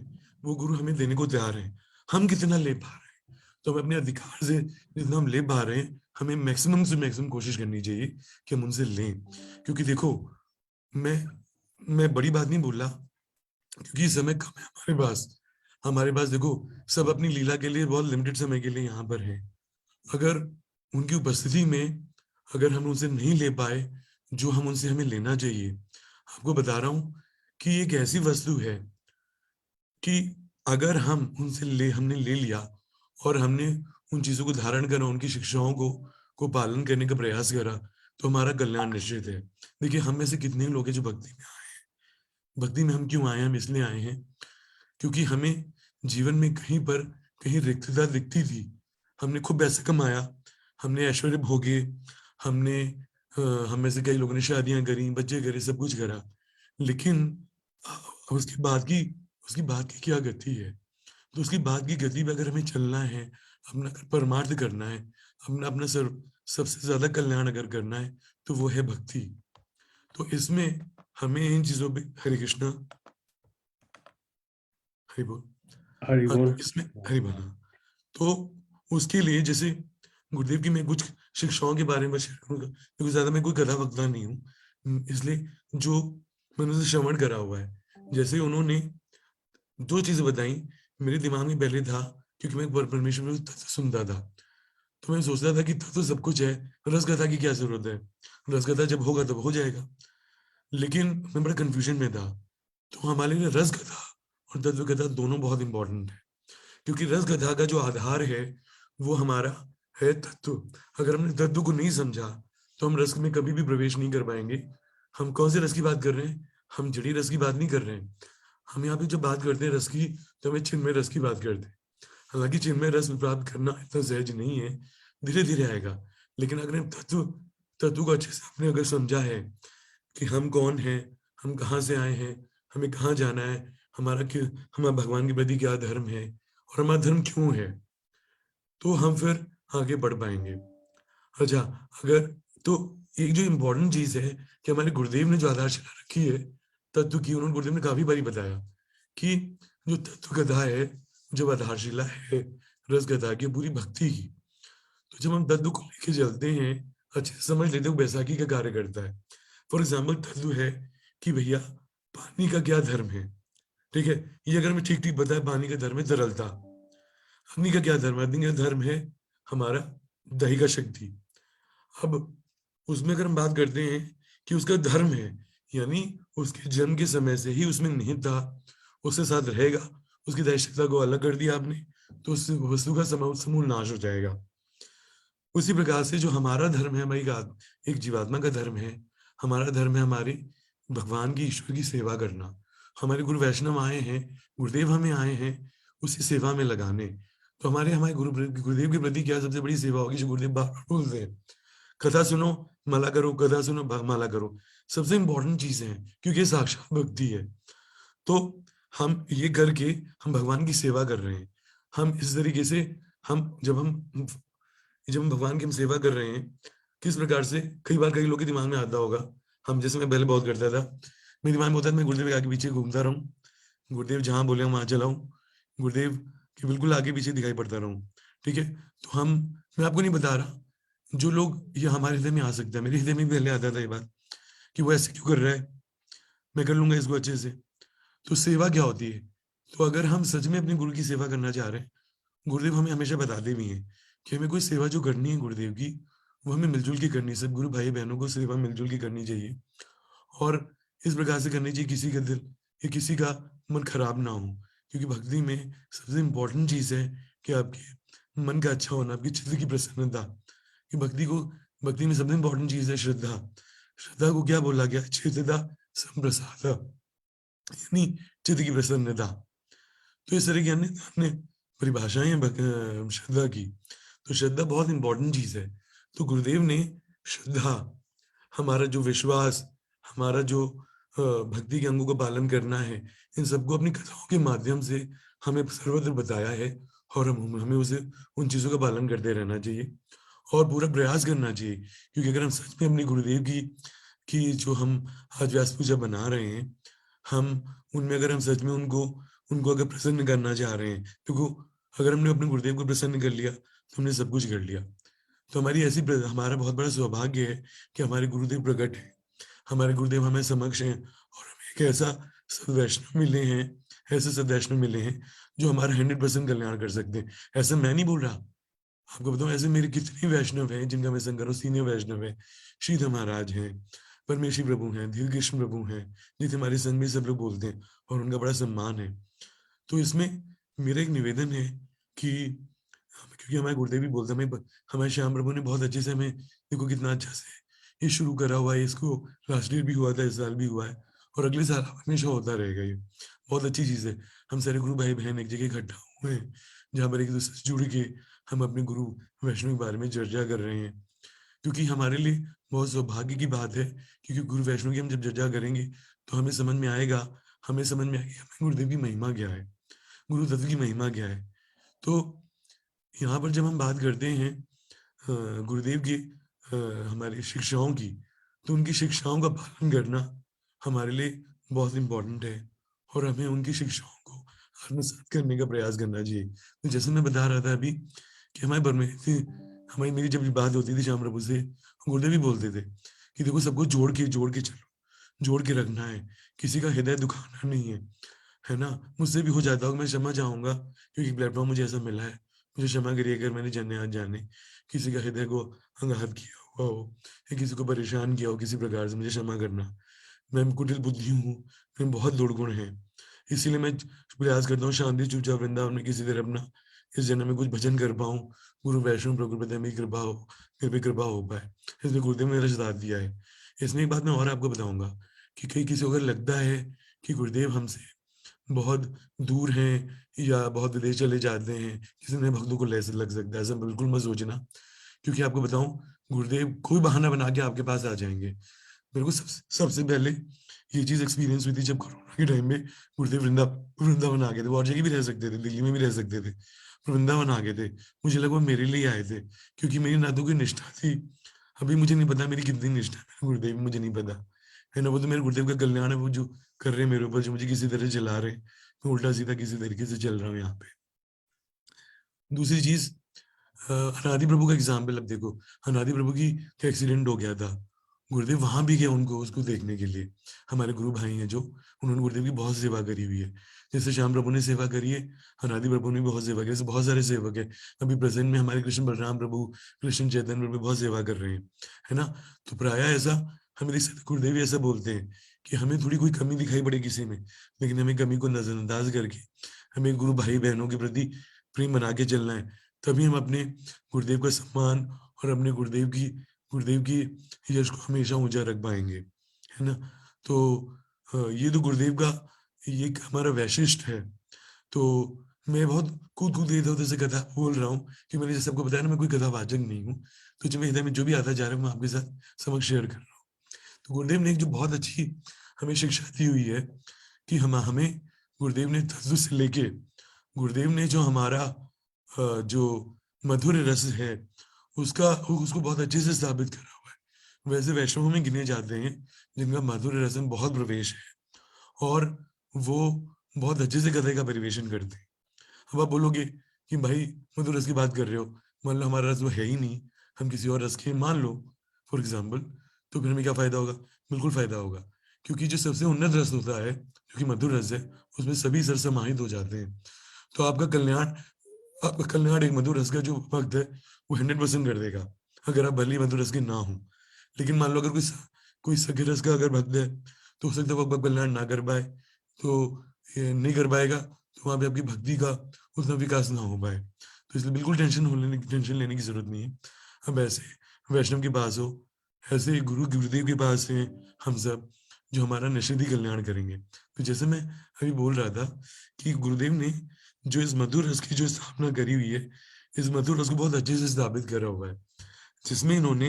वो गुरु हमें देने को तैयार है। हम कितना ले पा रहे हैं, तो हम अपने अधिकार से जितना हम ले पा रहे हैं, हमें मैक्सिमम से मैक्सिमम कोशिश करनी चाहिए कि हम उनसे लें। क्योंकि देखो, मैं बड़ी बात नहीं बोल रहा, क्योंकि समय कम है हमारे पास देखो, सब अपनी लीला के लिए बहुत लिमिटेड समय के लिए यहाँ पर है। अगर उनकी उपस्थिति में अगर हम उनसे नहीं ले पाए जो हम उनसे हमें लेना चाहिए, आपको बता रहा हूं कि एक ऐसी वस्तु है कि अगर हम हमने ले लिया और हमने उन चीजों को धारण करा, उनकी शिक्षाओं को पालन करने का प्रयास करा, तो हमारा कल्याण निश्चित है। देखिए, हम में से कितने लोग हैं जो भक्ति में आए हैं। भक्ति में हम क्यों आए हैं? हम इसलिए आए हैं क्योंकि हमें जीवन में कहीं रिक्तता दिखती थी। हमने खूब पैसा कमाया, हमने ऐश्वर्य भोगे, हम में से कई लोगों ने शादियां करी, बच्चे करे, सब कुछ करा, लेकिन उसकी बात की क्या गति है? तो उसकी बात की गति में अगर हमें चलना है, अपना परमार्थ करना है, अपना सबसे ज्यादा कल्याण अगर करना है, तो वो है भक्ति। तो इसमें हमें इन चीजों पे, हरे कृष्णा, हरि बोल, हरि बोल। इसमें हरि बोल। तो उसके लिए जैसे गुरुदेव की मैं कुछ शिक्षाओं के बारे में शेयर करूंगा, क्योंकि ज्यादा मैं कोई कथा वक्ता नहीं हूँ, इसलिए जो मैंने उसे श्रवण करा हुआ है, जैसे उन्होंने दो चीजें बताई, मेरे दिमाग में पहले था, क्योंकि मैं परमेश्वर को तत्व सुनता था, तो मैं सोचता था कि तत्व सब कुछ है, रस कथा की क्या जरूरत है, रस कथा जब होगा तब हो जाएगा। लेकिन मैं बड़ा कंफ्यूजन में था। तो हमारे लिए रस कथा और तत्व कथा दोनों बहुत इंपॉर्टेंट है, क्योंकि रस कथा का जो आधार है वो हमारा है तत्व। अगर हमने तत्व को नहीं समझा तो हम रस में कभी भी प्रवेश नहीं कर पाएंगे। हम कौन से रस की बात कर रहे हैं? हम जड़ी रस की बात नहीं कर रहे हैं। हम यहाँ पे जब बात करते हैं रस की, तो हमें चिन्मय रस की बात करते हैं। हालांकि चिन्मय रस प्राप्त करना इतना सहज नहीं है, धीरे धीरे आएगा। लेकिन अगर तत्व को अच्छे से आपने अगर समझा है कि हम कौन हैं, हम कहाँ से आए हैं, हमें कहाँ जाना है, हमारा भगवान के प्रति क्या धर्म है और हमारा धर्म क्यों है, तो हम फिर आगे बढ़ पाएंगे। अच्छा, अगर तो एक जो इम्पोर्टेंट चीज है कि हमारे गुरुदेव ने जो आधारशिला रखी है तत्व की, उन्होंने गुरुदेव ने काफी बारी बताया कि जो तत्व कथा है, जब आधारशिला है रस कथा की, पूरी भक्ति की, तो जब हम तत्व को लेके चलते हैं, अच्छे से समझ लेते हैं वो बैसाखी का कार्य करता है। फॉर एग्जाम्पल तत्व है कि भैया पानी का क्या धर्म है, ठीक है, ये अगर हमें ठीक ठीक पता है, पानी का धर्म है तरलता। अग्नि का क्या धर्म है, अग्नि का धर्म है हमारा दैहिक शक्ति। अब उसमें अगर हम बात करते हैं कि उसका धर्म है, यानी उसके जन्म के समय से ही उसमें निहित था, उसके साथ रहेगा, उसकी दैहिकता को अलग कर दिया आपने, तो उस वस्तु का समूल नाश हो जाएगा। उसी प्रकार से जो हमारा धर्म है, हमारी एक जीवात्मा का धर्म है, हमारा धर्म है हमारे भगवान की, ईश्वर की सेवा करना। हमारे गुरु वैष्णव आए हैं, गुरुदेव हमें आए हैं उसी सेवा में लगाने। तो हमारे गुरुदेव के प्रति क्या सबसे बड़ी सेवा होगी जो गुरुदेव बार बार बोलते हैं, कथा सुनो माला करो, कथा सुनो माला करो, सबसे इंपॉर्टेंट चीज है, क्योंकि साक्षात भक्ति है। तो हम ये करके हम भगवान की सेवा कर रहे हैं। हम इस तरीके से जब हम भगवान की हम सेवा कर रहे हैं, किस प्रकार से, कई बार कई लोग के दिमाग में आता होगा, हम जैसे मैं पहले बहुत करता था, मेरे दिमाग में होता है मैं गुरुदेव के आगे पीछे घूमता रहूं, गुरुदेव जहां बोले वहां चलाऊं, गुरुदेव के बिल्कुल आगे पीछे दिखाई पड़ता रहूं, ठीक है। तो मैं आपको नहीं बता रहा, जो लोग ये हमारे हृदय में आ सकता है, मेरे हृदय में भी पहले आता था ये बात कि वो ऐसे क्यों कर रहा है, मैं कर लूंगा इसको अच्छे से। तो सेवा क्या होती है, तो अगर हम सच में अपने गुरु की सेवा करना चाह रहे हैं, गुरुदेव हमें हमेशा बताते भी हैं कि हमें कोई सेवा जो करनी है गुरुदेव की, वो हमें मिलजुल की करनी है। सब गुरु भाई बहनों को सेवा मिलजुल की करनी चाहिए, और इस प्रकार से करनी चाहिए किसी का दिल या किसी का मन खराब ना हो, क्योंकि भक्ति में सबसे इंपॉर्टेंट चीज है कि आपके मन का अच्छा होना, आपकी चित्त की प्रसन्नता। कि भक्ति में सबसे इंपॉर्टेंट चीज है श्रद्धा। श्रद्धा को क्या बोला गया, चित्तदा संप्रसादा, यानी चित्त की प्रसन्नता। तो इस तरह की अन्य परिभाषाएं हैं श्रद्धा की। तो श्रद्धा बहुत इंपॉर्टेंट चीज है। तो गुरुदेव ने श्रद्धा, हमारा जो विश्वास, हमारा जो भक्ति के अंगों का पालन करना है, इन सबको अपनी कथाओं के माध्यम से हमें सर्वत्र बताया है, और हमें उसे उन चीजों का पालन करते रहना चाहिए और पूरा प्रयास करना चाहिए। क्योंकि अगर हम सच में अपने गुरुदेव की जो हम आज व्यास पूजा बना रहे हैं, हम उनमें अगर हम सच में उनको अगर प्रसन्न करना चाह रहे हैं, क्योंकि अगर हमने अपने गुरुदेव को प्रसन्न कर लिया तो हमने सब कुछ कर लिया। तो हमारा बहुत बड़ा सौभाग्य है कि हमारे गुरुदेव प्रकट हैं, हमारे गुरुदेव हमें समक्ष हैं, और हमें एक ऐसा सद्वैष्णव मिले हैं, ऐसे सद्वैष्णव मिले हैं जो हमारा 100% कल्याण कर सकते हैं। ऐसा मैं नहीं बोल रहा, आपको बताऊं, ऐसे मेरे कितने वैष्णव हैं जिनका मैं संग कर रहा हूँ। सीनियर वैष्णव है, श्रीधर महाराज हैं, परमेश्वरी प्रभु हैं, धीर कृष्ण प्रभु हैं, जिसे हमारे संघ में सब लोग बोलते हैं, और उनका बड़ा सम्मान है। तो इसमें मेरा एक निवेदन है कि क्योंकि हमारे गुरुदेव भी बोलते हैं, हमारे श्याम प्रभु ने बहुत अच्छे से हमें, देखो कितना अच्छा से ये शुरू करा हुआ है, इसको राष्ट्रीय भी हुआ था, इस साल भी हुआ है, और अगले साल हमेशा होता रहेगा। ये बहुत अच्छी चीज है। हम सारे गुरु भाई बहन एक जगह इकट्ठा हुए हैं, जहाँ पर एक दूसरे से जुड़ के हम अपने गुरु वैष्णव के बारे में चर्चा कर रहे हैं, क्योंकि हमारे लिए बहुत सौभाग्य की बात है। क्योंकि गुरु वैष्णव की हम जब चर्चा करेंगे तो हमें समझ में आएगा हमें गुरुदेव की महिमा क्या है, गुरु तत्व की महिमा क्या है। तो यहाँ पर जब हम बात करते हैं गुरुदेव की हमारी शिक्षाओं की, तो उनकी शिक्षाओं का पालन करना हमारे लिए बहुत इम्पोर्टेंट है, और हमें उनकी शिक्षाओं को आत्मसात करने का प्रयास करना चाहिए। तो जैसे मैं बता रहा था अभी कि मेरी जब बात होती थी श्याम प्रभु से, गुरुदेव भी बोलते थे कि देखो सबको जोड़ के चलो, जोड़ के रखना है, किसी का हृदय दुखाना नहीं है ना। मुझसे भी हो जाता होगा, मैं क्षमा चाहूंगा, क्योंकि प्लेटफॉर्म मुझे ऐसा मिला है, मुझे क्षमा करिए अगर मैंने जाने किसी का हृदय को आघात किया हुआ हो या किसी को परेशान किया हो किसी प्रकार से, मुझे क्षमा करना। मैं कुटिल बुद्धि हूँ, मैं बहुत दुर्गुण है, इसीलिए मैं प्रयास करता हूँ शांति चुपचाप वृंदावन में किसी तरह अपना इस जन्म में कुछ भजन कर पाऊँ, गुरु वैष्णव प्रकृति में कृपा हो पाए। इसलिए गुरुदेव ने मेरा साथ दिया है। इसमें एक बात मैं और आपको बताऊंगा कि किसी को अगर लगता है कि गुरुदेव हमसे बहुत दूर हैं या बहुत विदेश चले जाते हैं, किसी नए भक्तों को लग सकता है, ऐसा बिल्कुल मत सोचना। क्योंकि आपको बताऊं, गुरुदेव कोई बहाना बना के आपके पास आ जाएंगे। मेरे को सबसे पहले ये चीज एक्सपीरियंस हुई थी जब कोरोना के टाइम में गुरुदेव वृंदावन आ गए थे। वो और जगह भी रह सकते थे, दिल्ली में भी रह सकते थे, पर वृंदावन आ गए थे। मुझे लगा वो मेरे लिए आए थे, क्योंकि मेरी ना तो कोई निष्ठा थी, अभी मुझे नहीं पता मेरी कितनी निष्ठा है मेरे गुरुदेव, मुझे नहीं पता है ना। वो तो मेरे गुरुदेव का कल्याण है, वो जो कर रहे हैं मेरे ऊपर, जो मुझे किसी तरह चला रहे हैं, मैं उल्टा सीधा किसी तरीके से चल रहा हूँ यहाँ पे। दूसरी चीज, अनादि प्रभु का एग्जाम्पल, अब देखो अनादि प्रभु की एक्सीडेंट हो गया था, गुरुदेव वहां भी गए उनको उसको देखने के लिए। हमारे गुरु भाई हैं जो, उन्होंने गुरुदेव की बहुत सेवा करी हुई है। जैसे श्याम प्रभु ने सेवा करी है, अनादि प्रभु ने भी बहुत सेवा की, ऐसे बहुत सारे सेवक है। अभी प्रेजेंट में हमारे कृष्ण बलराम प्रभु, कृष्ण चैतन्य प्रभु बहुत सेवा कर रहे हैं, है ना। तो प्राय ऐसा हमें देख सकते, गुरुदेव भी ऐसा बोलते हैं कि हमें थोड़ी कोई कमी दिखाई पड़े किसी में, लेकिन हमें कमी को नजरअंदाज करके हमें गुरु भाई बहनों के प्रति प्रेम बना के चलना है। तभी हम अपने गुरुदेव का सम्मान और अपने गुरुदेव की यश को हमेशा ऊंचा रख पाएंगे, है ना। तो ये तो गुरुदेव का ये एक हमारा वैशिष्ट है। तो मैं बहुत कूद इधर उधर से कथा बोल रहा हूँ कि मैंने जैसे सबको बताया ना, मैं कोई कथावाचक नहीं हूँ। तो जो मेरे हृदय में जो भी आता जा रहा है मैं आपके साथ समक्ष शेयर कर रहा हूँ। तो गुरुदेव ने एक जो बहुत अच्छी हमें शिक्षा दी हुई है कि हमें गुरुदेव ने तत्व से लेके, गुरुदेव ने जो हमारा जो मधुर रस है उसको बहुत अच्छे से स्थापित करा हुआ है। वैसे वैष्णवों में गिने जाते हैं जिनका मधुर रस में बहुत प्रवेश है और वो बहुत अच्छे से कथा का परिवेशन करते हैं। अब आप बोलोगे कि भाई मधुर रस की बात कर रहे हो, मान लो हमारा रस वो है ही नहीं, हम किसी और रस के मान लो फॉर एग्जाम्पल, तो फिर हमें क्या फायदा होगा? बिल्कुल फायदा होगा, क्योंकि जो सबसे उन्नत रस होता है जो कि मधुर रस है, उसमें सभी सर समाहित हो जाते हैं। तो आपका कल्याण एक मधुर रस का जो भक्त है वो 100% कर देगा, अगर आप भले मधुर रस के ना हो। लेकिन मान लो अगर कोई सखे रस का अगर भक्त है, तो हो सकता है वो आपका कल्याण ना कर पाए, तो नहीं कर पाएगा, तो वहां पे आपकी भक्ति का उतना विकास ना हो पाए। तो इसलिए बिल्कुल टेंशन लेने की जरूरत नहीं है। अब ऐसे वैष्णव के पास हो, ऐसे गुरुदेव के पास हैं हम सब, जो हमारा निश्चित ही कल्याण करेंगे। तो जैसे मैं अभी बोल रहा था कि गुरुदेव ने जो इस मधुर रस की जो स्थापना करी हुई है, इस मधुर रस को बहुत अच्छे से स्थापित करा हुआ है, जिसमें इन्होंने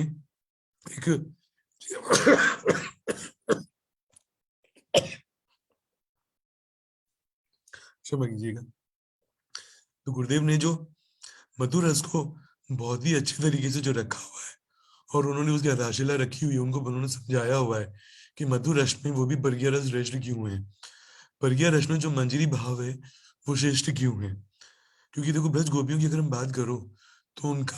एक क्षमा कीजिएगा। तो गुरुदेव ने जो मधुर रस को बहुत ही अच्छे तरीके से जो रखा हुआ है, और उन्होंने उसकी आधारशिला रखी हुई है, उनको उन्होंने समझाया हुआ है कि मधुर रस में वो भी परकीय रस श्रेष्ठ क्यों है, परकीय रस में जो मंजरी भाव है वो श्रेष्ठ क्यों है। क्योंकि देखो ब्रज गोपियों की अगर हम बात करो तो उनका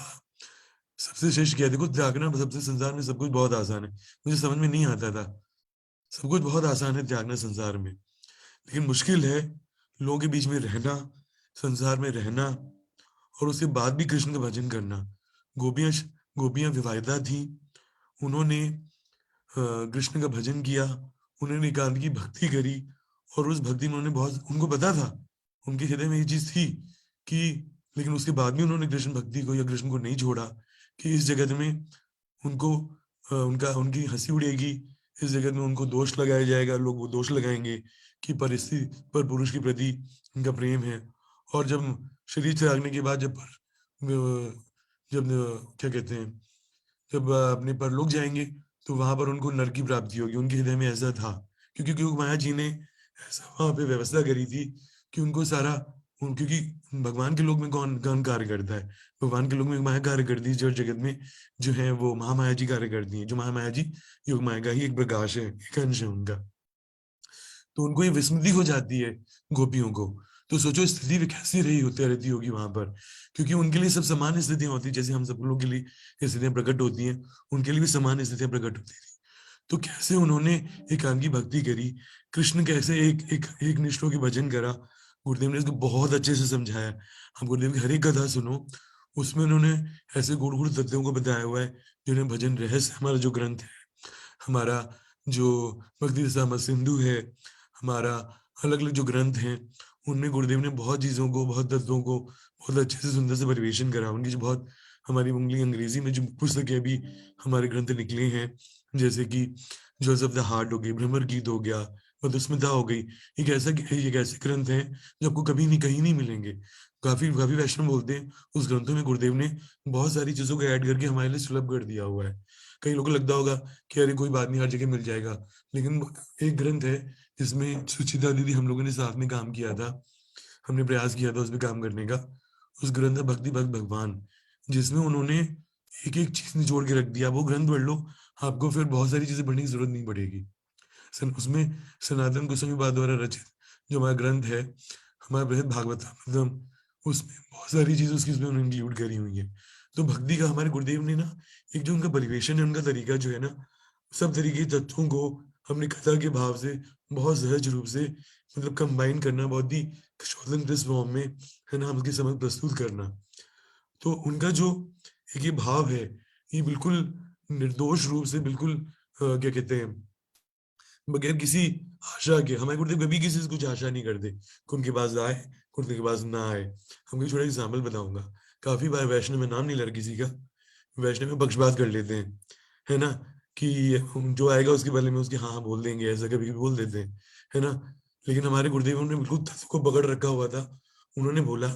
सबसे श्रेष्ठ क्या है? देखो त्यागना सबसे संसार में सब कुछ बहुत आसान है, मुझे समझ में नहीं आता था, सब कुछ बहुत आसान है त्यागना संसार में, लेकिन मुश्किल है लोगों के बीच में रहना, संसार में रहना, और उसके बाद भी कृष्ण का भजन करना। गोपियां विवाहिता थी, उन्होंने कृष्ण का भजन किया, उन्होंने एकांत की भक्ति करी, और उस भक्ति में उन्होंने बहुत, उनको पता था, उनके हृदय में ये चीज थी कि, लेकिन उसके बाद भी उन्होंने कृष्ण भक्ति को या कृष्ण को नहीं छोड़ा कि इस जगत में उनको उनकी हंसी उड़ेगी, इस जगत में उनको दोष लगाया जाएगा, लोग वो दोष लगाएंगे कि परिस्थिति पर पुरुष के प्रति उनका प्रेम है। और जब शरीर त्यागने के बाद जब क्या कहते हैं, जब अपने परलोक जाएंगे तो वहां पर उनको नरक की प्राप्ति होगी, उनके हृदय में ऐसा था, क्योंकि माया जी ने ऐसा वहां पे व्यवस्था करी थी कि उनको सारा क्योंकि भगवान के लोक में कौन कार्य करता है? भगवान के लोक में माया कार्य करती है, जो जगत में जो है वो महामाया जी कार्य करती है। जो महामाया जी योग माया का ही एक प्रकाश है, एक अंश है उनका। तो उनको ये विस्मृति हो जाती है गोपियों को। तो सोचो स्थिति भी कैसी रहती होगी वहां पर, क्योंकि उनके लिए सब समान स्थितियां होती है, जैसे हम सब लोगों के लिए स्थितियां प्रकट होती हैं, उनके लिए भी समान स्थितियां प्रकट होती थी। तो कैसे उन्होंने एकांत की भक्ति करी, कृष्ण कैसे एक निष्ठ होकर भजन करा, गुरुदेव ने इसको बहुत अच्छे से समझाया। हम गुरुदेव की हर एक कथा सुनो, उसमें उन्होंने ऐसे गुड़ तत्वों को बताया हुआ है, जिन्हें भजन रहस्य हमारा जो ग्रंथ है, हमारा जो भक्ति रसामृत सिंधु है, हमारा अलग अलग जो ग्रंथ हैं, उनमें गुरुदेव ने बहुत चीजों को, बहुत तत्वों को बहुत अच्छे से सुंदर से परिवेशन करा। उनकी जो बहुत हमारी उंगली अंग्रेजी में जो पुस्तकें भी हमारे ग्रंथ निकले हैं, जैसे कि जॉयस ऑफ द हार्ट हो गई, भ्रमर गीत हो गया, मधुस्मिता हो गई, एक ऐसे ग्रंथ हैं जो आपको कभी नहीं कहीं नहीं मिलेंगे। काफी वैष्णव बोलते हैं उस ग्रंथों में गुरुदेव ने बहुत सारी चीजों को ऐड करके हमारे लिए सुलभ कर दिया हुआ है। कई लोगों को लगता होगा कि अरे कोई बात नहीं, हर जगह मिल जाएगा, लेकिन एक ग्रंथ है जिसमें सुचिता दीदी हम लोगों ने साथ में काम किया था, हमने प्रयास किया था उस पर काम करने का। उस ग्रंथ है भक्ति भक्त भगवान, जिसमें उन्होंने एक एक चीज निचोड़ के रख दिया। वो ग्रंथ पढ़ लो, आपको फिर बहुत सारी चीजें पढ़ने की जरूरत नहीं पड़ेगी। उसमें सनातन गोस्वामी पाद द्वारा रचित जो हमारा ग्रंथ है, हमारा बृहद भागवतम, उसमें बहुत सारी चीजें उसकी उसमें उन्होंने इंक्लूड करी हुई है। तो भक्ति का हमारे गुरुदेव ने ना, एक जो उनका परिवेशन है, उनका तरीका जो है ना, सब तरीके के तत्वों को हमने कथा के भाव से बहुत सहज रूप से मतलब कंबाइन करना, बहुत ही स्वतंत्र फॉर्म में है ना, हम उसके समझ प्रस्तुत करना। तो उनका जो एक ये भाव है, ये बिल्कुल निर्दोष रूप से, बिल्कुल क्या कहते हैं, बगैर किसी आशा के, हमारे गुरुदेव कभी किसी से कुछ आशा नहीं करते कि उनके पास आए, उनके पास ना आए। हम छोटा एग्जाम्पल बताऊंगा। काफी बार वैष्णव में नाम नहीं ले रहा किसी का, वैष्णव में पक्षपात कर लेते हैं, है ना, कि जो आएगा उसके बारे में उसके हाँ हाँ बोल देंगे, ऐसा कभी कभी बोल देते हैं, है ना। लेकिन हमारे गुरुदेव ने बिल्कुल तत्व को पकड़ रखा हुआ था। उन्होंने बोला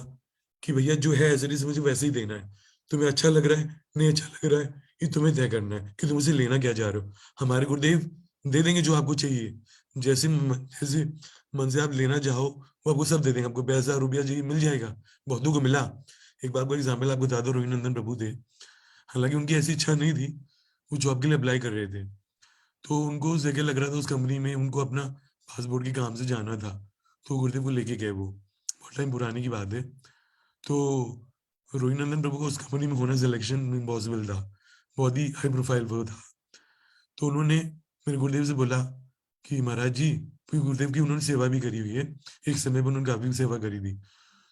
कि भैया जो है ऐसे नहीं, मुझे वैसे ही देना है, तुम्हें अच्छा लग रहा है नहीं अच्छा लग रहा है, ये तुम्हें तय करना है कि तुम उसे लेना क्या चाह रहे हो। हमारे गुरुदेव दे देंगे जो आपको चाहिए, जैसे जैसे मन से आप लेना चाहो वो आपको सब दे देंगे। आपको पैसा रुपया चाहिए मिल जाएगा, बहुतों को मिला। एक बार को एग्जाम्पल आपको बता दो, रोहिनंदन प्रभु थे, हालांकि उनकी ऐसी इच्छा नहीं थी, वो जॉब के लिए अप्लाई कर रहे थे, तो उनको उस जगह लग रहा था उस कंपनी में उनको अपना पासपोर्ट के काम से जाना था, तो गुरुदेव को लेके गए। वो बहुत टाइम पुराने की बात है। तो रोहिनंदन प्रभु को उस कंपनी में होना सिलेक्शन इम्पॉसिबल था, बहुत ही हाई प्रोफाइल वो था। तो उन्होंने मेरे गुरुदेव से बोला कि महाराज जी, गुरुदेव की उन्होंने सेवा भी करी हुई है, एक समय पर उन्होंने काफी सेवा करी थी,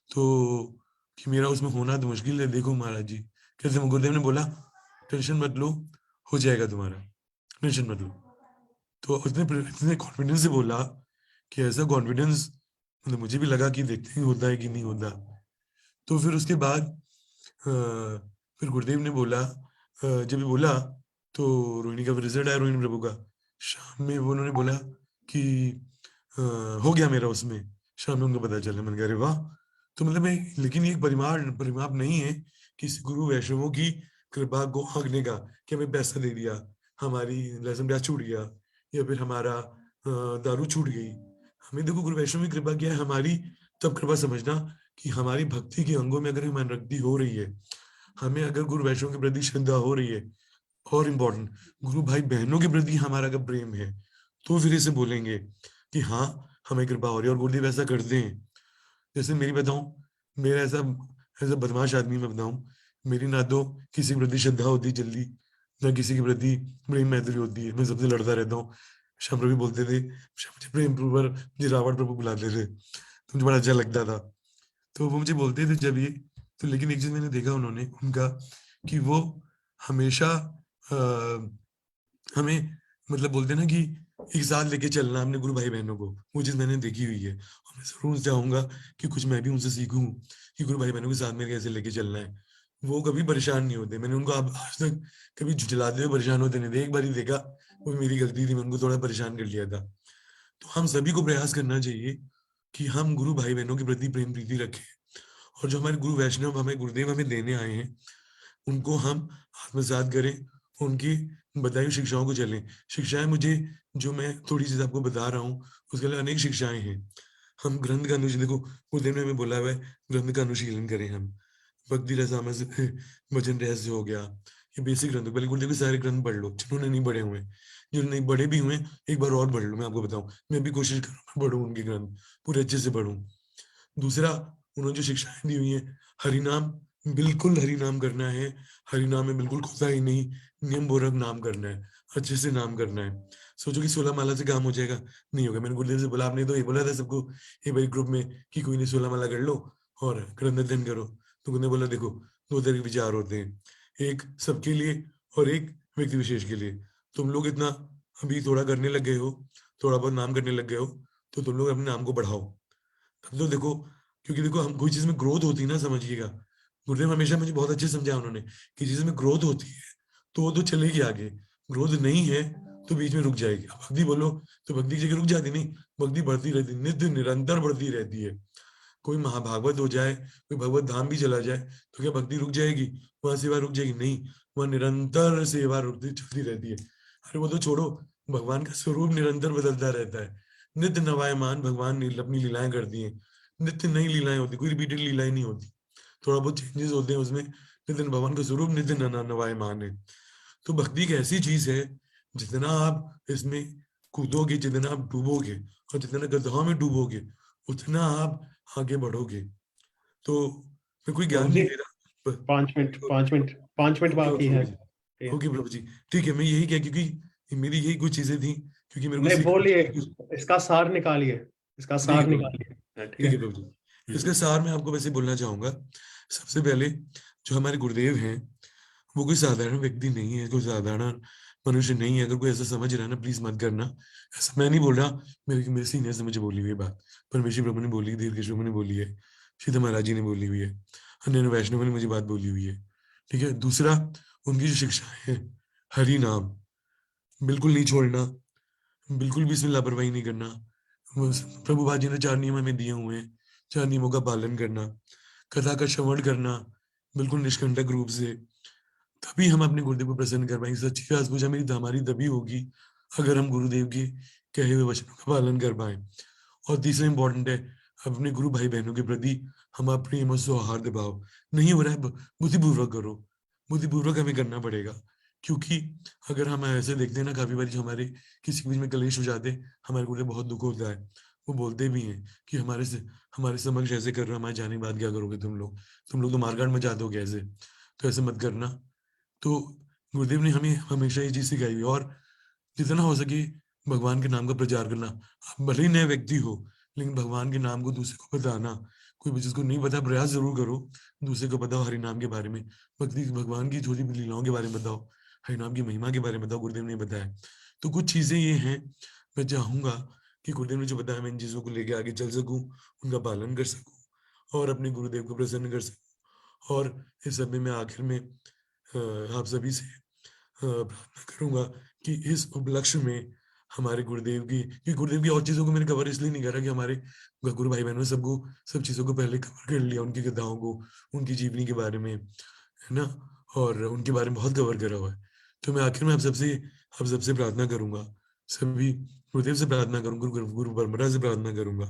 तो कि मेरा उसमें होना तो मुश्किल है, देखो महाराज जी कैसे। गुरुदेव ने बोला टेंशन मत लो, हो जाएगा तुम्हारा, टेंशन मत लो। तो उसने इतने कॉन्फिडेंस से बोला कि ऐसा कॉन्फिडेंस मतलब मुझे भी लगा कि देखते ही होता है कि नहीं होता। तो फिर उसके बाद फिर गुरुदेव ने बोला, जब ये बोला तो रोहिणी का रिजल्ट आया, रोहिणी प्रभु का, शाम में वो उन्होंने बोला कि हो गया मेरा उसमें, शाम में उनको पता चला। मैंने कहा अरे वाह। तो मतलब लेकिन ये परिमाप नहीं है किसी गुरु वैष्णवों की कृपा को आंकने का कि हमें पैसा दे दिया, हमारी लहसुन प्याज छूट गया, या फिर हमारा दारू छूट गई। हमें देखो गुरु वैष्णव की कृपा क्या है, हमारी तब कृपा समझना कि हमारी भक्ति के अंगों में अगर ईमान रखती हो रही है, हमें अगर गुरु वैष्णव के प्रति श्रद्धा हो रही है, और इम्पोर्टेंट गुरु भाई बहनों के प्रति हमारा अगर प्रेम है, तो फिर इसे बोलेंगे कि हाँ हमें कृपा हो रही है। और गुरुदेव ऐसा करते हैं। जैसे मेरी बताऊं, मेरा ऐसा ऐसा बदमाश आदमी मैं बताऊं, मेरी ना तो किसी के प्रति श्रद्धा होती जल्दी, ना किसी के प्रति प्रेम मैत्री होती है, मैं सबसे लड़ता रहता हूँ। श्याम प्रभु बोलते थे, मुझे प्रेम प्रभु मुझे रावण प्रभु बुलाते थे, तो मुझे बड़ा अच्छा लगता था। तो वो मुझे बोलते थे जब ये, तो लेकिन एक चीज मैंने देखा उन्होंने उनका कि वो हमेशा हमें मतलब बोलते ना कि एक साथ लेके चलना अपने गुरु भाई बहनों को, वो चीज मैंने देखी हुई है। और मैं जरूर चाहूंगा कि कुछ मैं भी उनसे सीखूं कि गुरु भाई बहनों के साथ में कैसे लेके चलना है। वो कभी परेशान नहीं होते, मैंने उनको आज तक कभी झुठलाते हुए परेशान होते नहीं थे। एक बार ही देखा, वो मेरी गलती थी, मैं उनको थोड़ा परेशान कर लिया था। तो हम सभी को प्रयास करना चाहिए कि हम गुरु भाई बहनों के प्रति प्रेम प्रीति रखें, और जो हमारे गुरु वैष्णव हमें गुरुदेव हमें देने आए हैं उनको हम आत्मसात करें, उनकी बताई हुई शिक्षाओं को चलें। शिक्षाएं मुझे जो मैं थोड़ी चीज आपको बता रहा हूँ, उसके लिए अनेक शिक्षाएं हैं। हम ग्रंथ का अनुशीलन, देखो गुरुदेव ने हमें बोला हुआ है ग्रंथ का अनुशीलन करें हम। भक्ति रसामस वचन रहस्य हो गया, ये बेसिक ग्रंथ। पहले गुरुदेव के सारे ग्रंथ पढ़ लो जिन्होंने नहीं पढ़े हुए, जिन्होंने नहीं पढ़े भी हुए एक बार और पढ़ लो। मैं आपको बताऊं, मैं भी कोशिश करूँ पढ़ूं उनके ग्रंथ पूरे अच्छे से पढ़ूं। दूसरा, उन्होंने जो शिक्षाएं दी हुई है, हरिनाम, बिल्कुल हरिनाम करना है, हरिनाम में बिल्कुल कोताही नहीं, नियम पूर्वक नाम करना है, अच्छे से नाम करना है। सोचो कि 16 माला से काम हो जाएगा, नहीं होगा। मैंने गुरुदेव से बोला, आपने तो ये बोला था सबको एक बार ग्रुप में कि कोई नहीं 16 माला कर लो और ग्रंथ अध्ययन करो। तो गुरुदेव बोला देखो 2 तरह के विचार होते हैं, एक सबके लिए और एक व्यक्ति विशेष के लिए। तुम लोग इतना अभी थोड़ा करने लग गए हो, थोड़ा बहुत नाम करने लग गए हो, तो तुम लोग अपने नाम को बढ़ाओ। तब तो देखो, क्योंकि देखो हम कोई चीज में ग्रोथ होती है ना, समझिएगा, गुरुदेव हमेशा मुझे बहुत अच्छे समझाया उन्होंने कि चीज में ग्रोथ होती है तो वो तो चलेगी आगे, ग्रोथ नहीं है तो बीच में रुक जाएगी। अब भक्ति बोलो तो भक्ति की जगह रुक जाती नहीं, भक्ति बढ़ती रहती, नित्य निरंतर बढ़ती रहती है। कोई महाभागवत हो जाए, कोई भगवत धाम भी चला जाए, तो क्या भक्ति रुक जाएगी, वहां सेवा रुक जाएगी? नहीं, वहां निरंतर सेवा रुकती चलती रहती है। अरे वो तो छोड़ो, भगवान का स्वरूप निरंतर बदलता रहता है। नित्य नवायमान भगवान ने अपनी लीलाएं करती हैं, नित्य नई लीलाएं होती, कोई रिपीटेड लीलाएं नहीं होती, थोड़ा बहुत चेंजेस होते हैं उसमें, लेकिन भगवान का स्वरूप नित्य नवायमान है। तो भक्ति एक ऐसी चीज है, जितना आप इसमें कूदोगे, जितना आप डूबोगे और जितना गड्ढों में डूबोगे, उतना आप आगे बढ़ोगे। तो मैं कोई ज्ञान नहीं दे रहा। 5 मिनट बाकी है। ओके प्रभु जी, ठीक है। मैं यही क्या, क्योंकि मेरी यही कुछ चीजें थी, क्योंकि मेरे को नहीं, बोलिए, सीखना। इसका सार निकालिए, इसका ठीक सार है प्रभु, निकालिए। ठीक ठीक है है। प्रभु जी। इसका सार मैं आपको वैसे बोलना चाहूंगा। सबसे पहले, जो हमारे गुरुदेव हैं, वो कोई साधारण व्यक्ति नहीं है, कोई साधारण मनुष्य नहीं है। अगर कोई ऐसा समझ रहा है ना, प्लीज मत करना। ऐसा मैं नहीं बोल रहा, मेरे सीनियर से मुझे बोली हुई बात, परमेश्वर प्रभु ने बोली, दीर्घेश प्रभु ने बोली है, सीता महाराज जी ने बोली हुई है, अन्य वैष्णव ने मुझे बात बोली हुई है। ठीक है। दूसरा, उनकी जो शिक्षा है, हरि नाम बिल्कुल नहीं छोड़ना, बिल्कुल भी इसमें लापरवाही नहीं करना। प्रभु भाजी ने 4 नियम हमें दिए हुए हैं, 4 नियमों का पालन करना, कथा का श्रवण करना बिल्कुल निष्कंटक रूप से, तभी हम अपने गुरुदेव को प्रसन्न कर पाएंगे। सच्ची खास पूछा मेरी हमारी तभी होगी अगर हम गुरुदेव के कहे हुए वचनों का पालन कर पाए। और तीसरा इंपॉर्टेंट है, अपने गुरु भाई बहनों के प्रति हम प्रेम और सौहार्द भाव, नहीं हो रहा है बुद्धिपूर्वक करो, बुद्धिपूर्वक हमें करना पड़ेगा। क्योंकि अगर हम ऐसे देखते हैं ना, काफी बार जो हमारे किसी के बीच में कलेश हो जाते, हमारे गुरुदेव बहुत दुख होता है, वो बोलते भी हैं कि हमारे समक्ष ऐसे कर रहे हो, हमारे जाने के बाद क्या करोगे तुम लोग तो मारकाट मचा दोगे ऐसे, तो ऐसे मत करना। तो गुरुदेव ने हमें हमेशा ये चीज सिखाई हुई। और जितना हो सके भगवान के नाम का प्रचार करना। आप भले ही नए व्यक्ति हो, लेकिन भगवान के नाम को दूसरे को बताना। कोई भी जिसको नहीं पता, प्रयास जरूर करो, दूसरे को बताओ हरि नाम के बारे में, भक्ति भगवान की छोटी लीलाओं के बारे में बताओ, हरि नाम की महिमा के बारे में बताओ, गुरुदेव ने बताया। तो कुछ चीजें ये हैं, मैं चाहूंगा कि गुरुदेव ने जो बताया, मैं इन चीजों को लेके आगे चल सकूं, उनका पालन कर सकूं और अपने गुरुदेव को प्रसन्न कर सकूं। और इस सब में मैं आखिर में आप सभी से प्रार्थना करूंगा कि इस उपलक्ष्य में हमारे गुरुदेव की गुरुदेव की और चीजों को मैंने कवर इसलिए नहीं करा कि हमारे गुरु भाई बहनों सबको सब चीजों को पहले कवर कर लिया, उनकी कथाओं को, उनकी जीवनी के बारे में, है ना, और उनके बारे में बहुत कवर करा हुआ है। तो मैं आखिर में आप सबसे प्रार्थना करूंगा, सभी गुरुदेव से प्रार्थना करूंगा, गुरु परंपरा से प्रार्थना करूंगा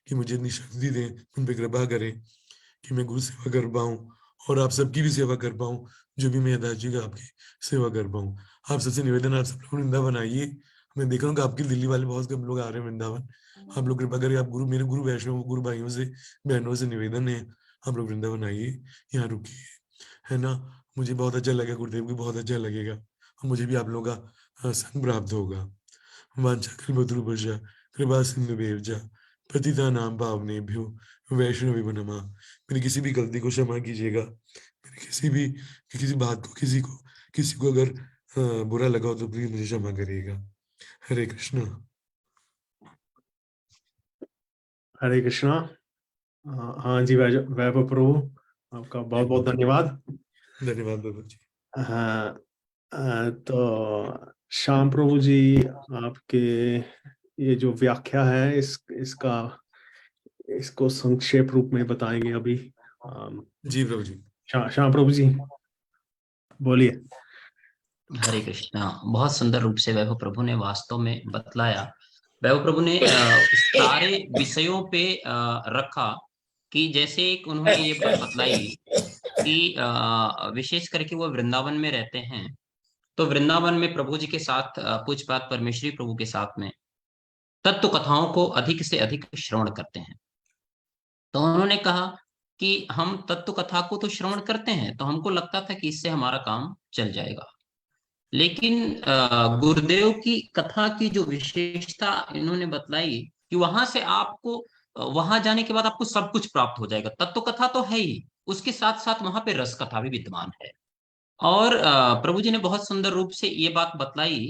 कि मुझे इतनी शक्ति दें, उन पर कृपा करें कि मैं गुरु सेवा कर पाऊं और आप सबकी भी सेवा कर पाऊं, जो भी मैं अदाजी का आपकी सेवा कर पाऊं। आप सबसे निवेदन, आप सब लोग वृंदावन आइए। मैं देख रहा हूँ कि आपकी दिल्ली वाले बहुत कम लोग आ रहे हैं वृंदावन। आप लोग कृपा करें, आप मेरे गुरु वैष्णव गुरु भाइयों से बहनों से निवेदन है, आप लोग वृंदावन आइए, यहाँ रुकिए, है ना। मुझे बहुत अच्छा लगा, गुरुदेव को बहुत अच्छा लगेगा और मुझे भी आप लोगों का संग प्राप्त होगा। वांछा कल्पतरुभ्यश्च कृपा सिंधुभ्यश्च पतितानां पावनेभ्यो वैष्णवेभ्यो नमः। मेरी किसी भी गलती को क्षमा कीजिएगा, मेरी किसी बात को, किसी को अगर बुरा लगा हो तो प्लीज मुझे क्षमा करिएगा। हरे कृष्णा। हरे कृष्णा। हाँ जी, वैभव प्रभु, आपका बहुत बहुत धन्यवाद। धन्यवाद बाबा जी। हाँ, तो श्याम प्रभु जी, आपके ये जो व्याख्या है इसको संक्षेप रूप में बताएंगे अभी। जी प्रभु जी। श्याम प्रभु जी बोलिए। हरे कृष्णा। बहुत सुंदर रूप से वैभव प्रभु ने वास्तव में बतलाया। वैभव प्रभु ने सारे विषयों पे रखा कि जैसे एक उन्होंने ये बात बतलाई कि विशेष करके वो वृंदावन में रहते हैं, तो वृंदावन में प्रभु जी के साथ पूज्यपाद परमेश्वरी प्रभु के साथ में तत्व कथाओं को अधिक से अधिक श्रवण करते हैं। तो उन्होंने कहा कि हम तत्व कथा को तो श्रवण करते हैं, तो हमको लगता था कि इससे हमारा काम चल जाएगा, लेकिन गुरुदेव की कथा की जो विशेषता इन्होंने बतलाई कि वहां से आपको, वहां जाने के बाद आपको सब कुछ प्राप्त हो जाएगा। तत्व कथा तो है ही, उसके साथ साथ वहां पे रस कथा भी विद्यमान है। और प्रभु जी ने बहुत सुंदर रूप से ये बात बतलाई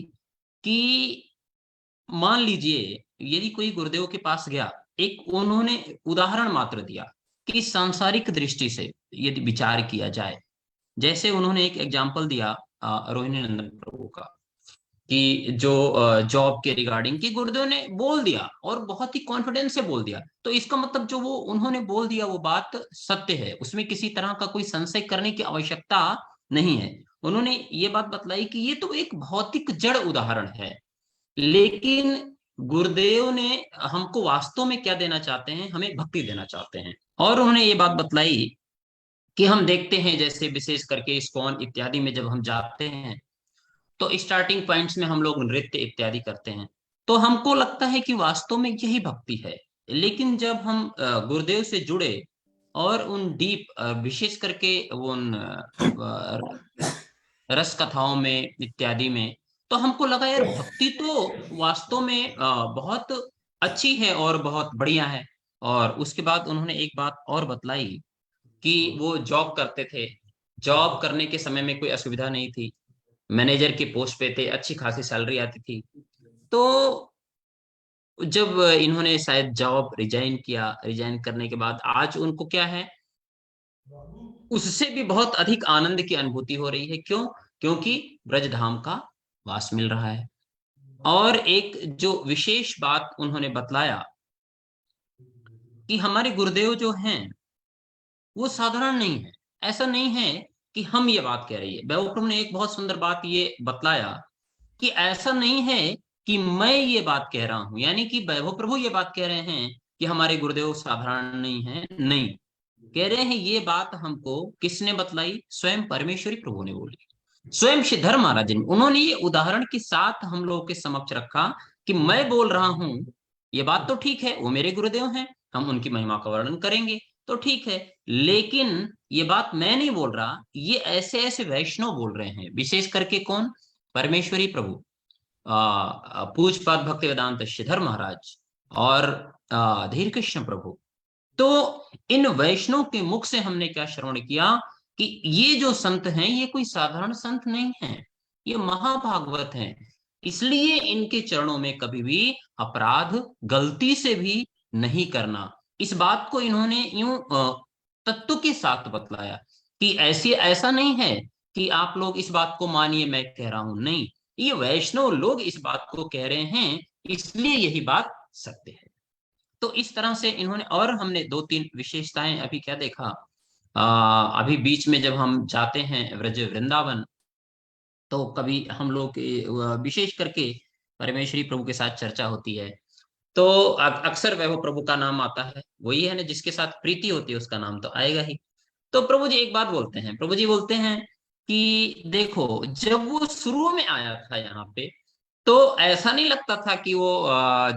कि मान लीजिए यदि कोई गुरुदेव के पास गया, एक उन्होंने उदाहरण मात्र दिया कि सांसारिक दृष्टि से यदि विचार किया जाए, जैसे उन्होंने एक एग्जाम्पल दिया रोहिणी नंदन प्रभु का, कि जो जॉब के रिगार्डिंग कि गुरुदेव ने बोल दिया और बहुत ही कॉन्फिडेंस से बोल दिया, तो इसका मतलब जो वो उन्होंने बोल दिया वो बात सत्य है, उसमें किसी तरह का कोई संशय करने की आवश्यकता नहीं है। उन्होंने ये बात बतलाई कि ये तो एक भौतिक जड़ उदाहरण है, लेकिन गुरुदेव ने हमको वास्तव में क्या देना चाहते हैं, हमें भक्ति देना चाहते हैं। और उन्होंने ये बात बतलाई कि हम देखते हैं जैसे विशेष करके इस्कॉन इत्यादि में जब हम जाते हैं तो स्टार्टिंग पॉइंट्स में हम लोग नृत्य इत्यादि करते हैं, तो हमको लगता है कि वास्तव में यही भक्ति है। लेकिन जब हम गुरुदेव से जुड़े और उन डीप विशेष करके उन रस कथाओं में इत्यादि में, तो हमको लगा यार भक्ति तो वास्तव में बहुत अच्छी है और बहुत बढ़िया है। और उसके बाद उन्होंने एक बात और बतलाई कि वो जॉब करते थे, जॉब करने के समय में कोई असुविधा नहीं थी, मैनेजर की पोस्ट पे थे, अच्छी खासी सैलरी आती थी। तो जब इन्होंने शायद जॉब रिजाइन किया, रिजाइन करने के बाद आज उनको क्या है, उससे भी बहुत अधिक आनंद की अनुभूति हो रही है। क्यों? क्योंकि ब्रजधाम का वास मिल रहा है। और एक जो विशेष बात उन्होंने बतलाया कि हमारे गुरुदेव जो हैं वो साधारण नहीं है। ऐसा नहीं है कि हम ये बात कह रही है, वैभव प्रभु ने एक बहुत सुंदर बात ये बतलाया कि ऐसा नहीं है कि मैं ये बात कह रहा हूं, यानी कि वैभव प्रभु ये बात कह रहे हैं कि हमारे गुरुदेव साधारण नहीं है, नहीं कह रहे हैं। ये बात हमको किसने बतलाई? स्वयं परमेश्वरी प्रभु ने बोली, स्वयं श्रीधर महाराज ने। उन्होंने ये उदाहरण के साथ हम लोगों के समक्ष रखा कि मैं बोल रहा हूं ये बात तो ठीक है, वो मेरे गुरुदेव हैं, हम उनकी महिमा का वर्णन करेंगे तो ठीक है, लेकिन ये बात मैं नहीं बोल रहा, ये ऐसे ऐसे वैष्णव बोल रहे हैं। विशेष करके कौन? परमेश्वरी प्रभु, पूज्यपाद भक्ति वेदांत श्रीधर महाराज और धीर कृष्ण प्रभु। तो इन वैष्णव के मुख से हमने क्या श्रवण किया कि ये जो संत हैं ये कोई साधारण संत नहीं है, ये महाभागवत हैं। इसलिए इनके चरणों में कभी भी अपराध गलती से भी नहीं करना। इस बात को इन्होंने यूं तत्व के साथ बतलाया कि ऐसा नहीं है कि आप लोग इस बात को मानिए मैं कह रहा हूं, नहीं, ये वैष्णव लोग इस बात को कह रहे हैं, इसलिए यही बात सत्य है। तो इस तरह से इन्होंने, और हमने 2-3 विशेषताएं अभी क्या देखा, अभी बीच में जब हम जाते हैं व्रज वृंदावन, तो कभी हम लोग विशेष करके परमेश्वरी प्रभु के साथ चर्चा होती है, तो अक्सर वैभव प्रभु का नाम आता है। वही है ना, जिसके साथ प्रीति होती है उसका नाम तो आएगा ही। तो प्रभु जी एक बात बोलते हैं, प्रभु जी बोलते हैं कि देखो जब वो शुरू में आया था यहाँ पे, तो ऐसा नहीं लगता था कि वो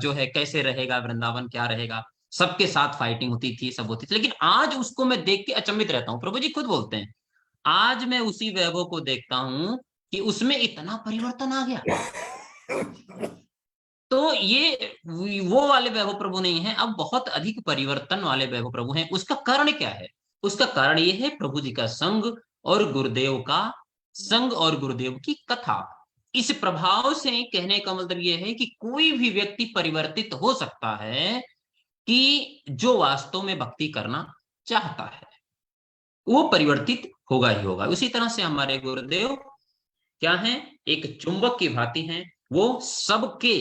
जो है कैसे रहेगा वृंदावन, क्या रहेगा, सबके साथ फाइटिंग होती थी, सब होती थी। लेकिन आज उसको मैं देख के अचंभित रहता हूँ। प्रभु जी खुद बोलते हैं, आज मैं उसी वैभव को देखता हूँ कि उसमें इतना परिवर्तन आ गया। तो ये वो वाले वैभव प्रभु नहीं है, अब बहुत अधिक परिवर्तन वाले वैभव प्रभु हैं। उसका कारण क्या है? उसका कारण ये है प्रभु जी का संग और गुरुदेव का संग और गुरुदेव की कथा। इस प्रभाव से कहने का मतलब यह है कि कोई भी व्यक्ति परिवर्तित हो सकता है कि जो वास्तव में भक्ति करना चाहता है वो परिवर्तित होगा ही होगा। उसी तरह से हमारे गुरुदेव क्या हैं? एक चुंबक की भांति हैं। वो सबके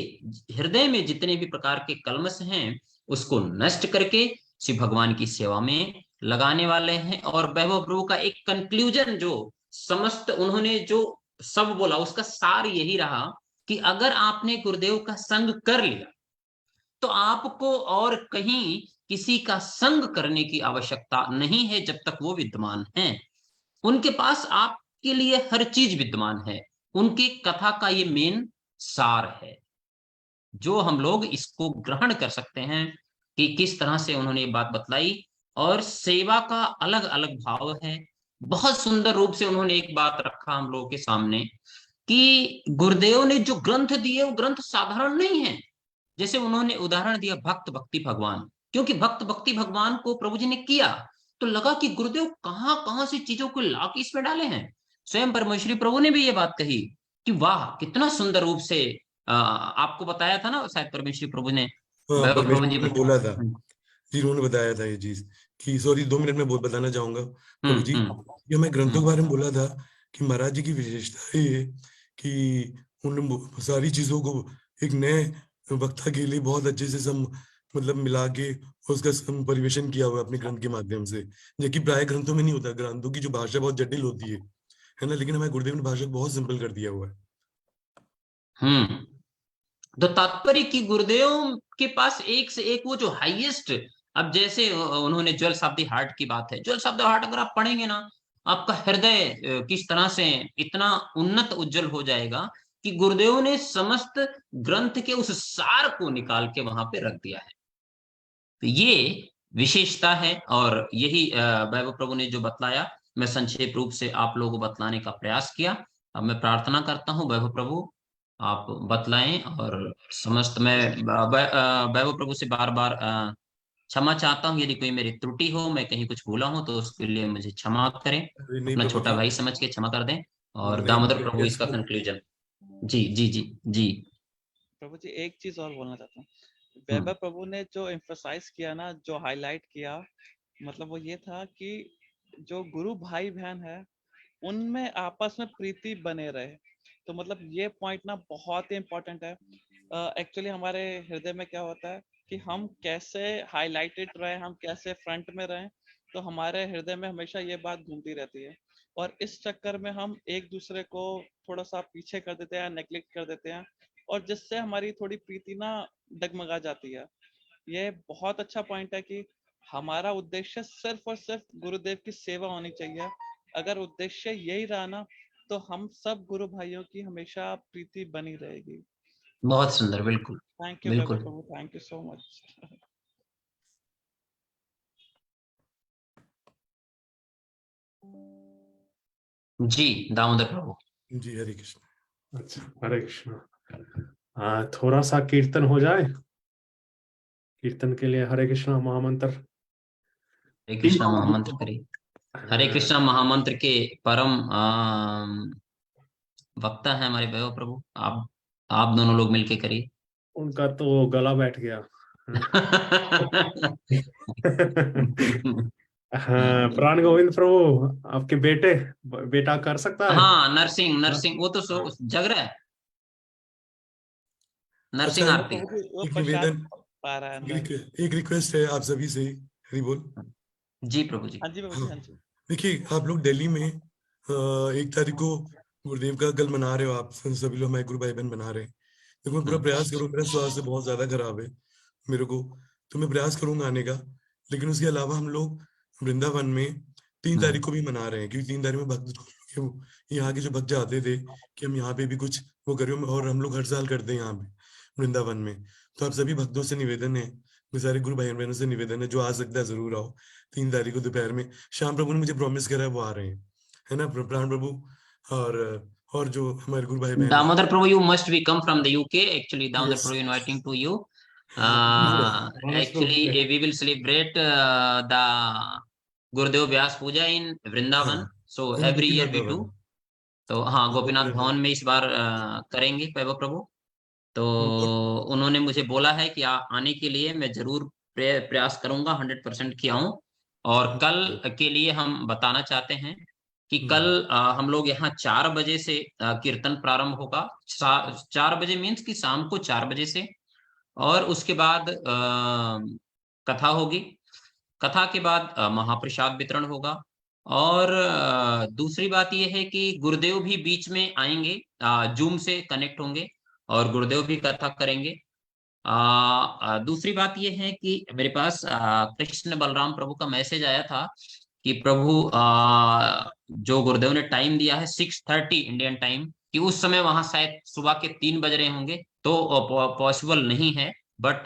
हृदय में जितने भी प्रकार के कल्मश हैं उसको नष्ट करके श्री भगवान की सेवा में लगाने वाले हैं। और वैभव प्रभु का एक कंक्लूजन, जो समस्त उन्होंने जो सब बोला उसका सार यही रहा कि अगर आपने गुरुदेव का संग कर लिया तो आपको और कहीं किसी का संग करने की आवश्यकता नहीं है जब तक वो विद्यमान हैं। उनके पास आपके लिए हर चीज विद्यमान है। उनकी कथा का ये मेन सार है जो हम लोग इसको ग्रहण कर सकते हैं कि किस तरह से उन्होंने ये बात बतलाई। और सेवा का अलग अलग भाव है। बहुत सुंदर रूप से उन्होंने एक बात रखा हम लोगों के सामने कि गुरुदेव ने जो ग्रंथ दिए वो ग्रंथ साधारण नहीं है। जैसे उन्होंने उदाहरण दिया भक्त भक्ति भगवान, क्योंकि भक्त भक्ति भगवान को प्रभु जी ने किया तो लगा कि गुरुदेव कहां कहां से चीजों को लाके इसमें डाले हैं। स्वयं परमेश्वरी प्रभु ने भी ये बात कही कि वाह कितना सुंदर रूप से आपको बताया था ना शायद परमेश्वरी प्रभु ने, प्रभु जी बोला था, जिन्होंने बताया था ये चीज कि, सॉरी 2 मिनट में बहुत बताना चाहूंगा प्रभु जी, ये मैं ग्रंथों के बारे में बोला था कि महाराज जी की विशेषता है कि उन सारी चीजों को एक नए वक्ता के लिए बहुत अच्छे से मतलब मिला के उसका परिवेशन किया हुआ है अपने ग्रंथ के माध्यम से, जो कि प्राय ग्रंथों में नहीं होता। ग्रंथों की जो भाषा बहुत जटिल होती है ना, लेकिन हमारे गुरुदेव ने भाषा को बहुत सिंपल कर दिया हुआ है। तो तात्पर्य कि गुरुदेव के पास एक से एक वो जो हाईएस्ट, अब जैसे उन्होंने ज्वेल्स ऑफ द हार्ट की बात है, ज्वेल्स ऑफ द हार्ट अगर आप पढ़ेंगे ना, आपका हृदय किस तरह से इतना उन्नत उज्जवल हो जाएगा कि गुरुदेव ने समस्त ग्रंथ के उस सार को निकाल के वहां पे रख दिया है। तो ये विशेषता है, और यही वैभव प्रभु ने जो बतलाया, मैं संक्षेप रूप से आप लोगों को बतलाने का प्रयास किया। अब मैं प्रार्थना करता हूँ वैभव प्रभु आप बतलाएं, और समस्त मैं वैभव प्रभु से बार बार क्षमा चाहता हूँ यदि कोई मेरी त्रुटि हो, मैं कहीं कुछ भूला हूँ तो उसके लिए मुझे क्षमा करें, नहीं अपना प्रभु छोटा जी, भाई समझ के क्षमा कर दें। और नहीं दामोदर प्रभु प्रभु जी, इसका कंक्लूजन। जी जी जी जी। प्रभु जी एक चीज और बोलना चाहता हूँ। वैभव प्रभु ने जो एम्फसाइज किया ना, जो हाईलाइट किया, मतलब वो ये था कि जो गुरु भाई बहन है उनमें आपस में प्रीति बने रहे। तो मतलब ये पॉइंट ना बहुत ही इम्पोर्टेंट है। एक्चुअली हमारे हृदय में क्या होता है कि हम कैसे हाईलाइटेड रहे, हम कैसे फ्रंट में रहें, तो हमारे हृदय में हमेशा ये बात घूमती रहती है। और इस चक्कर में हम एक दूसरे को थोड़ा सा पीछे कर देते हैं, नेग्लेक्ट कर देते हैं, और जिससे हमारी थोड़ी प्रीति ना डगमगा जाती है। ये बहुत अच्छा पॉइंट है कि हमारा उद्देश्य सिर्फ और सिर्फ गुरुदेव की सेवा होनी चाहिए। अगर उद्देश्य यही रहा ना, तो हम सब गुरु भाइयों की हमेशा प्रीति बनी रहेगी। बहुत सुंदर, बिल्कुल थैंक यू बिल्कुल। प्रभु, थैंक यू सो मच। जी दामोदर प्रभु। जी हरे कृष्ण। अच्छा, हरे कृष्णा। थोड़ा सा कीर्तन हो जाए। कीर्तन के लिए हरे कृष्णा महामंत्र। हरे कृष्णा महामंत्र करिए। हरे कृष्णा महामंत्र के परम वक्ता है हमारे वैभव प्रभु। आप दोनों लोग मिलके करिए। उनका तो गला बैठ गया। हाँ, प्राण गोविंद प्रभु आपके बेटा कर सकता है। हाँ, नरसिंह वो तो जग रहा है। अच्छा, नरसिंह आरती। वो एक प्रसाद निवेदन, पा रहा है अंदर। एक रिक्वेस्ट है आप सभी से। हरि बोल। जी प्रभु जी। हाँ जी प्रभु जी, हाँ जी। देखिए आप लोग दिल्ली में 1 तारीख को गुरुदेव का कल मना रहे हो, आप सभी लोग हमारे गुरु भाई बहन मना रहे हैं। देखो मैं पूरा प्रयास करूँ, मेरा स्वास्थ्य बहुत ज्यादा खराब है मेरे को, तो मैं प्रयास करूंगा आने का। लेकिन उसके अलावा हम लोग वृंदावन में 3 तारीख को भी मना रहे हैं, क्योंकि 3 तारीख में भक्त यहाँ के जो भक्त चाहते थे कि हम यहाँ पे भी कुछ वो करें, और हम लोग हर साल करते हैं यहाँ पे वृंदावन में। तो आप सभी भक्तों से निवेदन है, मेरे सारे गुरु भाई बहनों से निवेदन है, जो आ सकता है जरूर आओ। 3 तारीख को दोपहर में श्याम प्रभु ने मुझे प्रॉमिस करा है वो आ रहे हैं, है ना प्राण प्रभु, और जो हमारे गुरु भाई बहन है। Damodar Prabhu, you must be come from the UK. Actually, Damodar Yes. Prabhu inviting to you. Manas Actually, Prabhu, we will celebrate the Gurudev Vyas Puja in Vrindavan. हाँ, So in every year Gopinath we भवन। do. तो हाँ, गोपीनाथ गोपीनाथ भवन भवन। में इस बार करेंगे वैभव प्रभु। तो और उन्होंने मुझे बोला है कि आने के लिए मैं जरूर प्रयास करूंगा, 100% की आऊं। और कल के लिए हम बताना चाहते हैं कि कल हम लोग यहाँ 4 बजे से कीर्तन प्रारंभ होगा। 4 बजे मीन्स कि शाम को 4 बजे से, और उसके बाद कथा होगी। कथा के बाद महाप्रसाद वितरण होगा। और दूसरी बात यह है कि गुरुदेव भी बीच में आएंगे, जूम से कनेक्ट होंगे और गुरुदेव भी कथा करेंगे। दूसरी बात यह है कि मेरे पास कृष्ण बलराम प्रभु का मैसेज आया था कि प्रभु जो गुरुदेव ने टाइम दिया है 6:30 इंडियन टाइम, कि उस समय वहां शायद सुबह के 3 बज रहे होंगे, तो पॉसिबल नहीं है। बट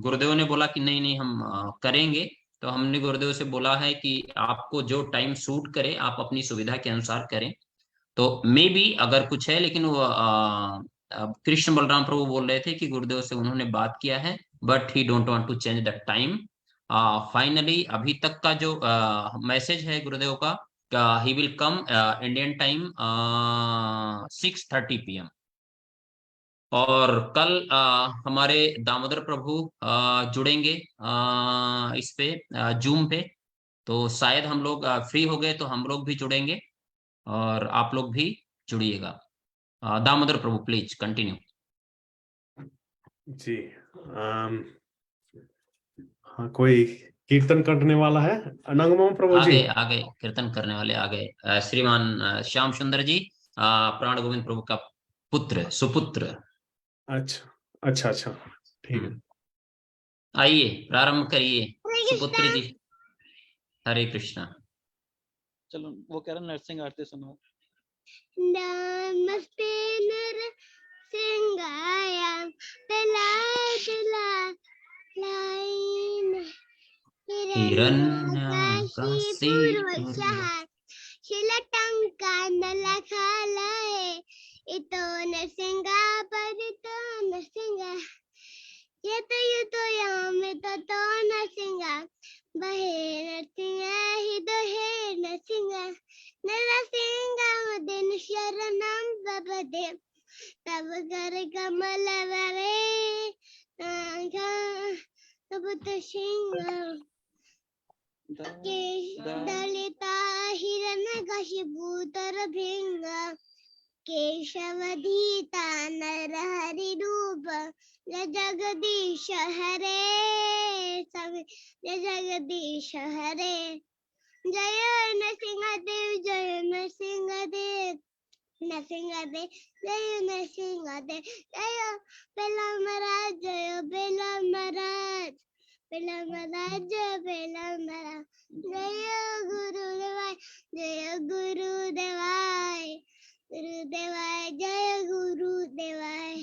गुरुदेव ने बोला कि नहीं नहीं हम करेंगे। तो हमने गुरुदेव से बोला है कि आपको जो टाइम सूट करे आप अपनी सुविधा के अनुसार करें। तो मे बी अगर कुछ है, लेकिन वो कृष्ण बलराम प्रभु बोल रहे थे कि गुरुदेव से उन्होंने बात किया है, but he don't want to change the time. Finally अभी तक का जो मैसेज है गुरुदेव का, he will come Indian time 6:30 PM। और कल हमारे दामोदर प्रभु जुड़ेंगे इस पे जूम पे। तो शायद हम लोग फ्री हो गए तो हम लोग भी जुड़ेंगे और आप लोग भी जुड़िएगा। दामोदर प्रभु प्लीज कंटिन्यू। जी। हाँ, कोई कीर्तन करने वाला है? अनंग मोहन प्रभु जी। आ गए कीर्तन करने वाले आ गए। श्रीमान श्याम सुंदर जी, प्राण गोविंद प्रभु का पुत्र सुपुत्र। अच्छा अच्छा अच्छा, ठीक है। आइए प्रारंभ करिए सुपुत्र जी। हरे कृष्णा। चलो वो कह रहा नरसिंह आरती सुनो। नमस्ते नर सिंगाया लाइन हिरण्यकाशी शिलटंका नलखालय इतो नरसिंगा परितो नरसिंगा यतो याम तो नरसिंगा बहे नरसिंगा हिदो हे नरसिंगा नरसिंगा मदन शरणं प्रपदे तब कर कमल वरे तब सिंह दलिता हिरण्यकशिपूतर भिंग केशवधीता नरहरि रूप जगदीश हरे सब जगदीश हरे जय नरसिंहदेव जय नरसिंहदेव नरसिंहदेव जय नरसिंहदेव जय बेला महाराज जय बेला महाराज बेला महाराज जय बेला महाराज जय गुरुदेवाय जय गुरुदेवाय गुरुदेवाय जय गुरुदेवाय।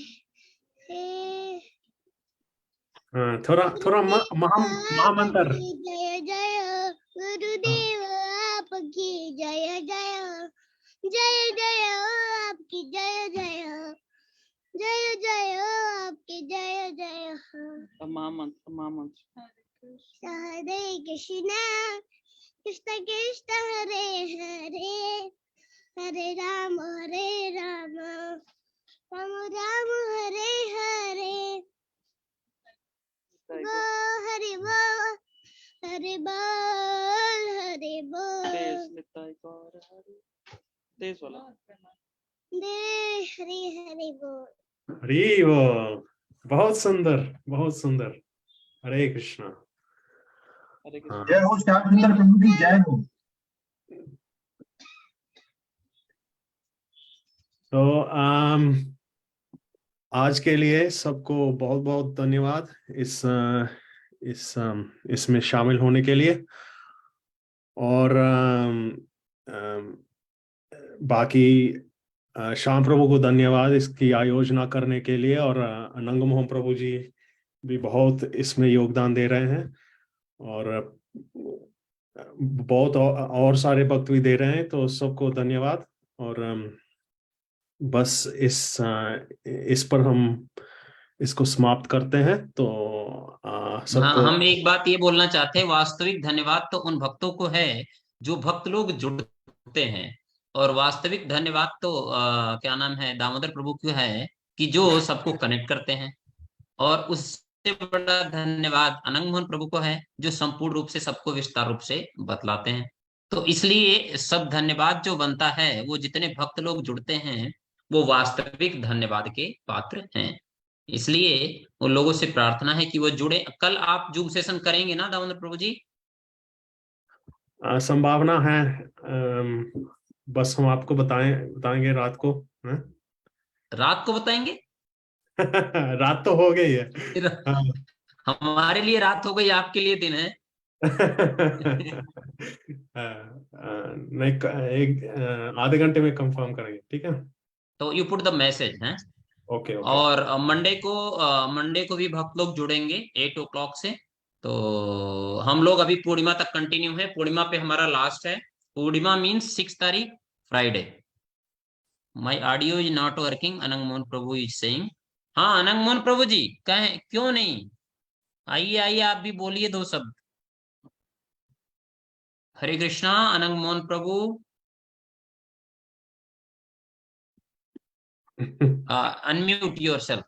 थोड़ा थोड़ा महामंत्र। जय जय गुरुदेव आपकी जय जय जय जय आपकी जय जय जय जय आपकी जय जय। महामंत्र हरे कृष्ण कृष्ण कृष्ण हरे हरे हरे राम राम राम हरे हरे हरि बोल हरि बोल हरि बोल तेज वाला दे हरि हरि बोल। हरि बोल। बहुत सुंदर बहुत सुंदर। हरे कृष्णा। हरे हाँ। जय हो श्याम सुंदर प्रभु की जय हो। तो आज के लिए सबको बहुत बहुत धन्यवाद इसमें शामिल होने के लिए। और बाकी श्याम प्रभु को धन्यवाद इसकी आयोजना करने के लिए। और अनंग मोहन प्रभु जी भी बहुत इसमें योगदान दे रहे हैं। और बहुत और सारे भक्त भी दे रहे हैं। तो सबको धन्यवाद। और बस इस पर हम इसको समाप्त करते हैं। तो सबको हम एक बात ये बोलना चाहते हैं, वास्तविक धन्यवाद तो उन भक्तों को है जो भक्त लोग जुड़ते हैं, और वास्तविक धन्यवाद तो क्या नाम है दामोदर प्रभु को है कि जो सबको कनेक्ट करते हैं। और उससे बड़ा धन्यवाद अनंग मोहन प्रभु को है जो संपूर्ण रूप से सबको विस्तार रूप से बतलाते हैं। तो इसलिए सब धन्यवाद जो बनता है वो जितने भक्त लोग जुड़ते हैं वो वास्तविक धन्यवाद के पात्र हैं। इसलिए उन लोगों से प्रार्थना है कि वो जुड़े। कल आप जूम सेशन करेंगे ना दामोदर प्रभु जी? संभावना है। बस हम आपको बताएंगे रात को। रात को बताएंगे? रात तो हो गई है। हमारे लिए रात हो गई, आपके लिए दिन है। नहीं, एक आधे घंटे में कंफर्म करेंगे, ठीक है? तो यू पुट द मैसेज है। ओके। और मंडे को भी भक्त लोग जुड़ेंगे 8 o'clock से। तो हम लोग अभी पूर्णिमा तक कंटिन्यू है। पूर्णिमा पे हमारा लास्ट है। पूर्णिमा मीन्स 6 तारीख Friday. My audio is not working, अनंग मोहन प्रभु इज सेइंग। हाँ अनंग मोहन प्रभु जी कहें, क्यों नहीं? आइए आप भी बोलिए 2 शब्द। हरे कृष्णा। अनंग मोहन प्रभु अनम्यूट योरसेल्फ।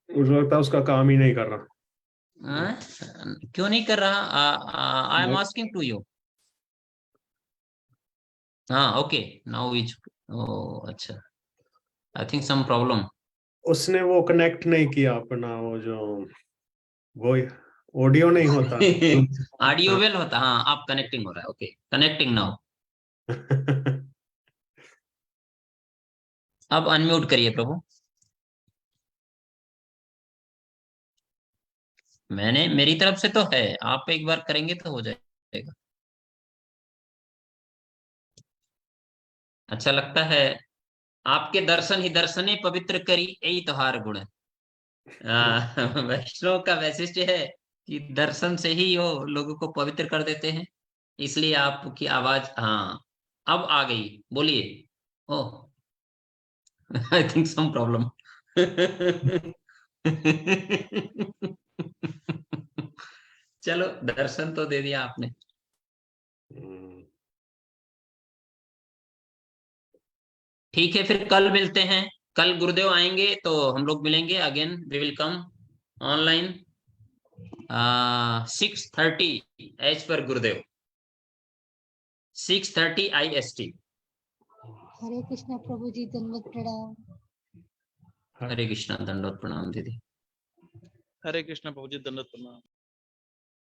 मुझे लगता है उसका काम ही नहीं कर रहा। क्यों नहीं कर रहा? I am asking to you. हाँ ओके, नाउ इज, ओ अच्छा, आई थिंक सम प्रॉब्लम। उसने वो कनेक्ट नहीं किया अपना, वो ऑडियो नहीं होता। ऑडियो हाँ। वेल होता, हाँ आप कनेक्टिंग हो रहा है, ओके कनेक्टिंग नाउ। अब अनम्यूट करिए प्रभु। मेरी तरफ से तो है, आप एक बार करेंगे तो हो जाएगा। अच्छा लगता है, आपके दर्शन ही दर्शने पवित्र करी, यही तोहार गुण है। वैष्णव का वैशिष्ट्य है कि दर्शन से ही वो लोगों को पवित्र कर देते हैं, इसलिए आपकी आवाज, हाँ अब आ गई, बोलिए। ओह आई थिंक सम प्रॉब्लम। चलो दर्शन तो दे दिया आपने। ठीक है, फिर कल मिलते हैं। कल गुरुदेव आएंगे तो हम लोग मिलेंगे again, we will come online 6:30 as पर गुरुदेव, 6:30 IST। हरे कृष्णा प्रभु जी, दंडवत प्रणाम। हरे कृष्णा, दंडवत प्रणाम दीदी। हरे कृष्ण प्रभु जी, दंडवत प्रणाम।